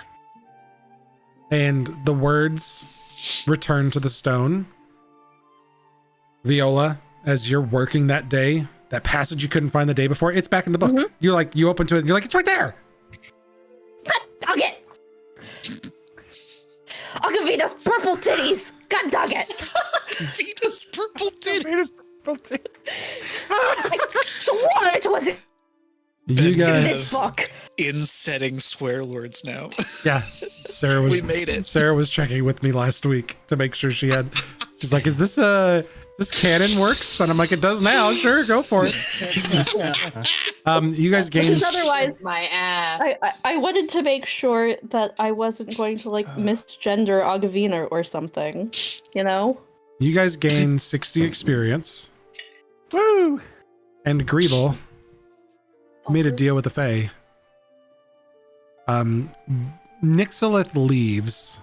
And the words return to the stone. Viola, as you're working that day, that passage you couldn't find the day before, it's back in the book. You open to it and you're like, it's right there. God dog it! Agavita's purple titties! God dog it! Venus purple titty. I swore it was in You guys, this book. In setting swear words now. yeah. Sarah was We made it. Sarah was checking with me last week to make sure she's like, is this canon works? And I'm like, it does now. Sure, go for it. You guys gained Because otherwise, My ass. I wanted to make sure that I wasn't going to like misgender Agavina or something, you know? you guys gained 60 experience. Woo! And Greeble made a deal with the Fae. Nixilith leaves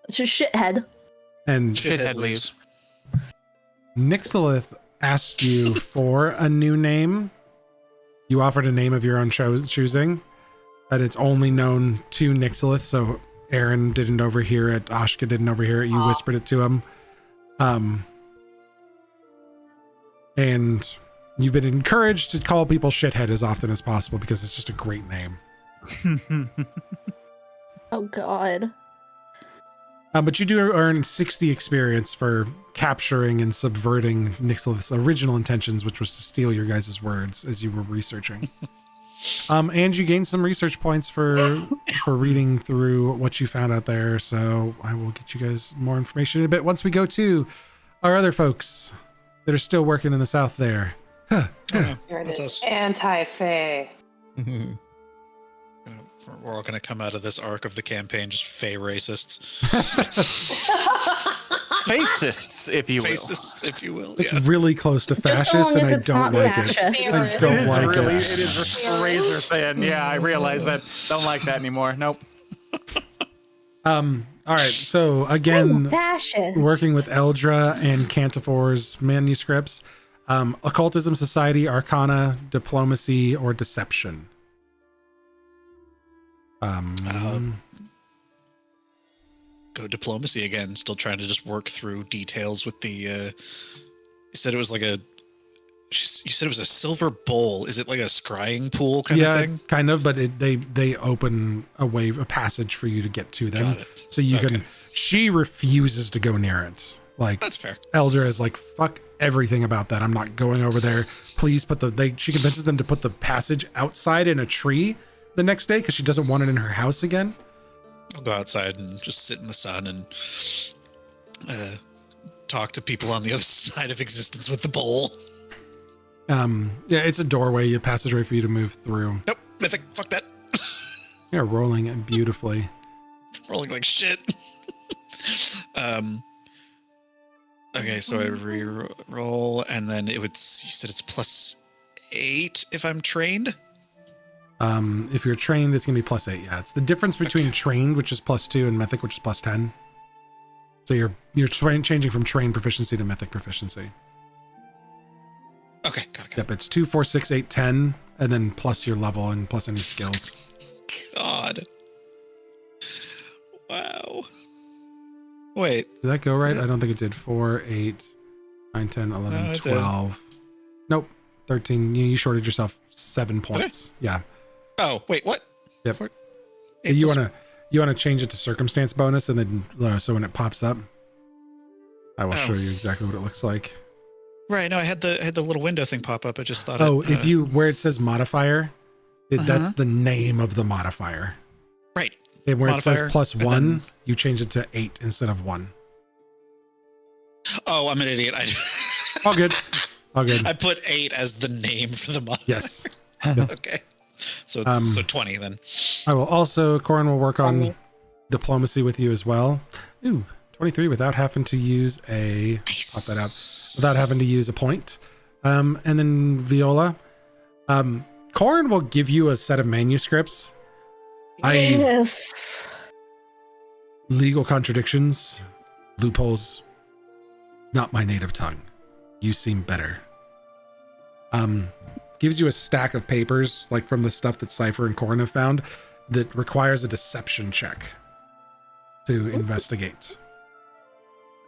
It's a shithead. and Shithead leaves. Nixilith asked you for a new name. You offered a name of your own choosing, but it's only known to Nixilith, so Aaron didn't overhear it, Ashka didn't overhear it, you whispered it to him. And you've been encouraged to call people shithead as often as possible because it's just a great name. Oh god. But you do earn 60 experience for capturing and subverting Nixilith's original intentions, which was to steal your guys' words as you were researching. And you gain some research points for reading through what you found out there. So I will get you guys more information in a bit once we go to our other folks that are still working in the south there. Here it That's is. us. Anti-Fae. We're all going to come out of this arc of the campaign just fey racists. Fascists, if you will. Fascists, if you will. It's Yeah. really close to Just so fascist, long and as I it's don't not like fascist. it. I It don't It is like really, it. it is a razor thin. Yeah, I realize that. Don't like that anymore. Nope. All right. So again, Fascist. working with Eldra and Cantifor's manuscripts, occultism, society, arcana, diplomacy, or deception. Go diplomacy again. Still trying to just work through details with the. You said it was like a. You said it was a silver bowl. Is it like a scrying pool kind of thing? kind of, but they open a passage for you to get to them. Got it. So you Okay. can. She refuses to go near it. Like That's fair. Eldra is like, fuck everything about that. I'm not going over there. Please put she convinces them to put the passage outside in a tree the next day because she doesn't want it in her house again. I'll go outside and just sit in the sun and talk to people on the other side of existence with the bowl. Yeah, it's a doorway, a passageway for you to move through. Nope, mythic, fuck that. You're rolling it beautifully. Rolling like shit. Okay, so I re-roll, and then you said it's +8 if I'm trained? If you're trained, it's gonna be +8. Yeah, it's the difference between trained, which is +2, and mythic, which is +10. So you're changing from trained proficiency to mythic proficiency. Okay, got it. Yep, it's 2, 4, 6, 8, 10, and then plus your level and plus any skills. God. Wow. Wait. Did that go right? I don't think it did. 4, 8, 9, 10, 11, No, it 12. Nope. 13. You shorted yourself 7 points. Yeah. Oh, wait, what? Yep. 4, You wanna change it to circumstance bonus, and then so when it pops up, I will show you exactly what it looks like. Right. No, I had the little window thing pop up. I just thought. If you where it says modifier, that's the name of the modifier. Right. And where Modifier, it says +1, then you change it to 8 instead of 1. Oh, I'm an idiot. All good. All good. I put 8 as the name for the modifier. Yes. Okay. So it's 20 then. I will also, Corin will work on diplomacy with you as well. Ooh, 23 without having to use pop that out, without having to use a point. And then Viola, Corin will give you a set of manuscripts. Yes. Legal contradictions, loopholes, not my native tongue. You seem better. Gives you a stack of papers, like from the stuff that Cypher and Corin have found, that requires a deception check to investigate.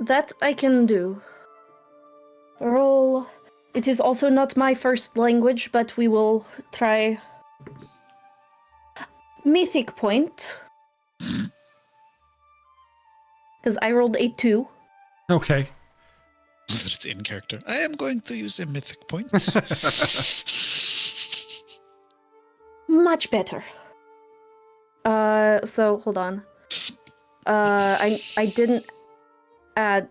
That I can do. Roll. It is also not my first language, but we will try. Mythic point. Because I rolled a 2. Okay. It's in character. I am going to use a mythic point. Much better. So hold on. I didn't add.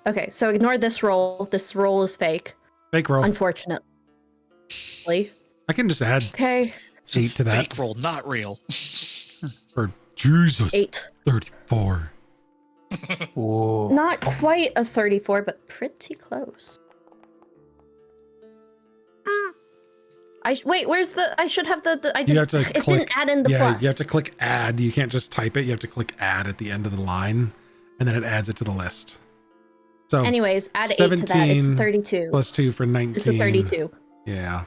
Okay, so ignore this roll. This roll is fake. Fake roll. Unfortunately. I can just add Okay. 8 to that. Fake roll, not real. For Jesus. 8. 34. Whoa. Not quite a 34, but pretty close. Wait, where's the? I should have the. I didn't. You have to it click, didn't add in the yeah, plus. you have to click add. You can't just type it. You have to click add at the end of the line, and then it adds it to the list. So, anyways, add 8 to that. It's 32. Plus 2 for 19. It's a 32. Yeah.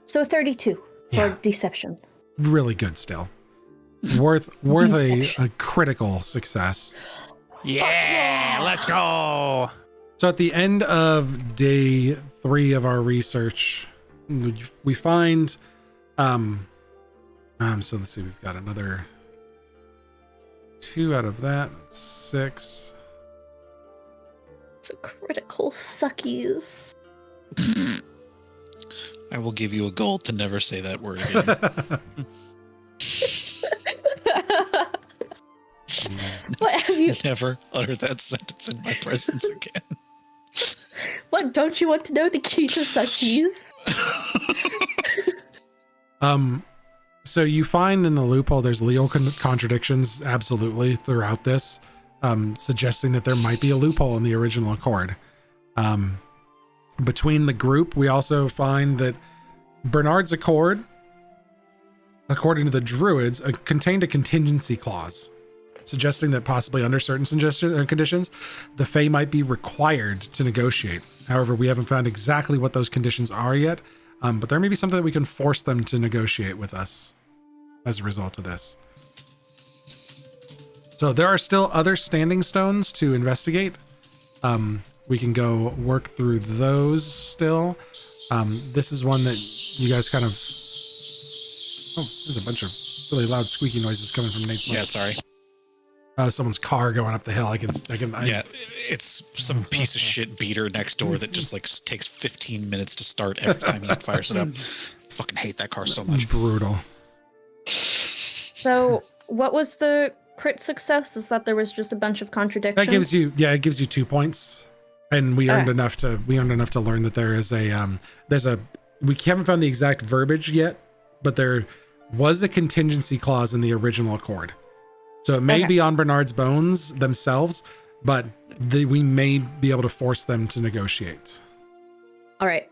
So 32 for deception. Really good still. Worth a critical success. Yeah, let's go. So at the end of day 3 of our research, we find so let's see, we've got another 2 out of that. 6. It's a critical suckies. I will give you a gold to never say that word again. What have you? Never utter that sentence in my presence again. What, don't you want to know the key to suckies? So you find in the loophole there's legal contradictions absolutely throughout this, suggesting that there might be a loophole in the original accord. Between the group, we also find that Bernard's accord, according to the druids, contained a contingency clause, suggesting that possibly under certain conditions, the Fae might be required to negotiate. However, we haven't found exactly what those conditions are yet, but there may be something that we can force them to negotiate with us as a result of this. So there are still other standing stones to investigate. We can go work through those still. This is one that you guys kind of... Oh, there's a bunch of really loud squeaky noises coming from Nate's mic. Yeah, sorry. Someone's car going up the hill. Yeah, it's some piece of shit beater next door that just like takes 15 minutes to start every time he fires it up. Fucking hate that car so much. Brutal. So, what was the crit success? Is that there was just a bunch of contradictions? That gives you, it gives you 2 points, and we earned enough to learn that there is we haven't found the exact verbiage yet, but there was a contingency clause in the original accord. So it may be on Bernard's bones themselves, but we may be able to force them to negotiate. All right.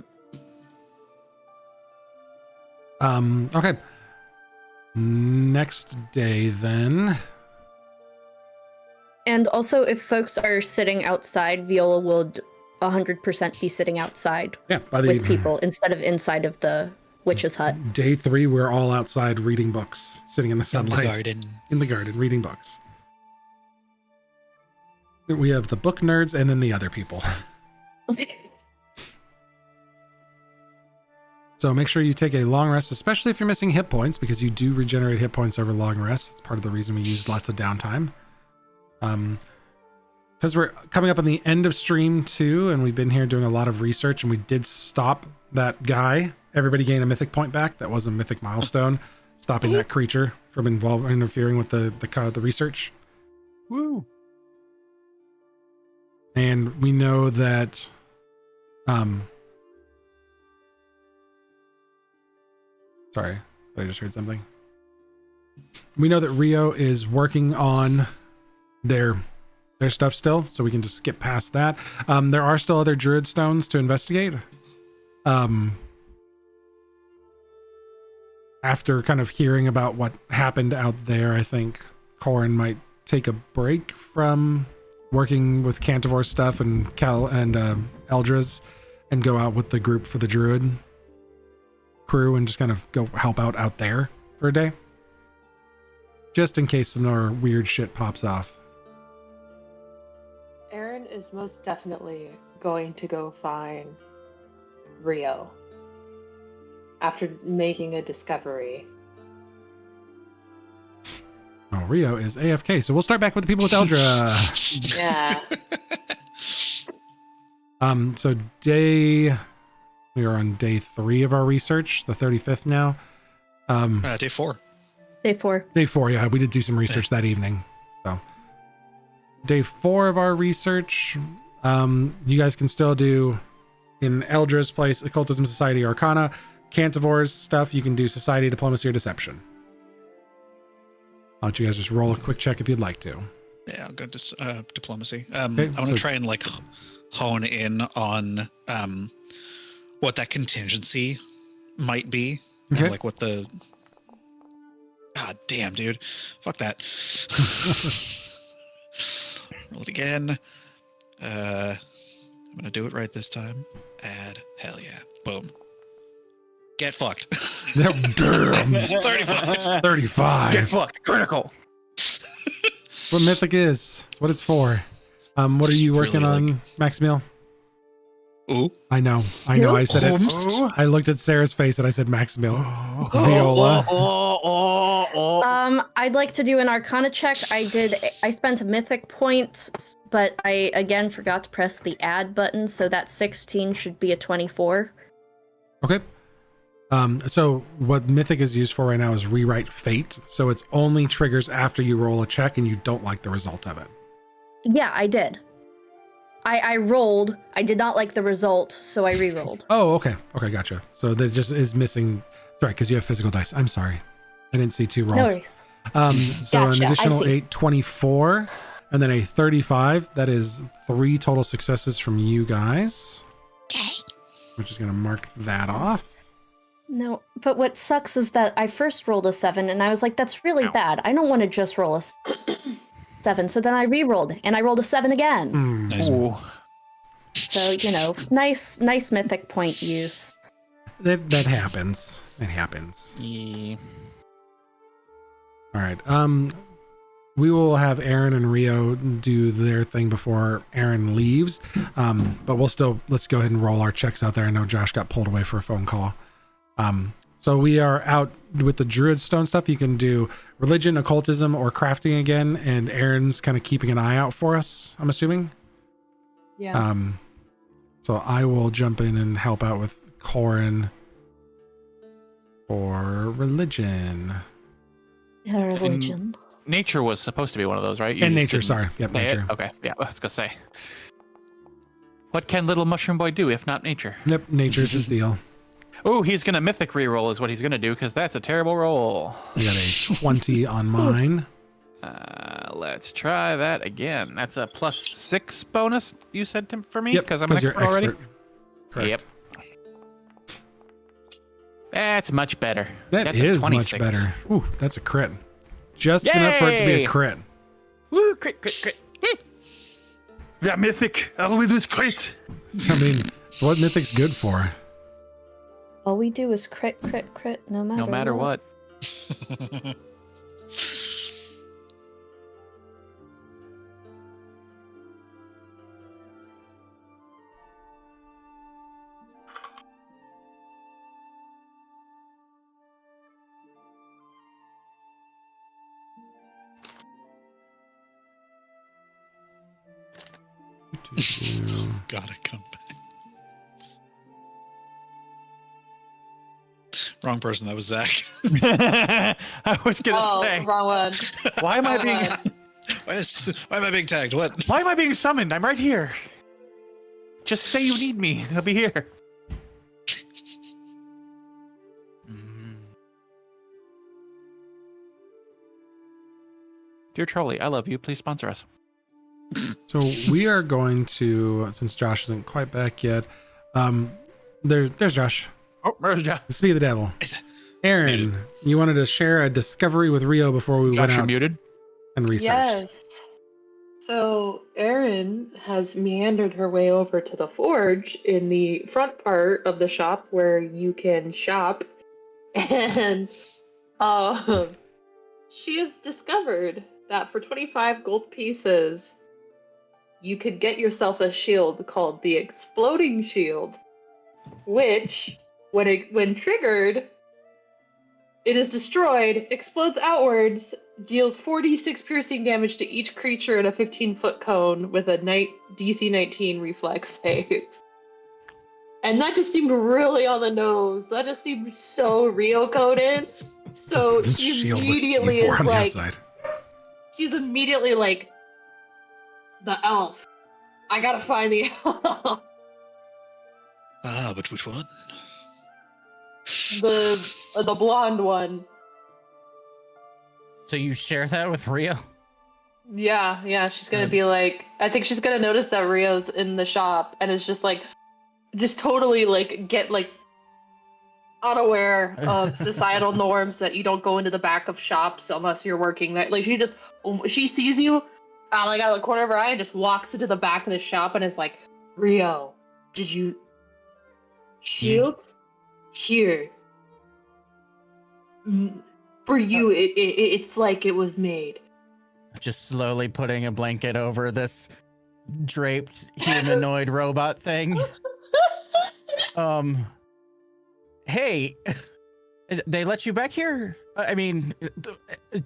Okay. Next day then. And also, if folks are sitting outside, Viola would 100% be sitting outside with people instead of inside of the witch's hut. Day 3, we're all outside reading books, sitting in the sunlight. In the garden, reading books. We have the book nerds and then the other people. So make sure you take a long rest, especially if you're missing hit points, because you do regenerate hit points over long rests. It's part of the reason we used lots of downtime. Because we're coming up on the end of stream 2, and we've been here doing a lot of research, and we did stop that guy. Everybody gained a mythic point back. That was a mythic milestone, stopping that creature from interfering with the research. Woo. And we know that sorry, I just heard something. We know that Rio is working on their stuff still, so we can just skip past that. There are still other druid stones to investigate. After kind of hearing about what happened out there, I think Corin might take a break from working with Cantivor's stuff and Eldra's, and go out with the group for the druid crew and just kind of go help out there for a day, just in case some more weird shit pops off. Aaron is most definitely going to go find Rio after making a discovery. Oh, Rio is AFK, so we'll start back with the people with Eldra. Yeah. So we are on day 3 of our research, the 35th now. Day 4. Day 4. Day 4, yeah, we did do some research that evening. So day 4 of our research, you guys can still do in Eldra's place, Occultism, Society, Arcana. Cantivor's stuff, you can do Society, Diplomacy, or Deception. I'll let you guys just roll a quick check if you'd like to. Yeah, I'll go to diplomacy. Okay, I want to try and like hone in on what that contingency might be. Okay. And like what the... God damn, dude. Fuck that. Roll it again. I'm going to do it right this time. Add. Hell yeah. Boom. Get fucked. Damn. 35. 35. Get fucked. Critical. What Mythic is. It's what it's for. What are you working really on, Maximiel? Ooh. I know. I said it. Ooh. I looked at Sarah's face and I said Maximiel. Viola. I'd like to do an Arcana check. I spent a mythic point, but I again forgot to press the add button, so that 16 should be a 24. Okay. So what Mythic is used for right now is rewrite fate. So it's only triggers after you roll a check and you don't like the result of it. Yeah, I did. I rolled. I did not like the result, so I re-rolled. Oh, okay. Okay, gotcha. So that just is missing. Sorry, because you have physical dice. I'm sorry. I didn't see 2 rolls. No worries. So Gotcha, an I additional see. 8, 24, and then a 35. That is 3 total successes from you guys. We're just going to mark that off. No, but what sucks is that I first rolled a 7, and I was like, that's really bad. I don't want to just roll a 7. So then I re-rolled, and I rolled a 7 again. Nice. Ooh. So, nice mythic point use. That happens. It happens. Yeah. All right. We will have Aaron and Rio do their thing before Aaron leaves. But let's go ahead and roll our checks out there. I know Josh got pulled away for a phone call. So we are out with the druid stone stuff. You can do religion, occultism, or crafting again, and Aaron's kind of keeping an eye out for us, I'm assuming. Yeah. So I will jump in and help out with Corin for religion. Yeah, religion. Nature was supposed to be one of those, right? You And just nature, didn't sorry. Yep, say it? nature. Okay, yeah, I was gonna say. What can little mushroom boy do if not nature? Yep, nature's his deal. Oh, he's gonna mythic reroll is what he's gonna do because that's a terrible roll. I got a 20 on mine. Let's try that again. That's a +6 bonus you said for me Yep, because I'm an you're expert already. Correct. Yep. That's much better. That That's is a much 26. better. Ooh, that's a crit. Just enough for it to be a Yay! crit. Woo, crit, crit, crit. Yeah, mythic. All we do is crit. I mean, what Mythic's good for? All we do is crit, crit, crit, no matter No matter what. Gotta come back. Wrong person. That was Zach. I was gonna Oh, say. wrong one. Why am I Wrong being? one. Why am I being tagged? What? Why am I being summoned? I'm right here. Just say you need me. I'll be here. Dear Trolley, I love you. Please sponsor us. So we are going to, since Josh isn't quite back yet, there's Josh. Oh, where's Josh? The speed of the devil. Is it- Aaron, you wanted to share a discovery with Rio before we went Josh, you're out muted. and researched. Yes. So Erin has meandered her way over to the forge in the front part of the shop where you can shop, and she has discovered that for 25 gold pieces, you could get yourself a shield called the Exploding Shield, which, when triggered, it is destroyed, explodes outwards, deals 46 piercing damage to each creature in a 15-foot cone with a DC 19 reflex save. And that just seemed really on the nose. That just seemed so Rio coded. So This she shield with immediately C4 is on the like, outside. she's immediately like, the elf. I gotta find the elf. Ah, but which one? The blonde one. So you share that with Rio? Yeah, she's gonna be like, I think she's gonna notice that Rio's in the shop and it's just like, just totally like get like unaware of societal norms that you don't go into the back of shops unless you're working there. Like she sees you like out of the corner of her eye and just walks into the back of the shop and is like, Rio, did you shield? Here. For you, it's like it was made. Just slowly putting a blanket over this draped humanoid robot thing. Hey, they let you back here? I mean,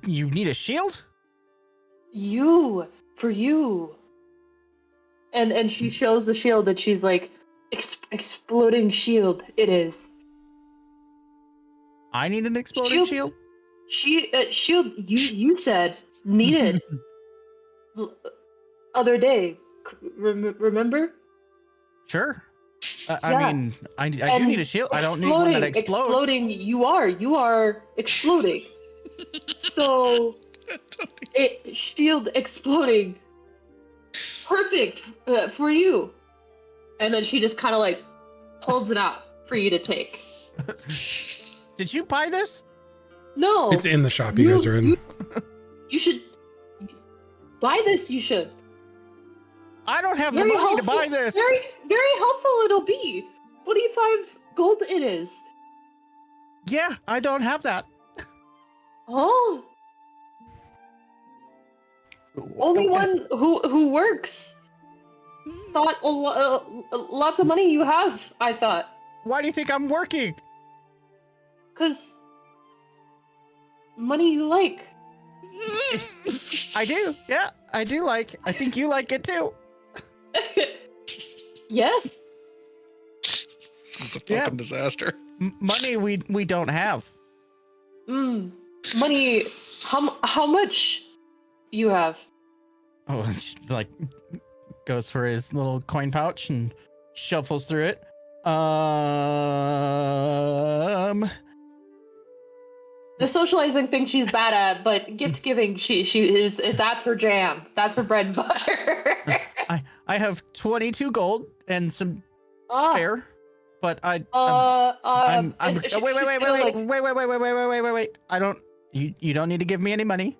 you need a shield? For you. And she shows the shield and she's like, exploding shield, it is. I need an exploding shield? Shield, you said needed other day. Remember? Sure. Yeah. I mean, I do need a shield. I don't need one that explodes. Exploding, you are exploding. So, shield exploding. Perfect for you. And then she just kind of like holds it out for you to take. Did you buy this? No. It's in the shop you guys are in. You should buy this. You should. I don't have the money to buy this. Very, very helpful it'll be. 25 gold it is. Yeah, I don't have that. Oh. Only one who works. Thought lots of money you have, I thought. Why do you think I'm working? Cause money you like. I do. Yeah, I do like. I think you like it too. Yes. This is a Yeah. fucking disaster. Money we don't have. Money. How much you have? Oh, like goes for his little coin pouch and shuffles through it. The socializing thing she's bad at, but gift giving she is that's her jam. That's her bread and butter. I have 22 gold and some Ah, spare, but I'm she's wait. gonna, like- I don't you don't need to give me any money.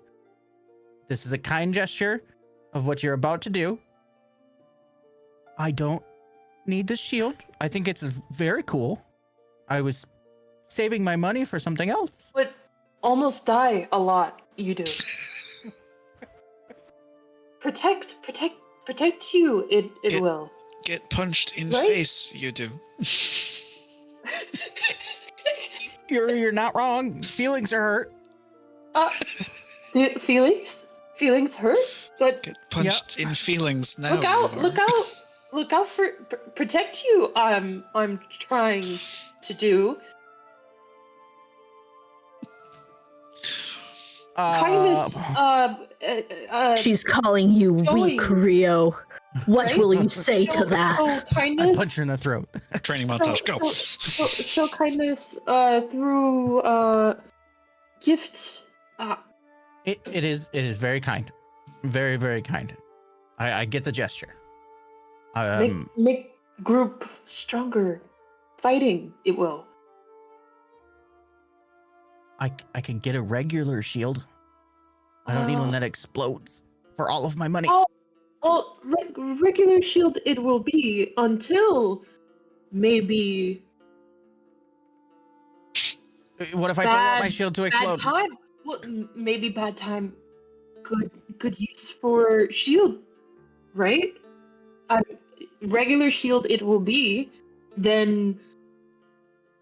This is a kind gesture of what you're about to do. I don't need the shield. I think it's very cool. I was saving my money for something else. But almost die a lot. You do. protect you. It Get- will. Get punched in Right? face, you do. You're not wrong. Feelings are hurt. Feelings hurt, but Get punched in feelings now. look out! you are. Look out for protect you. I'm trying to do kindness. She's calling you showing- weak, Rio. What Right? will you say to show that? I kindness. punch her in the throat. Training montage, go. Show kindness through gifts. It is very kind. Very, very kind. I get the gesture. Make group stronger. Fighting, it will. I could get a regular shield. I don't need one that explodes for all of my money. Oh, well, regular shield it will be until maybe What if I don't want my shield to explode? bad time. Well, maybe bad time. Good use for shield, right? Regular shield it will be. Then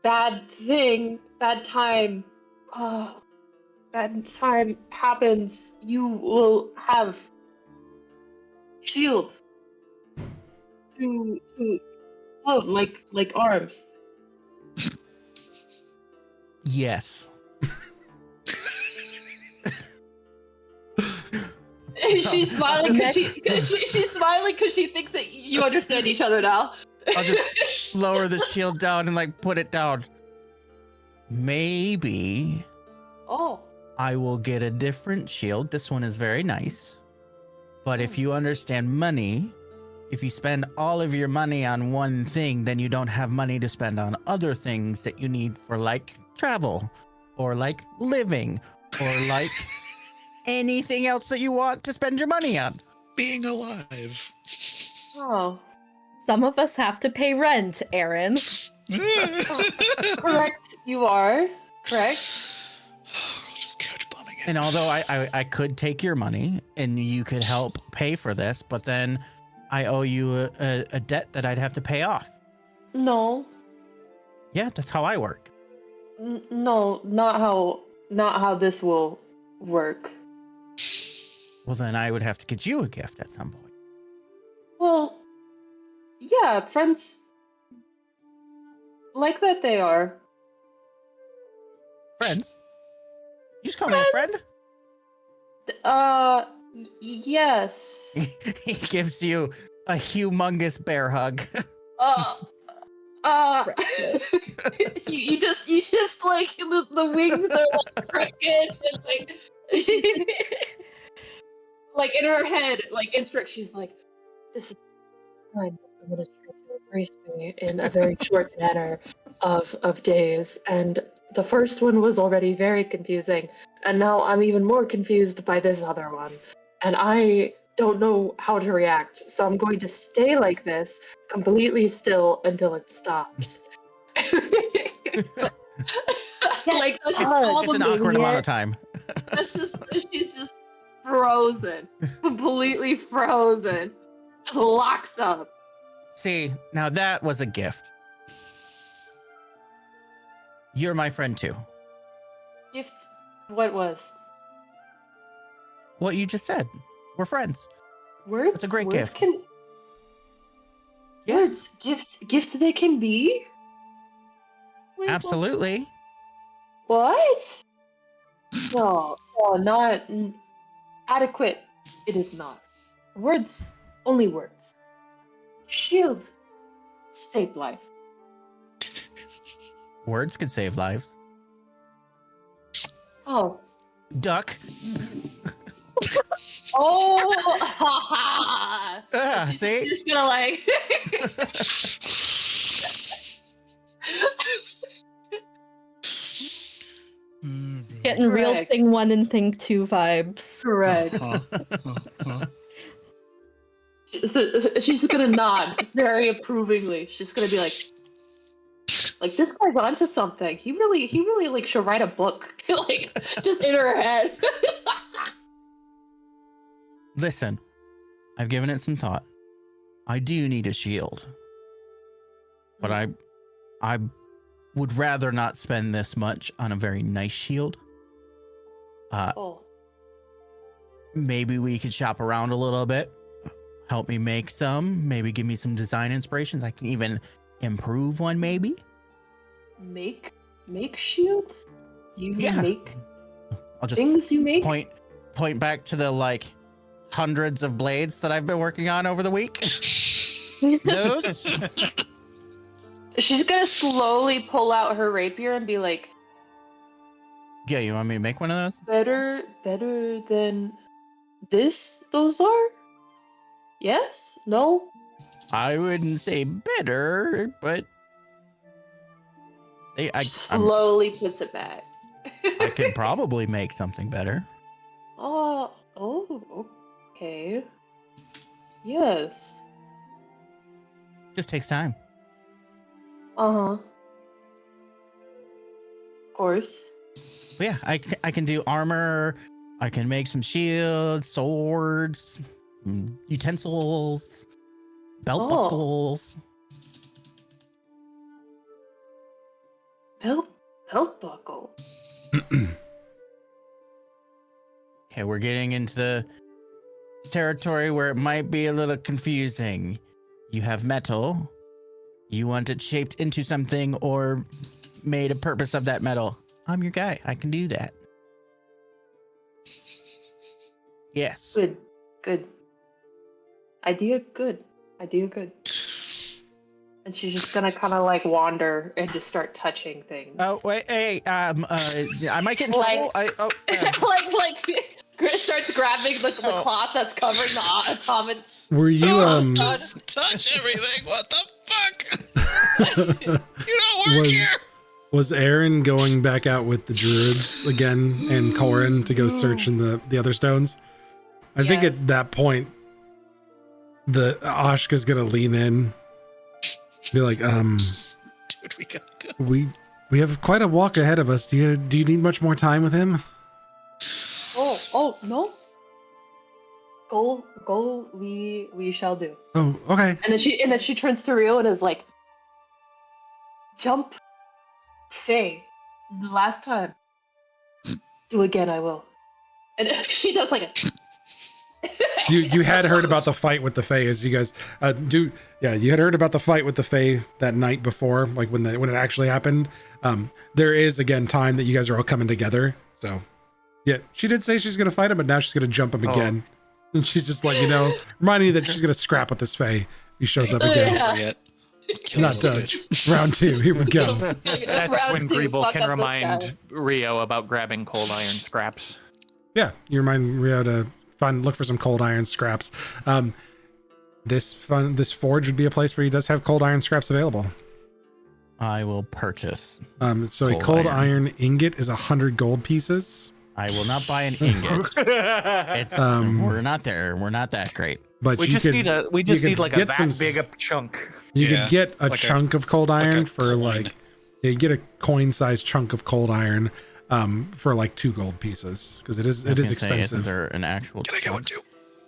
bad time. Bad time happens. You will have shield to float like arms. Yes. She's smiling because she's smiling because she thinks that you understand each other now. I'll just lower the shield down and like put it down. Maybe Oh, I will get a different shield. This one is very nice. But if you understand money, if you spend all of your money on one thing, then you don't have money to spend on other things that you need for like travel or like living or like anything else that you want to spend your money on. Being alive. oh, Some of us have to pay rent, Aaron. correct. You are correct. I'll just couch bombing it. And although I could take your money and you could help pay for this, but then I owe you a debt that I'd have to pay off. No, Yeah, that's how I work. no, not how this will work. Well, then I would have to get you a gift at some point. Well, yeah, friends like that they are. Friends? You just call me a friend? Yes. He gives you a humongous bear hug. You just like the wings are like crooked and like she's just, like in her head, like she's like, this is fine. Someone is trying to embrace me in a very short manner of days, and the first one was already very confusing, and now I'm even more confused by this other one, and I don't know how to react, so I'm going to stay like this, completely still until it stops. Like that's just all It's the an awkward movie. amount of time. That's just she's just frozen, completely frozen, just locks up. See, now that was a gift. You're my friend too. Gifts. What was? What you just said. We're friends. Words? It's a great words gift. Can, Yes. Words. Gifts they can be? Wait, Absolutely. What? No, not adequate. It is not. Words. Only words. Shield. Save life. Words can save lives. Oh. Duck. Oh, haha. See? She's just gonna like. Getting real Correct. thing 1 and thing 2 vibes. Correct. So she's just gonna nod very approvingly. She's gonna be like this guy's onto something. He really like should write a book. Like just in her head. Listen, I've given it some thought. I do need a shield. But I would rather not spend this much on a very nice shield. Oh. Maybe we could shop around a little bit. Help me make some. Maybe give me some design inspirations. I can even improve one, maybe. Make shield? You Yeah. make I'll just things you make? point back to the like hundreds of blades that I've been working on over the week. Those. She's gonna slowly pull out her rapier and be like, Yeah, you want me to make one of those? better than those are? Yes? No? I wouldn't say better, but Slowly puts it back. I could probably make something better. Oh, okay. Yes. Just takes time. Uh-huh. Of course. But yeah, I can do armor. I can make some shields, swords, utensils, belt Oh. buckles. Belt buckle. Okay, we're getting into the territory where it might be a little confusing. You have metal. You want it shaped into something or made a purpose of that metal. I'm your guy. I can do that. Yes. Good. Idea good. And she's just gonna kind of like wander and just start touching things. Oh wait, hey, I might get in trouble. like Chris starts grabbing the cloth that's covering the comments. Were you Just touch everything. What the fuck? You don't work here. was Aaron going back out with the druids again and Corin to go search in the other stones? I think Yes. at that point the Ashka's gonna lean in, be like, Dude, we gotta go. we have quite a walk ahead of us. Do you need much more time with him? Oh no. Goal we shall do. Oh, okay. And then she turns to Rio and is like, jump, Faye. The last time. Do again, I will. And she does like a. You had heard about the fight with the Fae, as you guys you had heard about the fight with the Fae that night before, like when it actually happened. There is again time that you guys are all coming together. So yeah, she did say she's gonna fight him, but now she's gonna jump him again. And she's just like, reminding you that she's gonna scrap with this Fae if he shows up again. Yeah. Forget. Kill Not that little done. bitch. Round 2, here we go. That's Round when two, Greeble fuck can up this remind guy. Rio about grabbing cold iron scraps. Yeah, you remind Rio to look for some cold iron scraps. This forge would be a place where he does have cold iron scraps available. I will purchase. So a Cold cold iron. iron ingot is 100 gold pieces. I will not buy an ingot. It's we're not there. We're not that great. But We you just could, need you could like a get that some big a chunk. You Yeah, could get a like a- chunk of cold iron a for coin. like you get a coin-sized chunk of cold iron for like 2 gold pieces because it is I was gonna say, expensive. isn't there an actual? Can I get one too?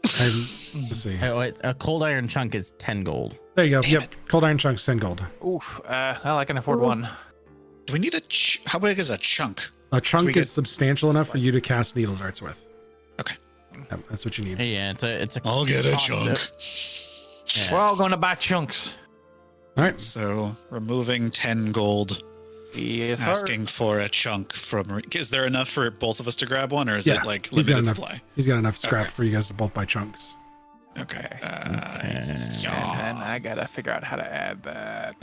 Let's see. Oh, wait, a cold iron chunk is 10 gold. There you go. Yep, cold iron chunks 10 gold. Oof. Well, I can afford one. Do we need how big is a chunk? A chunk we is get- substantial enough for you to cast needle darts with. Okay. Yep, that's what you need. Yeah, it's a. I'll get a cost chunk. Yeah. We're all going to buy chunks. All right. So removing 10 gold, Yes, sir. asking for a chunk from. Is there enough for both of us to grab one, or is Yeah, it like he's got limited enough. supply? He's got enough scrap Okay. for you guys to both buy chunks. Okay. And then I gotta figure out how to add that.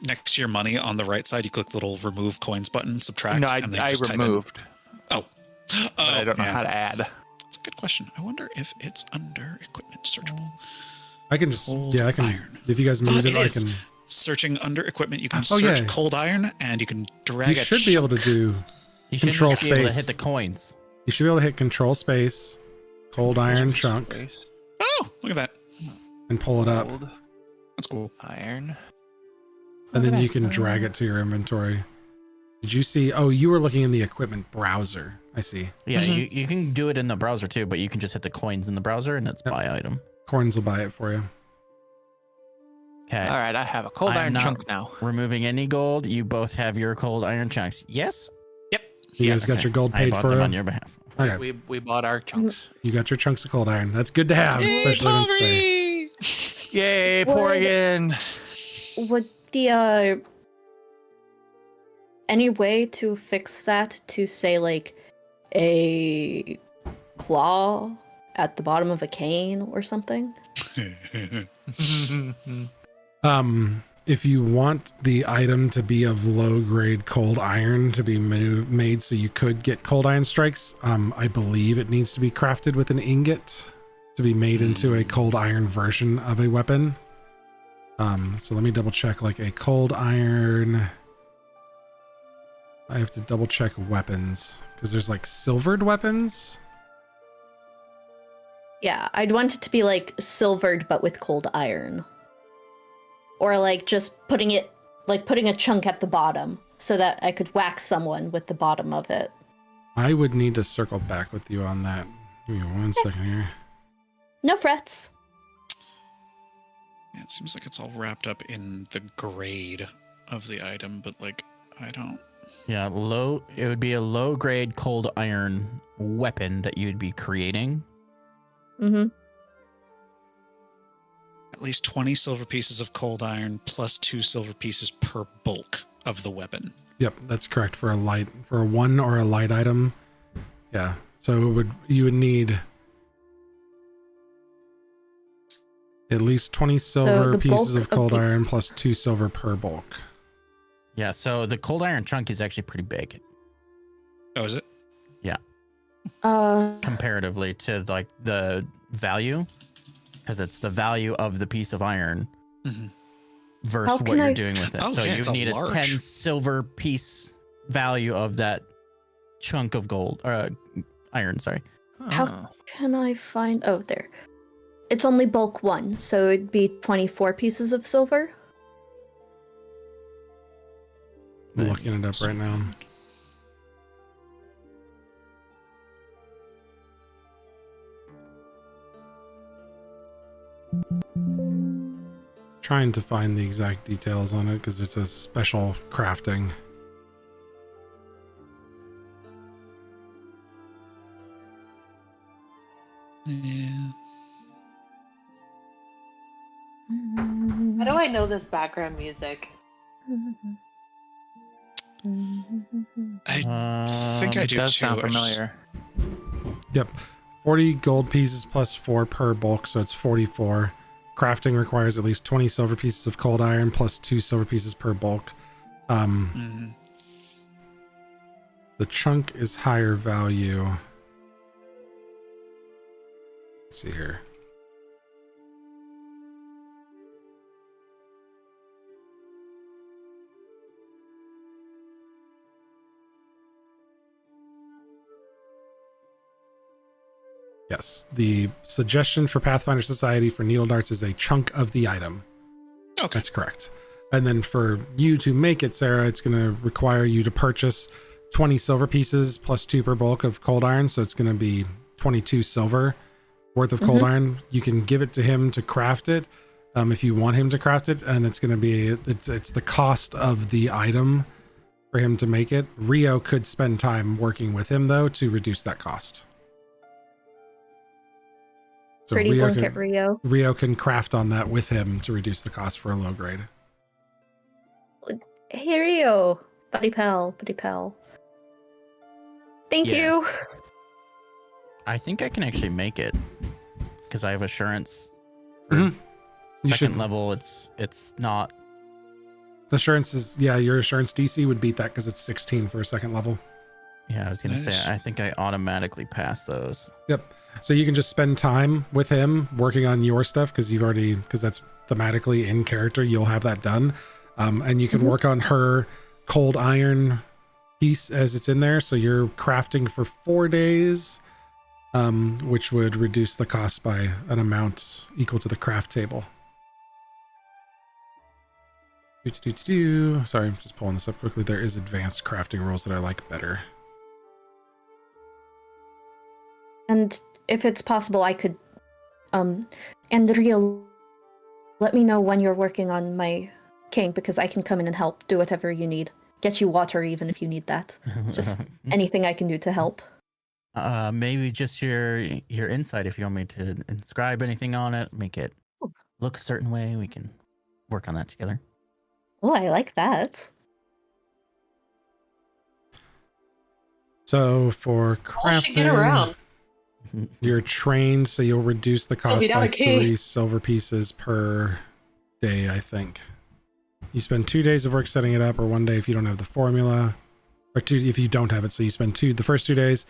Next to your money on the right side, you click the little remove coins button, subtract. No, and then I just type in- removed, Oh. but I don't know how to add. That's a good question. I wonder if it's under equipment searchable. I can just, Cold yeah, I can. iron. If you guys moved It it, I is. can. Searching under equipment, you can Oh, search yeah. cold iron, and you can drag You a should be able to chunk. do. You should Control just be able to space. hit the coins. You should be able to hit control space, cold iron chunk, Space, Oh, look at that. and pull it up, gold, That's cool. iron. and then you can drag it to your inventory. Did you see? Oh, you were looking in the equipment browser. I see. Yeah, Mhm. you can do it in the browser too, but you can just hit the coins in the browser and it's Yep. buy item. Coins will buy it for you. Okay. All right, I have a cold I'm iron not- chunk now. Removing any gold, you both have your cold iron chunks. Yes. You guys got Okay. your gold I paid bought for them you? on your behalf. Okay, We bought our chunks. you got your chunks of cold iron. That's good to have, especially when it's fair. Yay, What? Porrigan! Would the any way to fix that to say like a claw at the bottom of a cane or something? If you want the item to be of low grade cold iron to be made so you could get cold iron strikes, I believe it needs to be crafted with an ingot to be made into a cold iron version of a weapon. So let me double check like a cold iron. I have to double check weapons because there's like silvered weapons. Yeah, I'd want it to be like silvered but with cold iron. Or like just putting a chunk at the bottom so that I could whack someone with the bottom of it. I would need to circle back with you on that. Give me 1 second here. No frets. Yeah, it seems like it's all wrapped up in the grade of the item, but like, I don't. Yeah, it would be a low grade cold iron weapon that you'd be creating. Mm-hmm. At least 20 silver pieces of cold iron plus 2 silver pieces per bulk of the weapon. Yep, that's correct for a one or a light item. Yeah. So you would need at least 20 silver the pieces bulk of cold of the- iron plus 2 silver per bulk. Yeah, so the cold iron chunk is actually pretty big Oh, is it? comparatively to like the value, because it's the value of the piece of iron Mhm. versus How what can you're I- doing with it. Oh, So yeah, you it's would a need a large. 10 silver piece value of that chunk of gold iron, sorry. How Oh. can I find... Oh, there. It's only bulk 1, so it'd be 24 pieces of silver. I'm looking it up right now. Trying to find the exact details on it because it's a special crafting. Yeah. How do I know this background music? I think I It do does too. sound I just- familiar. Yep. 40 gold pieces plus 4 per bulk, so it's 44. Crafting requires at least 20 silver pieces of cold iron plus 2 silver pieces per bulk. Mhm. The chunk is higher value. Let's see here. Yes, the suggestion for Pathfinder Society for needle darts is a chunk of the item. Okay. That's correct. And then for you to make it, Sarah, it's going to require you to purchase 20 silver pieces plus 2 per bulk of cold iron. So it's going to be 22 silver worth of cold iron. You can give it to him to craft it if you want him to craft it. And it's going to be, it's the cost of the item for him to make it. Rio could spend time working with him though to reduce that cost. So Pretty blanket Rio. Rio can craft on that with him to reduce the cost for a low grade. Hey Rio, buddy pal. Thank you. Yes. I think I can actually make it because I have assurance. For Mhm. You second should- level, it's not. Assurance is, yeah, your assurance DC would beat that because it's 16 for a second level. Yeah, I was gonna Nice. say I think I automatically pass those. Yep. So you can just spend time with him working on your stuff because that's thematically in character. You'll have that done. And you can work on her cold iron piece as it's in there. So you're crafting for 4 days, which would reduce the cost by an amount equal to the craft table. Sorry, I'm just pulling this up quickly. There is advanced crafting rules that I like better. And if it's possible, I could, and Rio, let me know when you're working on my king because I can come in and help. Do whatever you need. Get you water even if you need that. Just anything I can do to help. Maybe just your insight if you want me to inscribe anything on it, make it look a certain way. We can work on that together. Oh, I like that. So for All she get around. crafting, you're trained, so you'll reduce the cost be down by a key. 3 silver pieces per day, I think. You spend 2 days of work setting it up, or 1 day if you don't have the formula, or 2 if you don't have it. So you spend the first 2 days.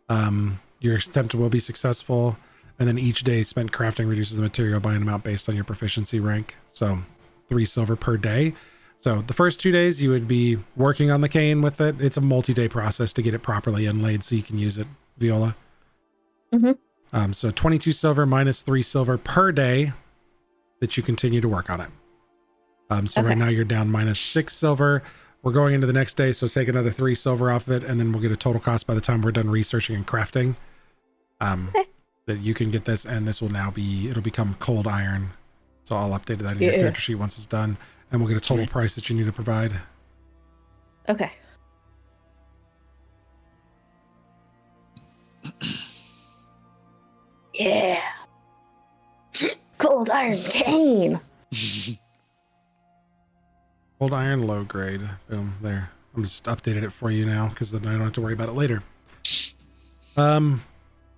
Your attempt will be successful, and then each day spent crafting reduces the material by an amount based on your proficiency rank. So 3 silver per day. So the first 2 days you would be working on the cane with it. It's a multi-day process to get it properly inlaid so you can use it, Viola. Mm-hmm. So 22 silver minus 3 silver per day that you continue to work on it. So Okay. right now you're down minus 6 silver. We're going into the next day, so take another 3 silver off of it, and then we'll get a total cost by the time we're done researching and crafting. Okay. That you can get this, and this will now it'll become cold iron. So I'll update that in your Yeah. character sheet once it's done, and we'll get a total price that you need to provide. Okay. Yeah. Cold iron cane. Cold iron, low grade. Boom, there. I'm just updated it for you now because then I don't have to worry about it later.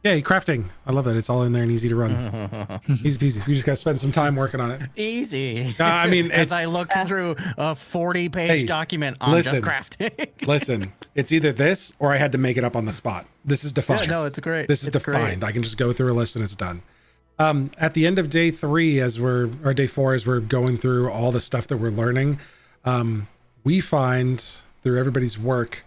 Yay, crafting. I love that. It's all in there and easy to run. Easy peasy. You just gotta spend some time working on it. Easy. I mean, as it's, I look through a 40-page Hey, document on listen. just crafting. listen, it's either this or I had to make it up on the spot. This is defined. Yeah, no, it's great. This is It's great. defined. I can just go through a list and it's done. At the end of day 3, or day 4, as we're going through all the stuff that we're learning, we find through everybody's work,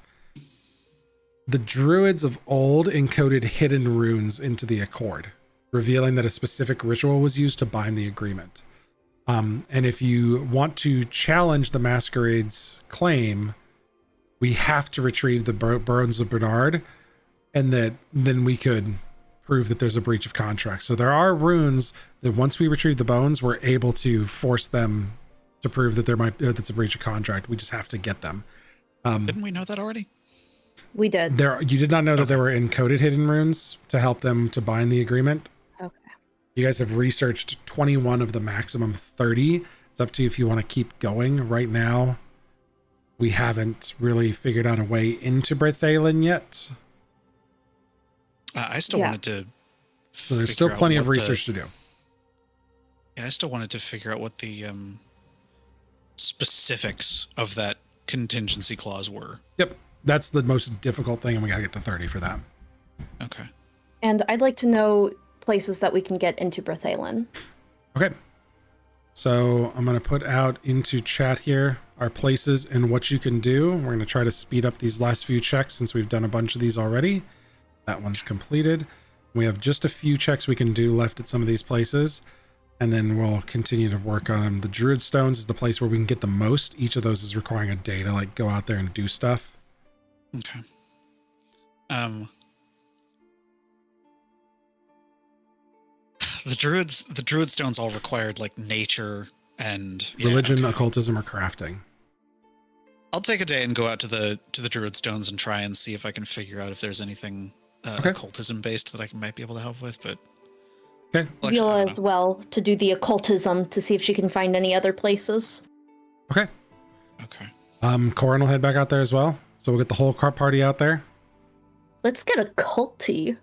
the druids of old encoded hidden runes into the accord, revealing that a specific ritual was used to bind the agreement. And if you want to challenge the Masquerade's claim, we have to retrieve the bones of Bernard, and then we could prove that there's a breach of contract. So there are runes that once we retrieve the bones, we're able to force them to prove that that's a breach of contract. We just have to get them. Didn't we know that already? We did. You did not know that there were encoded hidden runes to help them to bind the agreement. Okay. You guys have researched 21 of the maximum 30. It's up to you if you want to keep going. Right now, we haven't really figured out a way into Brethalin yet. I still Yeah. wanted to. So there's still figure out plenty of what the- research to do. Yeah, I still wanted to figure out what the specifics of that contingency clause were. Yep. That's the most difficult thing, and we got to get to 30 for that. Okay. And I'd like to know places that we can get into Brethalin. Okay. So I'm going to put out into chat here our places and what you can do. We're going to try to speed up these last few checks since we've done a bunch of these already. That one's completed. We have just a few checks we can do left at some of these places, and then we'll continue to work on them. The Druid Stones is the place where we can get the most. Each of those is requiring a day to like go out there and do stuff. Okay. The druid stones all required like nature and Religion, okay. occultism, or crafting. I'll take a day and go out to the Druid Stones and try and see if I can figure out if there's anything Okay. occultism based that I might be able to help with. But Okay. well, actually, I Viola don't as know. well to do the occultism to see if she can find any other places. Okay. Okay. Corin will head back out there as well. So we'll get the whole party out there. Let's get a culty.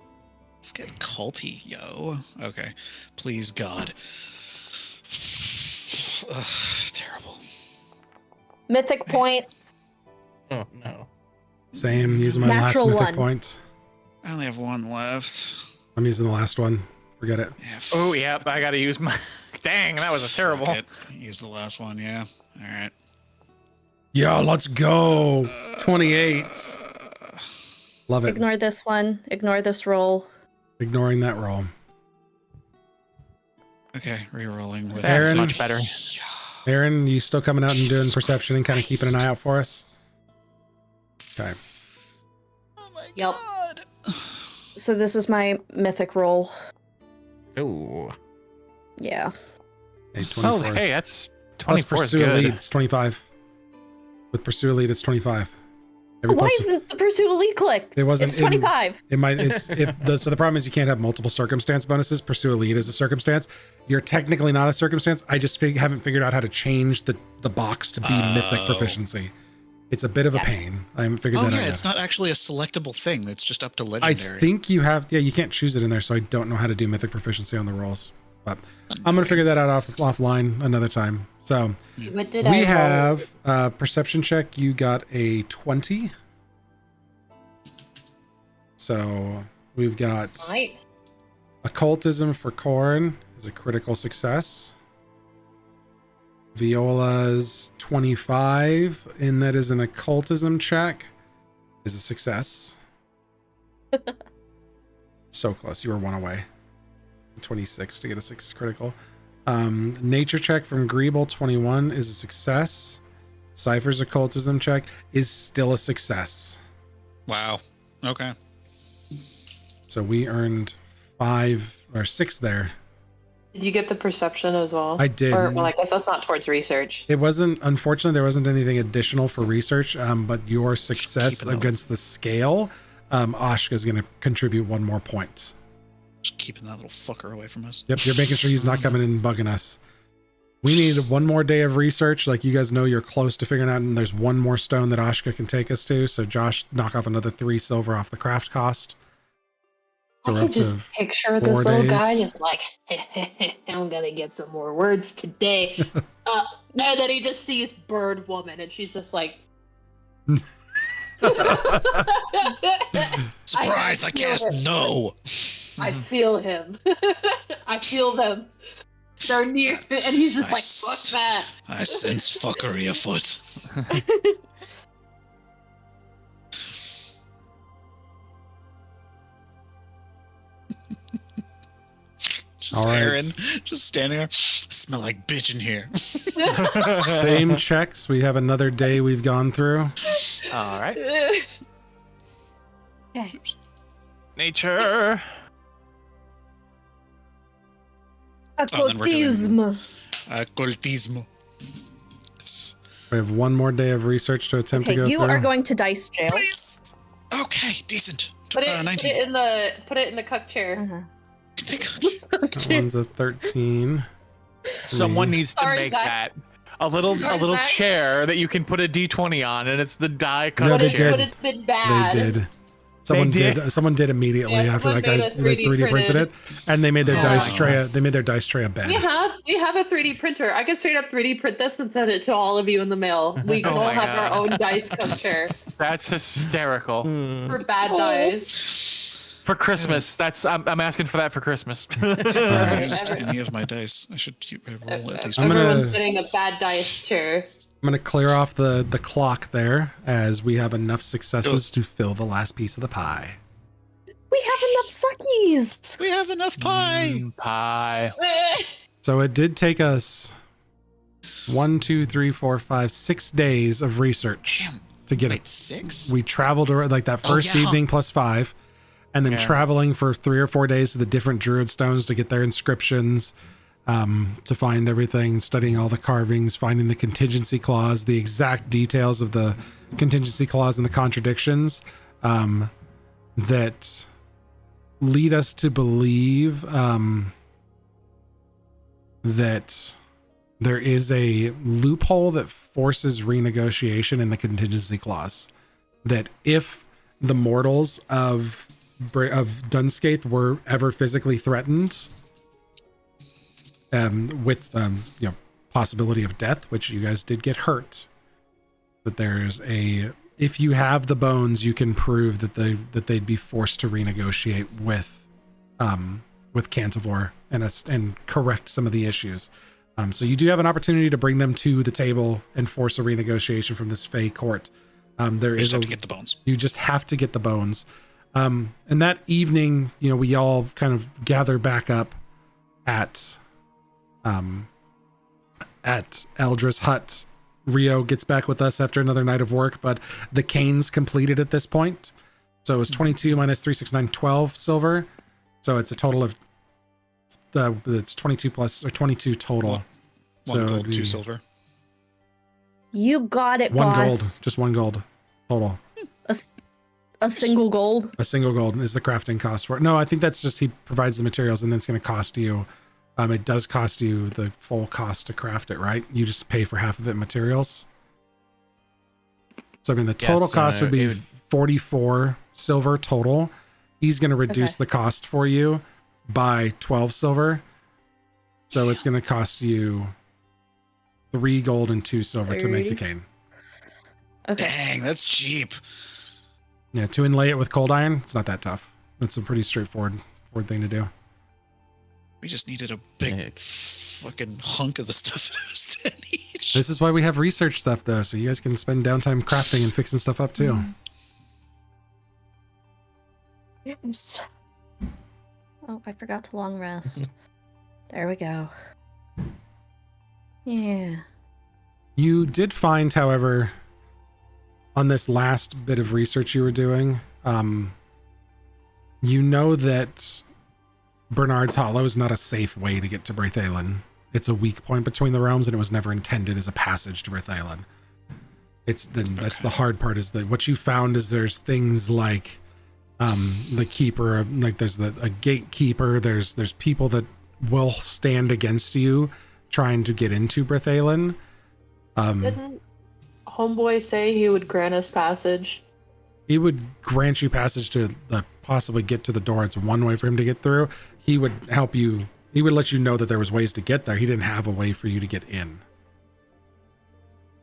Let's get culty, yo. Okay. Please, God. Ugh, terrible. Mythic point. Oh no. Same. Using my Natural last mythic one. point. I only have one left. I'm using the last one. Forget it. Yeah. Oh, yep. I got to use my. Dang, that was a terrible. Fuck it. Use the last one. Yeah. All right. Yeah, let's go. 28. Love it. Ignore this one. Ignore this roll. Ignoring that roll. Okay. Re-rolling with That's Aaron? much better. Aaron, you still coming out and doing Jesus perception and kind of keeping an eye out for us? Okay. Oh my Yep. God. So this is my mythic roll. Oh. Yeah. Hey, 24. Oh, hey, that's Plus 24 is pursue good. elite, it's 25. With pursue elite, it's 25. Every Why plus- isn't the pursuit elite clicked? It wasn't It's in- 25. It might. It's if the so the problem is you can't have multiple circumstance bonuses. Pursue elite is a circumstance. You're technically not a circumstance. I just haven't figured out how to change the box to be mythic proficiency. It's a bit of a pain. I haven't figured Oh that out. yeah, yet. it's not actually a selectable thing. It's just up to I legendary. think you have. Yeah, you can't choose it in there, so I don't know how to do mythic proficiency on the rolls. But I'm gonna figure that out offline another time. So What did we I roll? have perception check. You got a 20. So we've got Nice. occultism for Corin is a critical success. Viola's 25, and that is an occultism check, is a success. So close. You were one away. 26 to get a 6 critical. Nature check from Greeble, 21, is a success. Cypher's occultism check is still a success. Wow. Okay. So we earned 5 or 6 there. Did you get the perception as well? I did. Or, well, I guess that's not towards research. It wasn't, unfortunately, there wasn't anything additional for research, but your success keep it up. against the scale, Ashka is going to contribute 1 more point. Just keeping that little fucker away from us. Yep, you're making sure he's not coming in and bugging us. We need 1 more day of research. Like you guys know, you're close to figuring out, and there's 1 more stone that Ashka can take us to. So Josh, knock off another 3 silver off the craft cost. So I we're could up just to picture 4 this little days. guy just like, I'm gonna get some more words today. And then he just sees Bird Woman, and she's just like, Surprise! I feel cast it. no. I feel him. I feel them. They're near, and he's just like, Nice. fuck that. I sense fuckery afoot. Just All right. Aaron, just standing there. Smell like bitch in here. Same checks. We have another day we've gone through. All right. Okay. Nature. then we're Occultism. Cultismo. We have 1 more day of research to attempt Okay, to go you through. are going to dice jail. Please. Okay, decent. Put it, 19. put it in the cuck chair. Uh-huh. That one's a 13. Someone needs to Sorry, make Zach. that a little Zach. chair that you can put a D20 on, and it's the die Yeah, cut they chair. did. But it's been bad. They did. Someone They did. Someone did immediately Yeah, after someone that guy made a like 3D printed printed. it, and they made their Oh dice my tray. They made their dice tray a bed. We have a 3D printer. I can straight up 3D print this and send it to all of you in the mail. We can Oh all my have our God. own dice cup chair That's hysterical. for bad dice. For Christmas, I'm asking for that for Christmas. I haven't used any of my dice. I should roll at least. I'm gonna- Everyone's getting a bad dice chair. I'm gonna clear off the clock there, as we have enough successes to fill the last piece of the pie. We have enough suckies. We have enough pie. Pie. So it did take us 1, 2, 3, 4, 5, 6 days of research Damn. to get Wait, it. 6? We traveled around like that Oh, first yeah. evening plus 5, and then Yeah. traveling for 3 or 4 days to the different druid stones to get their inscriptions. to find everything, studying all the carvings, finding the contingency clause, the exact details of the contingency clause and the contradictions that lead us to believe that there is a loophole that forces renegotiation in the contingency clause. That if the mortals of Dunscaith were ever physically threatened, with possibility of death, which you guys did get hurt, that there's if you have the bones, you can prove that they'd be forced to renegotiate with Cantivore and correct some of the issues. So you do have an opportunity to bring them to the table and force a renegotiation from this Fey court. There is have to get the bones. You just have to get the bones. And that evening, we all kind of gather back up at Eldra's hut. Rio gets back with us after another night of work, but the cane's completed at this point. So it's 22 minus 3, 6, 9, 12 silver. So it's a total of it's 22 plus or 22 total. One gold, 2 silver. You got it, One boss. gold, just 1 gold total. A single gold. A single gold is the crafting cost for it. No, I think that's just he provides the materials and then it's going to cost you. It does cost you the full cost to craft it, right? You just pay for half of it in materials. So the total cost would be 44 silver total. He's going to reduce the cost for you by 12 silver. So it's going to cost you 3 gold and 2 silver to make the cane. Okay. Dang, that's cheap. Yeah, to inlay it with cold iron, it's not that tough. It's a pretty straightforward thing to do. We just needed a big fucking hunk of the stuff that was 10 each. This is why we have research stuff, though, so you guys can spend downtime crafting and fixing stuff up, too. Yes. Oh, I forgot to long rest. There we go. Yeah. You did find, however, on this last bit of research you were doing, you know that Bernard's Hollow is not a safe way to get to Braithalon. It's a weak point between the realms, and it was never intended as a passage to Braithalon. That's the hard part. Is that what you found is there's things like the keeper of there's a gatekeeper. There's people that will stand against you trying to get into Braithalon. Didn't Homeboy say he would grant us passage? He would grant you passage to possibly get to the door. It's one way for him to get through. He would help you. He would let you know that there was ways to get there. He didn't have a way for you to get in.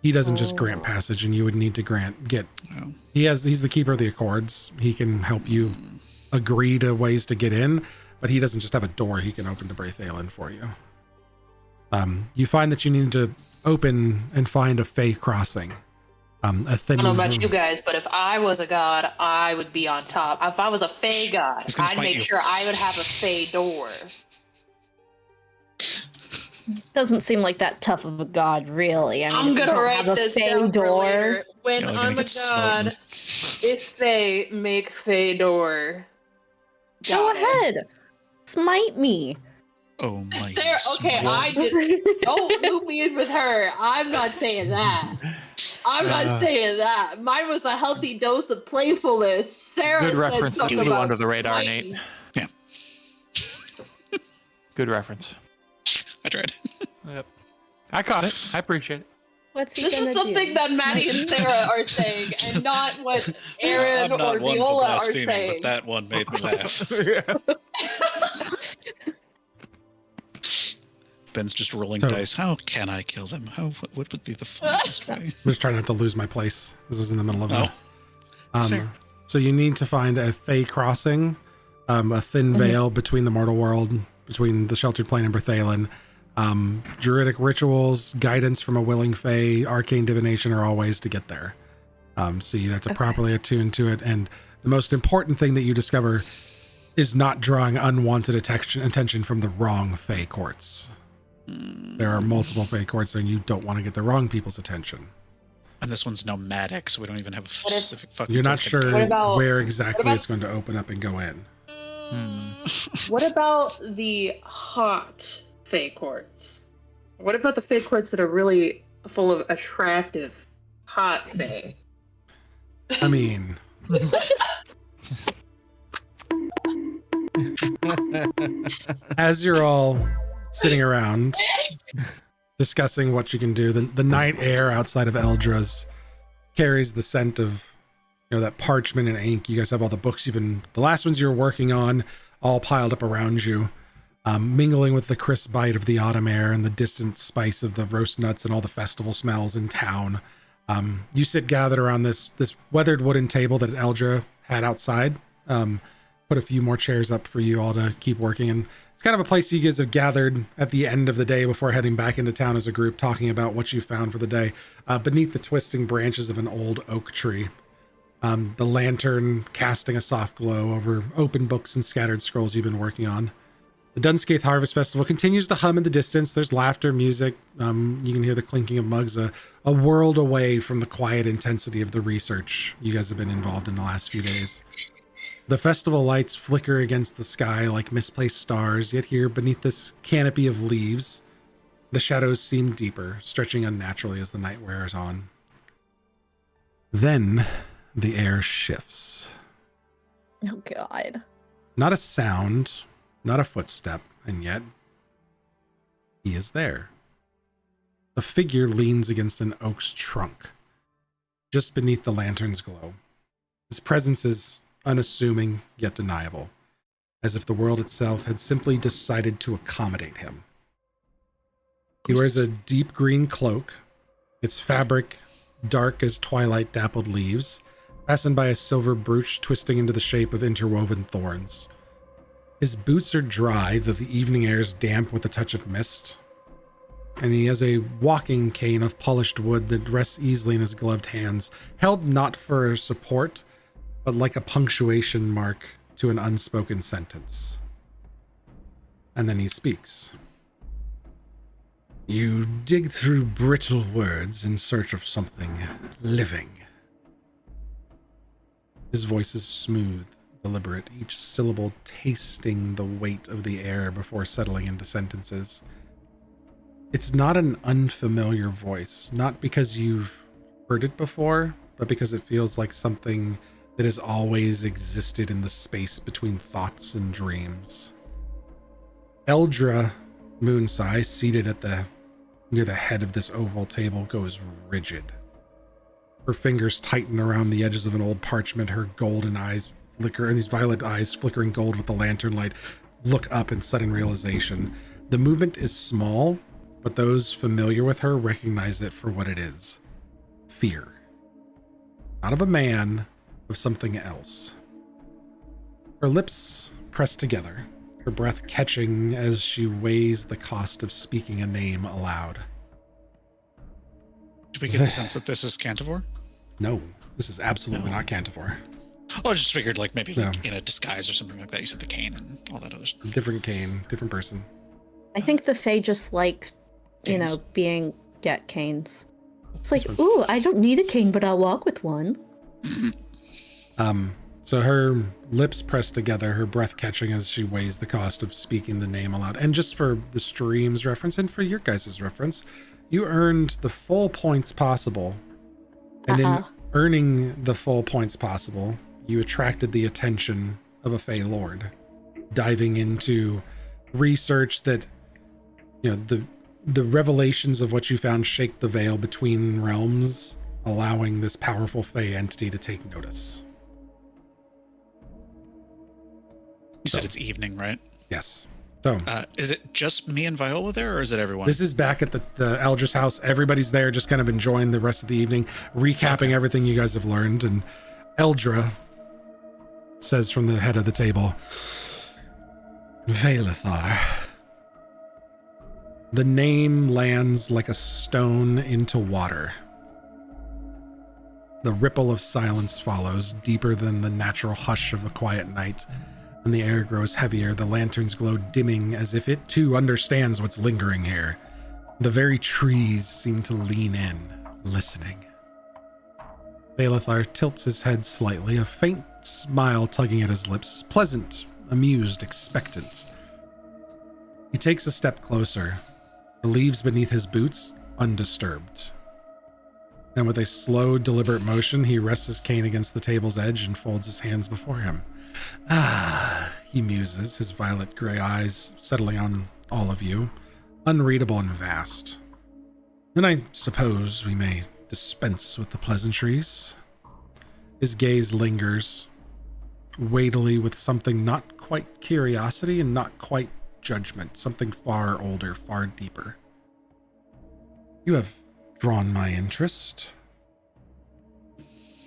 He doesn't just grant passage, and you would need to get. Oh. He's the keeper of the Accords. He can help you agree to ways to get in, but he doesn't just have a door he can open to Braithalon for you. You find that you need to open and find a Fey crossing. A thin. I don't know about you guys, but if I was a god, I would be on top. If I was a Fey god, I'd make sure I would have a Fey door. Doesn't seem like that tough of a god, really. I mean, I'm gonna write this down for later. When Y'all are I'm gonna a get god, if Fey, make Fey door. Go Got it. ahead. Smite me. Oh my. Sarah, okay, I did. Don't loop me in with her. I'm not saying that. I'm not saying that. Mine was a healthy dose of playfulness. Sarah Good said reference. something Flew about under the radar, smiting. Nate. Yeah. Good reference. I tried. Yep. I caught it. I appreciate it. What's he This gonna is something do? that Maddie and Sarah are saying, and not what Aaron I'm not or one for Viola are blaspheming, saying. but that one made me laugh. Ben's just rolling So- dice. How can I kill them? What would be the funniest way? I'm just trying not to lose my place. This was in the middle of it. Oh, fair. So you need to find a Fey crossing, a thin veil between the mortal world, between the sheltered plane and Braithalon. Druidic rituals, guidance from a willing Fey, arcane divination are all ways to get there. So you have to properly attune to it. And the most important thing that you discover is not drawing unwanted attention from the wrong Fey courts. There are multiple Fey courts and you don't want to get the wrong people's attention. And this one's nomadic, so we don't even have a specific fucking. You're not place to sure go. What about- where exactly what about- it's going to open up and go in. What about the hot Fae courts? What about the Fae courts that are really full of attractive, hot Fae? I mean, as you're all sitting around discussing what you can do, the night air outside of Eldra's carries the scent of, you know, that parchment and ink. You guys have all the books the last ones you were working on, all piled up around you, mingling with the crisp bite of the autumn air and the distant spice of the roast nuts and all the festival smells in town. You sit gathered around this weathered wooden table that Eldra had outside. Put a few more chairs up for you all to keep working. And it's kind of a place you guys have gathered at the end of the day before heading back into town as a group, talking about what you found for the day, beneath the twisting branches of an old oak tree. The lantern casting a soft glow over open books and scattered scrolls you've been working on. The Dunscaith Harvest Festival continues to hum in the distance. There's laughter, music. You can hear the clinking of mugs a world away from the quiet intensity of the research you guys have been involved in the last few days. The festival lights flicker against the sky like misplaced stars, yet here beneath this canopy of leaves, the shadows seem deeper, stretching unnaturally as the night wears on. Then the air shifts. Oh, God. Not a sound, not a footstep, and yet he is there. A figure leans against an oak's trunk, just beneath the lantern's glow. His presence is unassuming yet deniable, as if the world itself had simply decided to accommodate him. He wears a deep green cloak, its fabric dark as twilight dappled leaves, fastened by a silver brooch twisting into the shape of interwoven thorns. His boots are dry, though the evening air is damp with a touch of mist, and he has a walking cane of polished wood that rests easily in his gloved hands, held not for support, but like a punctuation mark to an unspoken sentence. And then he speaks. You dig through brittle words in search of something living. His voice is smooth, deliberate, each syllable tasting the weight of the air before settling into sentences. It's not an unfamiliar voice, not because you've heard it before, but because it feels like something that has always existed in the space between thoughts and dreams. Eldra Moonseye, seated near the head of this oval table, goes rigid. Her fingers tighten around the edges of an old parchment, her golden eyes flicker, and these violet eyes flickering gold with the lantern light look up in sudden realization. The movement is small, but those familiar with her recognize it for what it is. Fear. Not of a man, of something else. Her lips press together, her breath catching as she weighs the cost of speaking a name aloud. Do we get the sense that this is Cantivore? No, this is absolutely not Cantivore. Oh, I just figured like maybe like in a disguise or something like that. You said the cane and all that other stuff. Different cane, different person. I think the Fae just like, Canes. get canes. It's like, ooh, I don't need a cane, but I'll walk with one. So her lips press together, her breath catching as she weighs the cost of speaking the name aloud. And just for the stream's reference and for your guys' reference, you earned the full points possible. And in earning the full points possible, you attracted the attention of a Fey Lord, diving into research that, the revelations of what you found shake the veil between realms, allowing this powerful Fey entity to take notice. You said it's evening, right? Yes. So is it just me and Viola there, or is it everyone? this is back at the Eldritch house. Everybody's there, just kind of enjoying the rest of the evening, recapping everything you guys have learned. And Eldra says from the head of the table, Valethar. The name lands like a stone into water. The ripple of silence follows, deeper than the natural hush of the quiet night. And the air grows heavier, the lanterns glow dimming as if it too understands what's lingering here. The very trees seem to lean in, listening. Valethar tilts his head slightly, a faint smile tugging at his lips, pleasant, amused, expectant. He takes a step closer, the leaves beneath his boots undisturbed. And with a slow, deliberate motion, he rests his cane against the table's edge and folds his hands before him. Ah, he muses, his violet gray eyes settling on all of you, unreadable and vast. Then I suppose we may dispense with the pleasantries. His gaze lingers, weightily with something not quite curiosity and not quite judgment, something far older, far deeper. You have drawn my interest.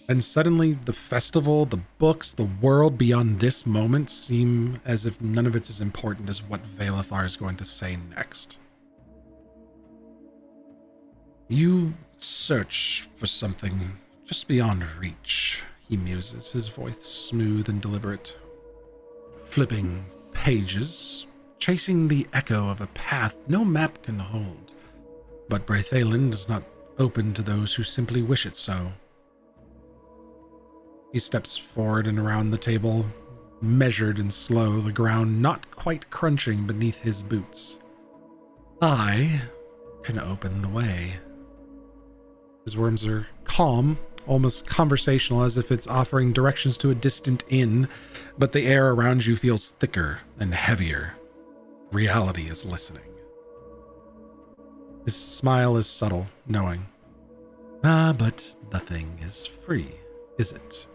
And suddenly the festival, the books, the world beyond this moment seem as if none of it's as important as what Valethar is going to say next. You search for something just beyond reach, he muses, his voice smooth and deliberate. Flipping pages, chasing the echo of a path no map can hold. But Braithalin is not open to those who simply wish it so. He steps forward and around the table, measured and slow, the ground not quite crunching beneath his boots. I can open the way. His words are calm, almost conversational, as if it's offering directions to a distant inn, but the air around you feels thicker and heavier. Reality is listening. His smile is subtle, knowing. But nothing is free, is it?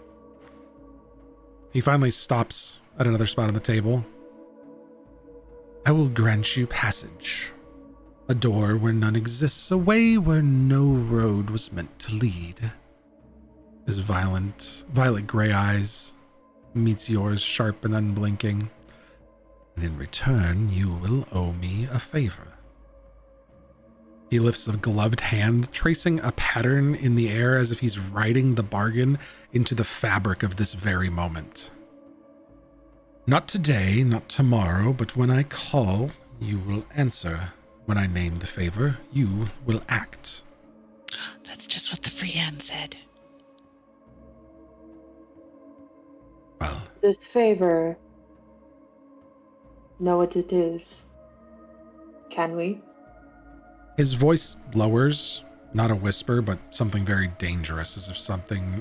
He finally stops at another spot on the table. I will grant you passage. A door where none exists, a way where no road was meant to lead. His violet gray eyes meets yours, sharp and unblinking. And in return, you will owe me a favor. He lifts a gloved hand, tracing a pattern in the air as if he's writing the bargain into the fabric of this very moment. Not today, not tomorrow, but when I call, you will answer. When I name the favor, you will act. That's just what the Freehan said. Well, This favor, know what it is. Can we? his voice lowers, not a whisper, but something very dangerous, something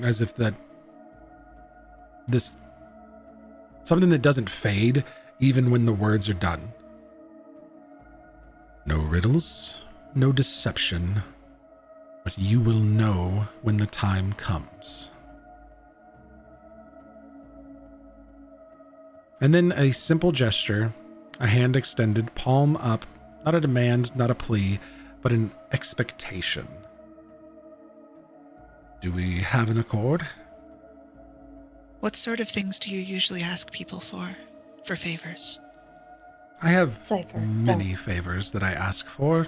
that doesn't fade even when the words are done. No riddles, no deception, but you will know when the time comes. And then a simple gesture, a hand extended, palm up, not a demand, not a plea, but an expectation. Do we have an accord? What sort of things do you usually ask people for favors? I have Cipher. many favors that I ask for.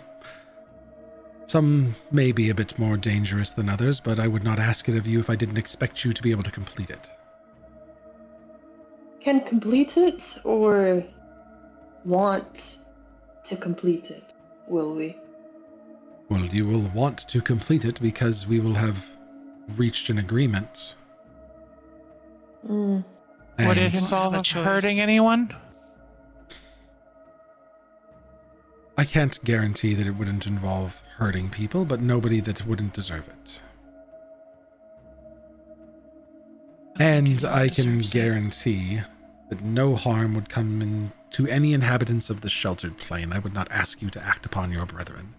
Some may be a bit more dangerous than others, but I would not ask it of you if I didn't expect you to be able to complete it. Can complete it or want to complete it, will we? Well, you will want to complete it because we will have reached an agreement. Mm. Would it And involve a us choice. hurting anyone? I can't guarantee that it wouldn't involve hurting people, but nobody that wouldn't deserve it. And I can deserves it. guarantee that no harm would come to any inhabitants of the sheltered plain. I would not ask you to act upon your brethren.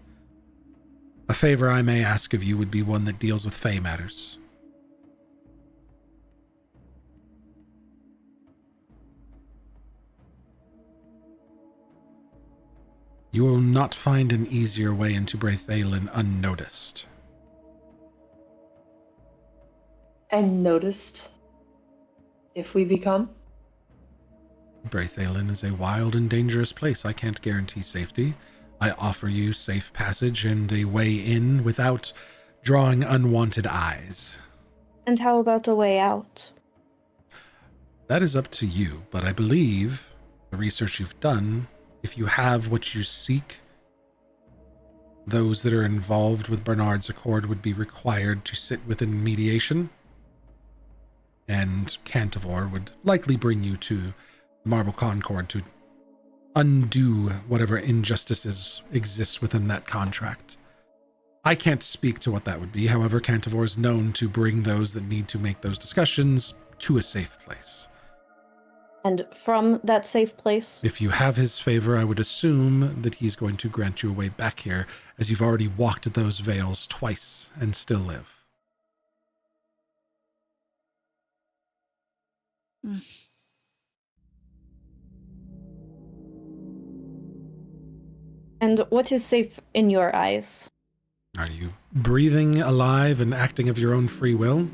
A favor I may ask of you would be one that deals with Fey matters. You will not find an easier way into Braithalin unnoticed. And noticed if we become? Braithalin is a wild and dangerous place. I can't guarantee safety. I offer you safe passage and a way in without drawing unwanted eyes. And how about a way out? That is up to you, but I believe the research you've done, if you have what you seek, those that are involved with Bernard's Accord would be required to sit within mediation, and Cantivore would likely bring you to Marble Concord to undo whatever injustices exist within that contract. I can't speak to what that would be. However, Cantivore is known to bring those that need to make those discussions to a safe place. And from that safe place, If you have his favor, I would assume that he's going to grant you a way back here, as you've already walked those veils twice and still live. and what is safe in your eyes? Are you breathing, alive, and acting of your own free will?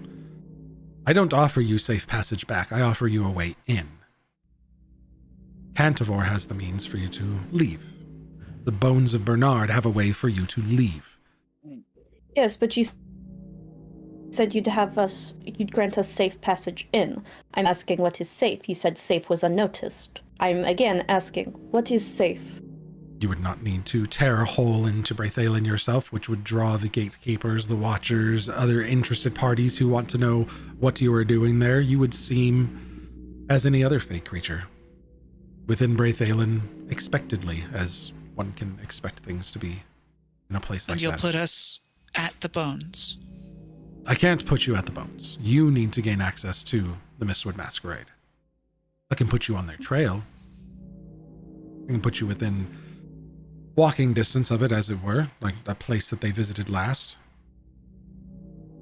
I don't offer you safe passage back. I offer you a way in. Cantivore has the means for you to leave. The bones of Bernard have a way for you to leave. Yes, but you said you'd grant us safe passage in. I'm asking what is safe. You said safe was unnoticed. I'm again asking, what is safe? You would not need to tear a hole into Braithalin yourself, which would draw the gatekeepers, the watchers, other interested parties who want to know what you are doing there. You would seem as any other fake creature. Within Braithalin, expectedly, as one can expect things to be in a place like And you'll that. put us at the bones. I can't put you at the bones. You need to gain access to the Mistwood Masquerade. I can put you on their trail. I can put you within walking distance of it, as it were, like a place that they visited last.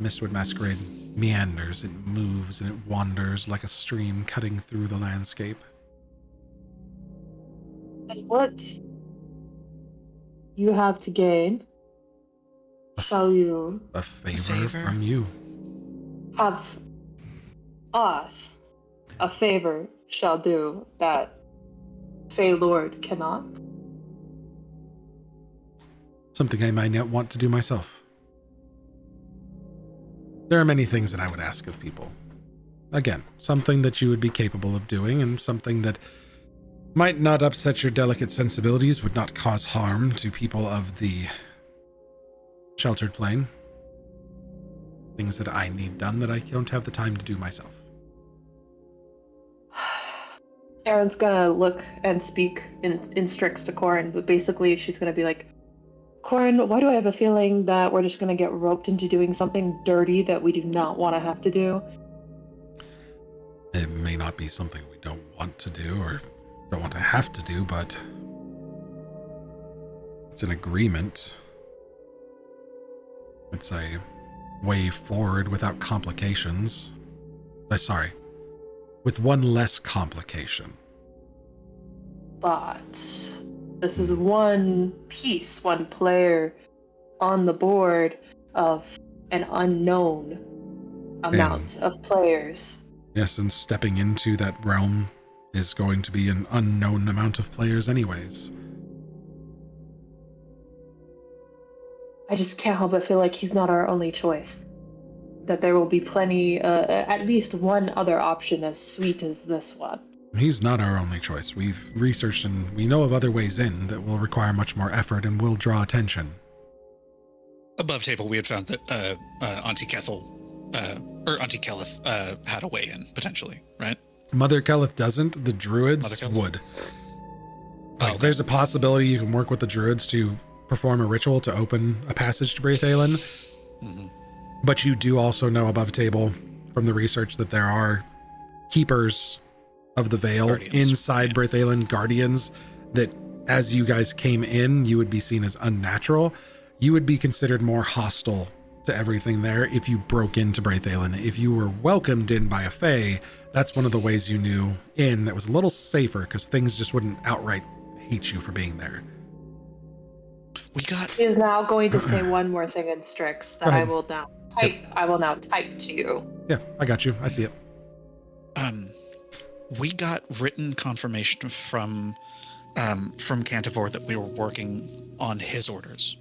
Mistwood Masquerade meanders, it moves, and it wanders like a stream cutting through the landscape. And what you have to gain shall you A favor from you. have us a favor shall do that Fey Lord cannot? Something I might not want to do myself. There are many things that I would ask of people. Again, something that you would be capable of doing, and something that might not upset your delicate sensibilities, would not cause harm to people of the sheltered plane. Things that I need done that I don't have the time to do myself. Erin's gonna look and speak in Strix to Corin, but basically she's gonna be like, Corin, why do I have a feeling that we're just gonna get roped into doing something dirty that we do not want to have to do? It may not be something we don't want to do or don't want to have to do, but it's an agreement. It's a way forward without complications. Sorry, with one less complication. But this is one piece, one player on the board of an unknown amount of players. Yes, and stepping into that realm is going to be an unknown amount of players anyways. I just can't help but feel like he's not our only choice. That there will be plenty, at least one other option as sweet as this one. He's not our only choice. We've researched and we know of other ways in that will require much more effort and will draw attention. Above table, we had found that Auntie Kethel, or Auntie Kelith, had a way in, potentially, right? Mother Kelith doesn't. The druids would. Like, there's a possibility you can work with the druids to perform a ritual to open a passage to Braithalin. Mm-hmm. But you do also know above table from the research that there are keepers of the veil Guardians. inside Braithalin, guardians, that as you guys came in, you would be seen as unnatural. You would be considered more hostile to everything there if you broke into Braithalin. If you were welcomed in by a Fae, that's one of the ways you knew in that was a little safer, because things just wouldn't outright hate you for being there. He is now going to say one more thing in Strix that I ahead. will now type. I will now type to you. Yeah, I got you. I see it. We got written confirmation from Cantivore that we were working on his orders.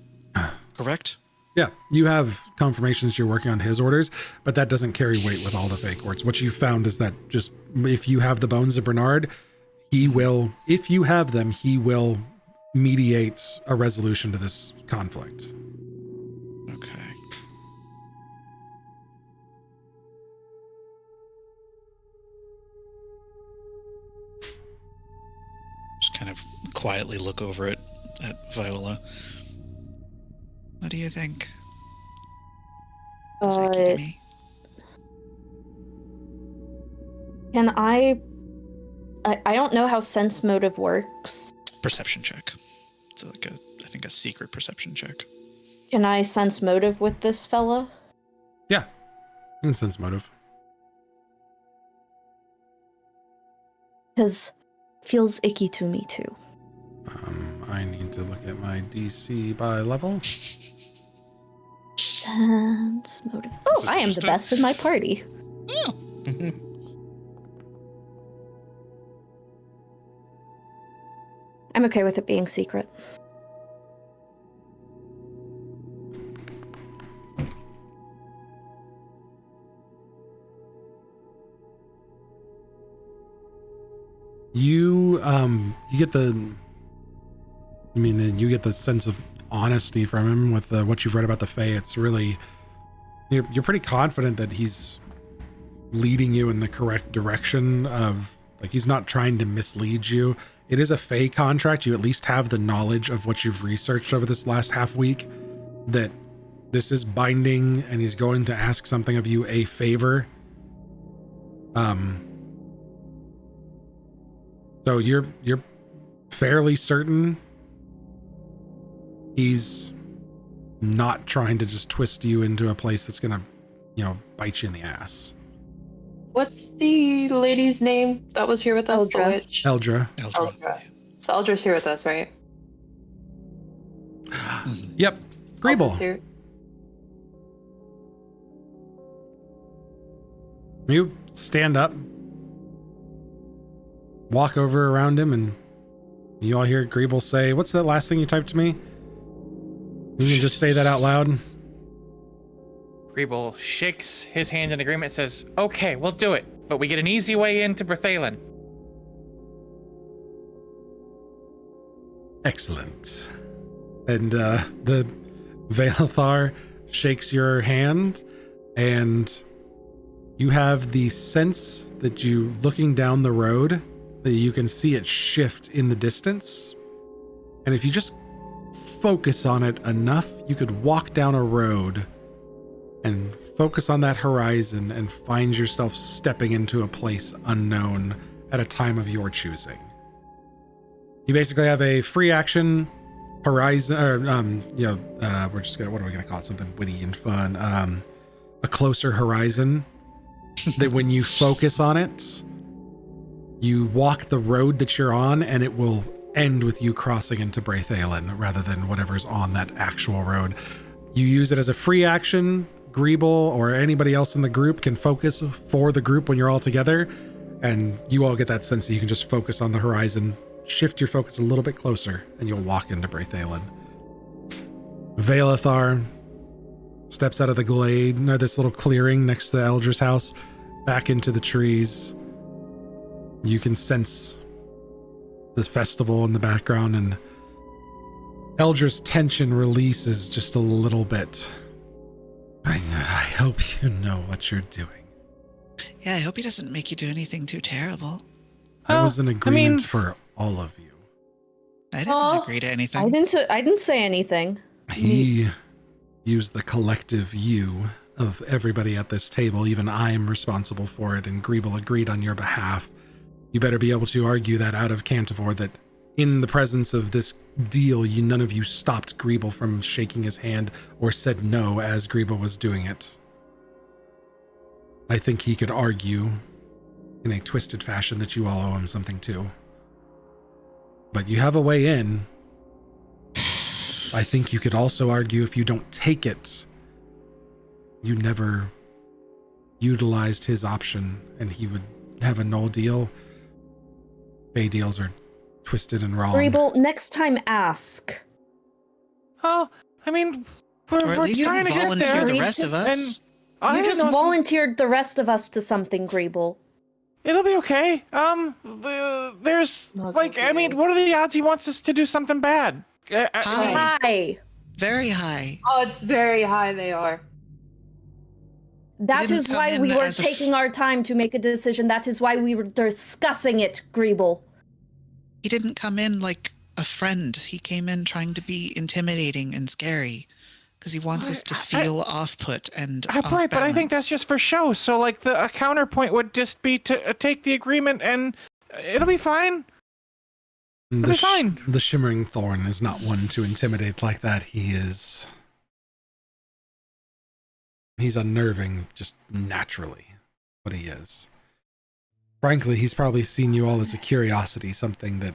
Correct? Yeah, you have confirmations you're working on his orders, but that doesn't carry weight with all the Fae courts. What you found is that just if you have the bones of Bernard, he will, if you have them, he will mediate a resolution to this conflict. Okay. Just kind of quietly look over at Viola. What do you think? Me? Can I don't know how sense motive works. Perception check. It's like I think a secret perception check. Can I sense motive with this fella? Yeah, you can sense motive. Because feels icky to me too. I need to look at my DC by level. Sense motive. Oh, I am the best of my party. Oh. I'm okay with it being secret. You get you get the sense of honesty from him with what you've read about the Fae. It's really, you're pretty confident that he's leading you in the correct direction of, like, he's not trying to mislead you. It is a Fae contract. You at least have the knowledge of what you've researched over this last half week, that this is binding and he's going to ask something of you, a favor. So you're fairly certain he's not trying to just twist you into a place that's gonna, bite you in the ass. What's the lady's name that was here with us? The Eldra. witch? Eldra. Eldra. So Eldra's here with us, right? Yep. Eldra's Greeble. here. You stand up, walk over around him, and you all hear Greeble say, "What's that last thing you typed to me?" You can just say that out loud. Greeble shakes his hand in agreement, says, "Okay, we'll do it, but we get an easy way into Berthalen." Excellent. And the Veilthar shakes your hand, and you have the sense that you, looking down the road, that you can see it shift in the distance. And if you just focus on it enough, you could walk down a road and focus on that horizon and find yourself stepping into a place unknown at a time of your choosing. You basically have a free action horizon, or we're just gonna, what are we gonna call it? Something witty and fun. A closer horizon that when you focus on it, you walk the road that you're on, and it will end with you crossing into Braithalen rather than whatever's on that actual road. You use it as a free action. Greeble or anybody else in the group can focus for the group when you're all together, and you all get that sense that you can just focus on the horizon, shift your focus a little bit closer, and you'll walk into Braithalen. Veilthar steps out of the glade, or this little clearing next to the Elder's house, back into the trees. You can sense this festival in the background, and Eldra's tension releases just a little bit. I hope you know what you're doing. Yeah, I hope he doesn't make you do anything too terrible. That was an agreement for all of you. I didn't agree to anything. I didn't say anything. He used the collective you of everybody at this table. Even I'm responsible for it, and Greeble agreed on your behalf. You better be able to argue that out of Cantivore, that in the presence of this deal, none of you stopped Greeble from shaking his hand or said no as Greeble was doing it. I think he could argue in a twisted fashion that you all owe him something too. But you have a way in. I think you could also argue if you don't take it, you never utilized his option and he would have a null deal. Bay deals are twisted and wrong. Greeble, next time ask. Oh, I mean, Or at we're least trying don't to get volunteer there. the rest of us. You just volunteered the rest of us to something, Greeble. It'll be okay. There's No, it's like, I okay. mean, what are the odds he wants us to do something bad? Hi. Hi. Very high. Oh, it's very high they are. That didn't is come why in we were as a taking our time to make a decision. That is why we were discussing it, Greeble. He didn't come in like a friend. He came in trying to be intimidating and scary because he wants us to feel off-put and off Right, but I think that's just for show. So, like, a counterpoint would just be to take the agreement, and it'll be fine. It'll be fine. The Shimmering Thorn is not one to intimidate like that. He's unnerving just naturally, what he is. Frankly, he's probably seen you all as a curiosity, something that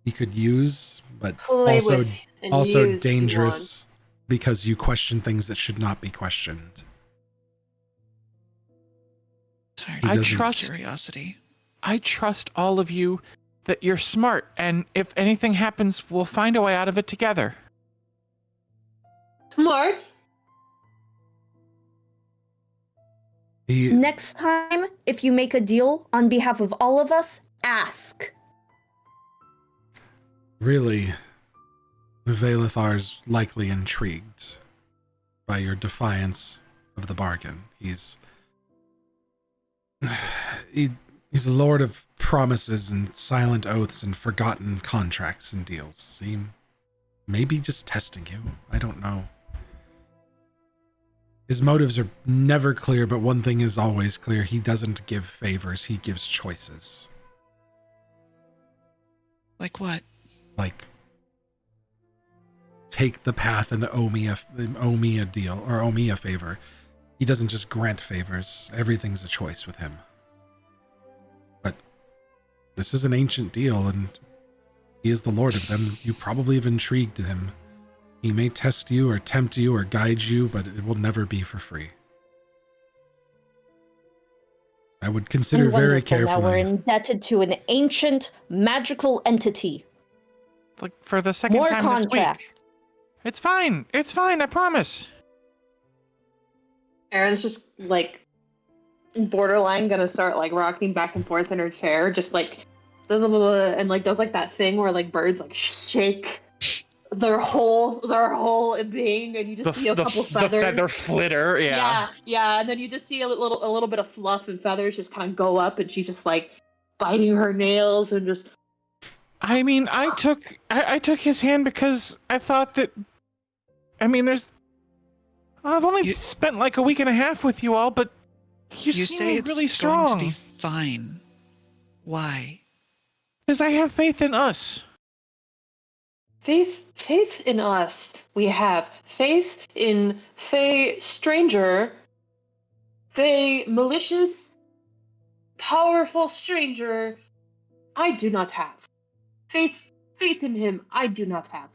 he could use, but also dangerous because you question things that should not be questioned. I trust curiosity. I trust all of you that you're smart, and if anything happens, we'll find a way out of it together. Smart? Next time, if you make a deal on behalf of all of us, ask. Really, Valethar's likely intrigued by your defiance of the bargain. He's a lord of promises and silent oaths and forgotten contracts and deals. He may be just testing you. I don't know. His motives are never clear, but one thing is always clear. He doesn't give favors. He gives choices. Like what? Like, take the path and owe me a deal, or owe me a favor. He doesn't just grant favors. Everything's a choice with him. But this is an ancient deal, and he is the lord of them. You probably have intrigued him. He may test you or tempt you or guide you, but it will never be for free. I would consider very carefully. Now we're indebted to an ancient magical entity. Like, for the second More time contract. this week. It's fine. It's fine. I promise. Erin's just like borderline gonna start like rocking back and forth in her chair, just like and like does like that thing where like birds like shake their whole being, and you just see a couple feathers. The feather flitter, yeah, and then you just see a little bit of fluff and feathers just kind of go up, and she's just like biting her nails and just. I mean, I took his hand because I thought that. I mean, I've only spent like a week and a half with you all, but you seem really strong. Going to be fine. Why? Because I have faith in us. Faith in us. We have faith in Faye Stranger, Faye malicious, powerful stranger. I do not have faith in him. I do not have.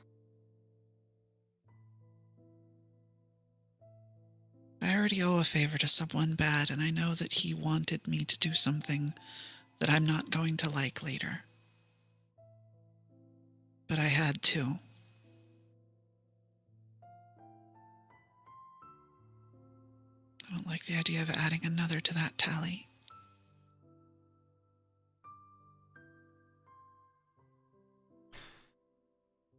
I already owe a favor to someone bad, and I know that he wanted me to do something that I'm not going to like later. But I had to. I don't like the idea of adding another to that tally.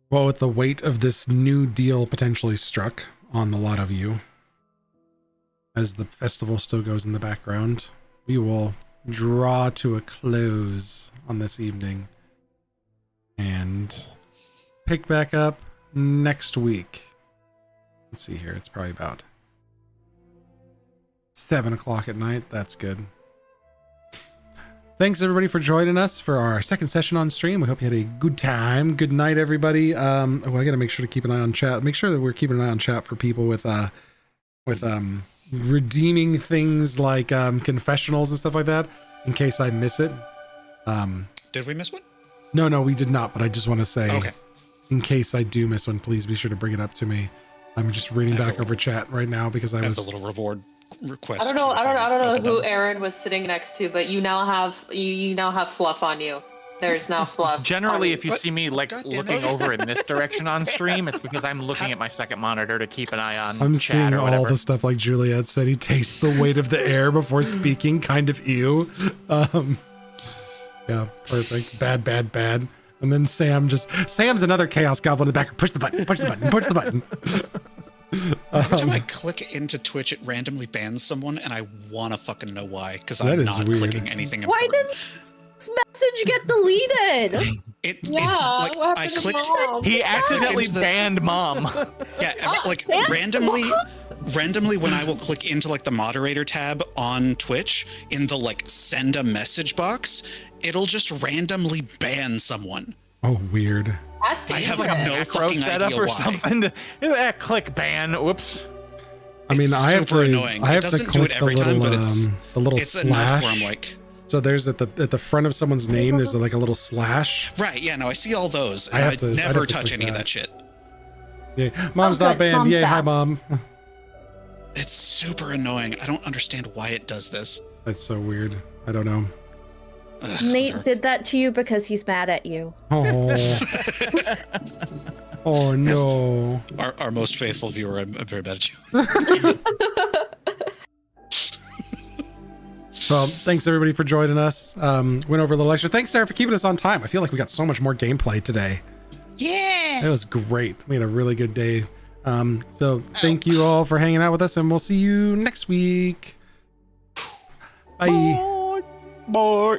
Well, with the weight of this new deal potentially struck on the lot of you, as the festival still goes in the background, we will draw to a close on this evening and pick back up next week. Let's see here. It's probably about 7 o'clock at night. That's good. Thanks everybody for joining us for our second session on stream. We hope you had a good time. Good night, everybody. I gotta make sure to keep an eye on chat. Make sure that we're keeping an eye on chat for people with redeeming things like confessionals and stuff like that, in case I miss it. Did we miss one? No, we did not. But I just want to say, okay, in case I do miss one, please be sure to bring it up to me. I'm just reading back over chat right now because I was the little reward request. I don't know who Erin was sitting next to, but you now have fluff on you. There's now fluff. Generally, if you see me like looking over in this direction on stream, it's because I'm looking at my second monitor to keep an eye on I'm chat seeing or whatever. all the stuff like Juliet said. He tastes the weight of the air before speaking. Kind of ew. Yeah, perfect. Bad. And then Sam's another chaos goblin in the back. Push the button. Every time I click into Twitch, it randomly bans someone, and I want to fucking know why, because I'm not weird. clicking anything Why important. This message get deleted. Yeah, like what I happened to clicked. Mom? He accidentally into the- banned mom. Yeah, like randomly when I will click into like the moderator tab on Twitch in the like send a message box, it'll just randomly ban someone. Oh, weird. That's I have dangerous. no Macro fucking setup idea or why. something. Click ban. Whoops. I mean, It's I have super to. annoying. I It have to doesn't do click it every the little, time, but it's the little it's enough slash. where I'm like, So there's at the front of someone's name. There's like a little slash. right, yeah, no, I see all those, I and have I to- I'd never have to touch click any of that. that shit. Yeah, mom's Oh, not good. banned. Mom's Yay, hi, back. mom. It's super annoying. I don't understand why it does this. That's so weird. I don't know. Ugh, Nate whatever. did that to you because he's mad at you. Oh. Oh no. Our most faithful viewer, I'm very bad at you. Well, thanks everybody for joining us. Went over a little extra. Thanks, Sarah, for keeping us on time. I feel like we got so much more gameplay today. Yeah. It was great. We had a really good day. So thank you all for hanging out with us, and we'll see you next week. Bye. Boy.